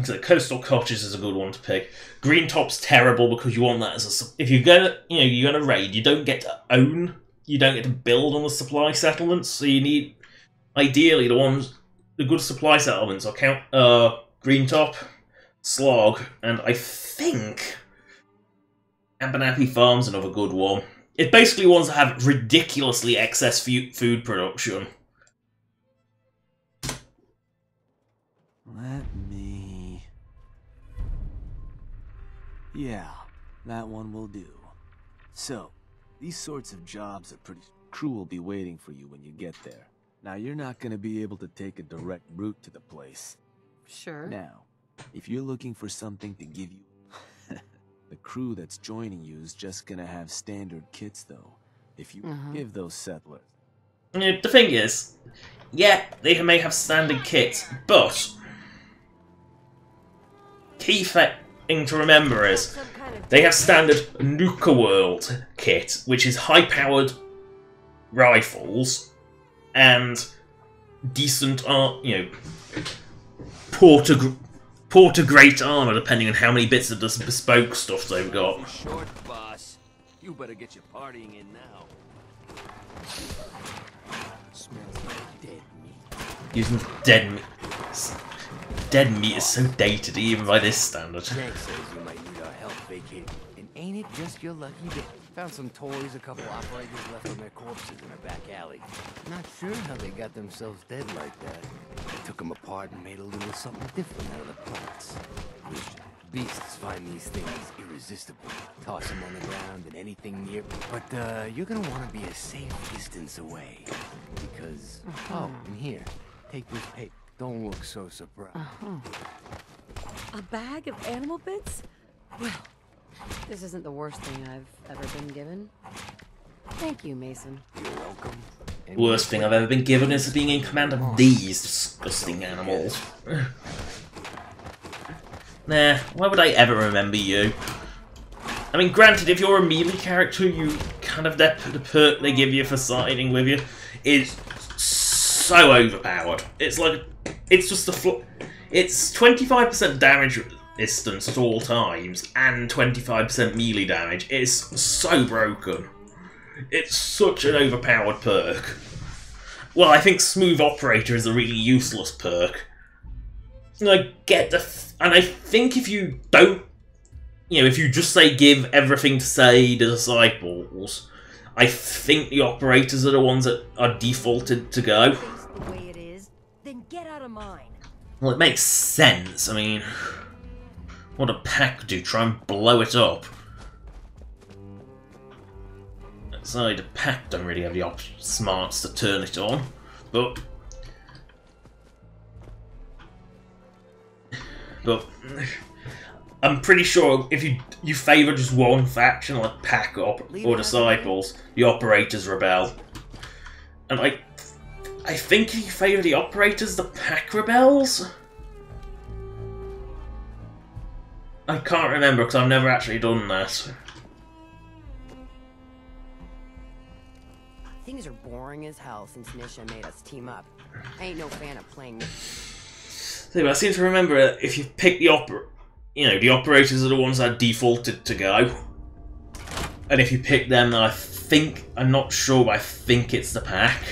S1: So Coastal Cottage is a good one to pick. Green Top's terrible because you want that as a... If you're gonna, you're gonna raid, you don't get to own, you don't get to build on the supply settlements, so you need, ideally, the good supply settlements are Green Top, Slog, and I think Abernathy Farm's another good one. It's basically ones that have ridiculously excess food production.
S15: Let me... Yeah, that one will do. So, these sorts of jobs are pretty... Crew will be waiting for you when you get there. Now, you're not gonna be able to take a direct route to the place.
S9: Sure.
S15: Now, if you're looking for something to give you... the crew that's joining you is just gonna have standard kits, though. If you give those settlers...
S1: The thing is, yeah, they may have standard kits, but... Key thing to remember is, they have standard Nuka World kit, which is high-powered rifles and decent poor to great armor, depending on how many bits of this bespoke stuff they've got.
S7: Short, boss. You better get your partying in now. Smells like dead meat.
S1: Using dead meat. Dead meat is so dated, even by this standard.
S7: Jake says you might need our help vacating. And ain't it just your lucky day? Found some toys a couple operators left on their corpses in a back alley. Not sure how they got themselves dead like that. They took them apart and made a little something different out of the parts. Beasts find these things irresistible. Toss them on the ground and anything near. But you're gonna want to be a safe distance away. Because... Oh, and here. Take this paper. Don't look so surprised.
S9: A bag of animal bits? Well, this isn't the worst thing I've ever been given. Thank you, Mason.
S7: You're welcome.
S1: Worst thing I've ever been given is being in command of these disgusting animals. Nah, why would I ever remember you? I mean, granted, if you're a melee character, you kind of the perk they give you for siding with you is so overpowered. It's like, it's just it's 25% damage resistance at all times and 25% melee damage. It's so broken. It's such an overpowered perk. Well, I think Smooth Operator is a really useless perk. And I think if you don't, if you just say give everything to say the disciples, I think the operators are the ones that are defaulted to go.
S13: The way it is, then get out of mine.
S1: Well, it makes sense. I mean, what a pack do? Try and blow it up. So the pack don't really have the smarts to turn it on, but I'm pretty sure if you favour just one faction, like Pack or Disciples, the Operators rebel. And I think if you favour the Operators, the Pack rebels? I can't remember because I've never actually done that.
S9: Things are boring as hell since Nisha made us team up. I ain't no fan of playing this.
S1: I seem to remember if you pick the the operators are the ones that are defaulted to go. And if you pick them, then I'm not sure, but I think it's the pack.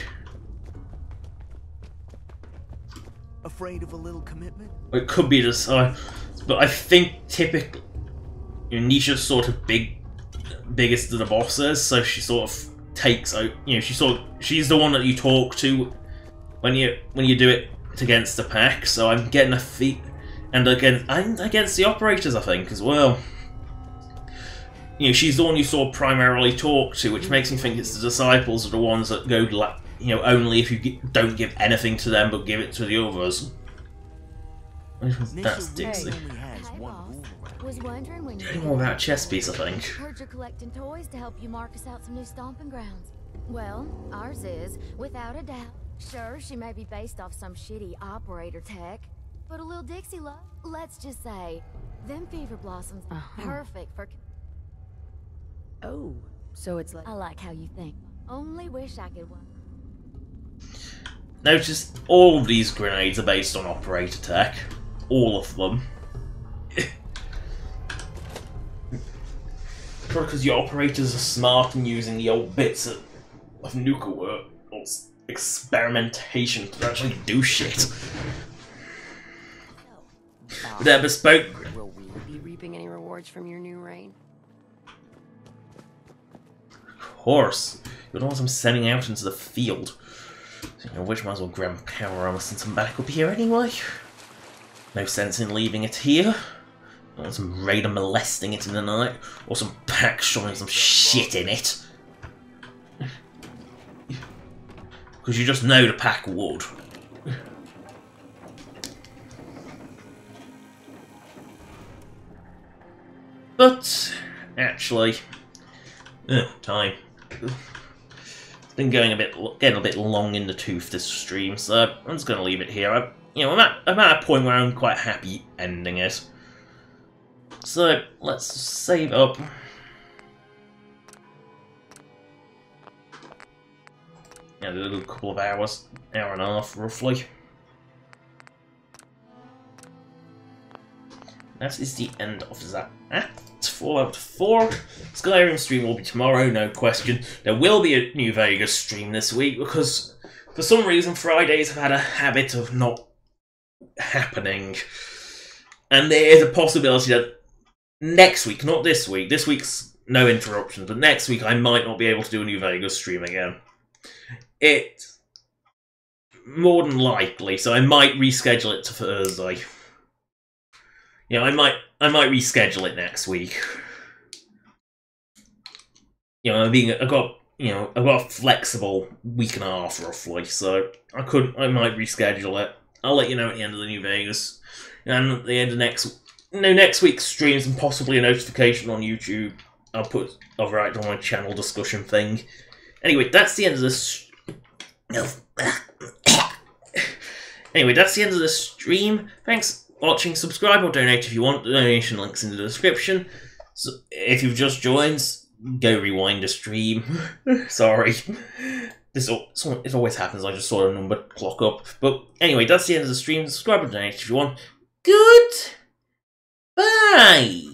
S15: Afraid of a little commitment?
S1: It could be the but I think typically, Nisha's sort of biggest of the bosses, so she sort of takes out. She's the one that you talk to when you do it against the pack. So I'm getting and against the operators, I think, as well. She's the one you sort of primarily talk to, which makes me think it's the disciples are the ones that go, only if you don't give anything to them, but give it to the others. That's Dixie.
S6: Was wondering when you
S1: Any more about chess piece, I think.
S6: Heard you're collecting toys to help you mark us out some new stomping grounds. Well, ours is, without a doubt. Sure, she may be based off some shitty operator tech, but a little Dixie love. Let's just say, them fever blossoms are perfect for.
S9: Oh, so it's like.
S6: I like how you think. Only wish I could.
S1: Notice all of these grenades are based on operator tech. All of them. Probably because your operators are smart and using the old bits of Nuka work or experimentation to actually do shit. They're bespoke.
S9: Will we be reaping any rewards from your new reign?
S1: Of course. You're the ones I'm sending out into the field. Which might as well grab power armor since I'm back up here anyway. No sense in leaving it here. Or some raider molesting it in the night, or some pack shoving some shit in it. Because you just know the pack would. But, actually, time. It's been getting a bit long in the tooth this stream, so I'm just going to leave it here. I'm at a point where I'm quite happy ending it. So, let's save up. Yeah, a little couple of hours, hour and a half, roughly. That is the end of that. Fallout 4. Skyrim stream will be tomorrow, no question. There will be a New Vegas stream this week, because for some reason Fridays have had a habit of not happening. And there is a possibility that next week, not this week's no interruptions, but next week I might not be able to do a New Vegas stream again. It's more than likely, so I might reschedule it to Thursday. I might reschedule it next week. I've got a flexible week and a half roughly, so I might reschedule it. I'll let you know at the end of the New Vegas, and at the end of next week's streams, and possibly a notification on YouTube. I'll write on my channel discussion thing. Anyway, that's the end of this. Anyway, that's the end of the stream. Thanks for watching. Subscribe or donate if you want. The donation links in the description. So if you've just joined, go rewind the stream. Sorry. It always happens. I just saw a number clock up. But anyway, that's the end of the stream. Subscribe or donate if you want. Good. Bye.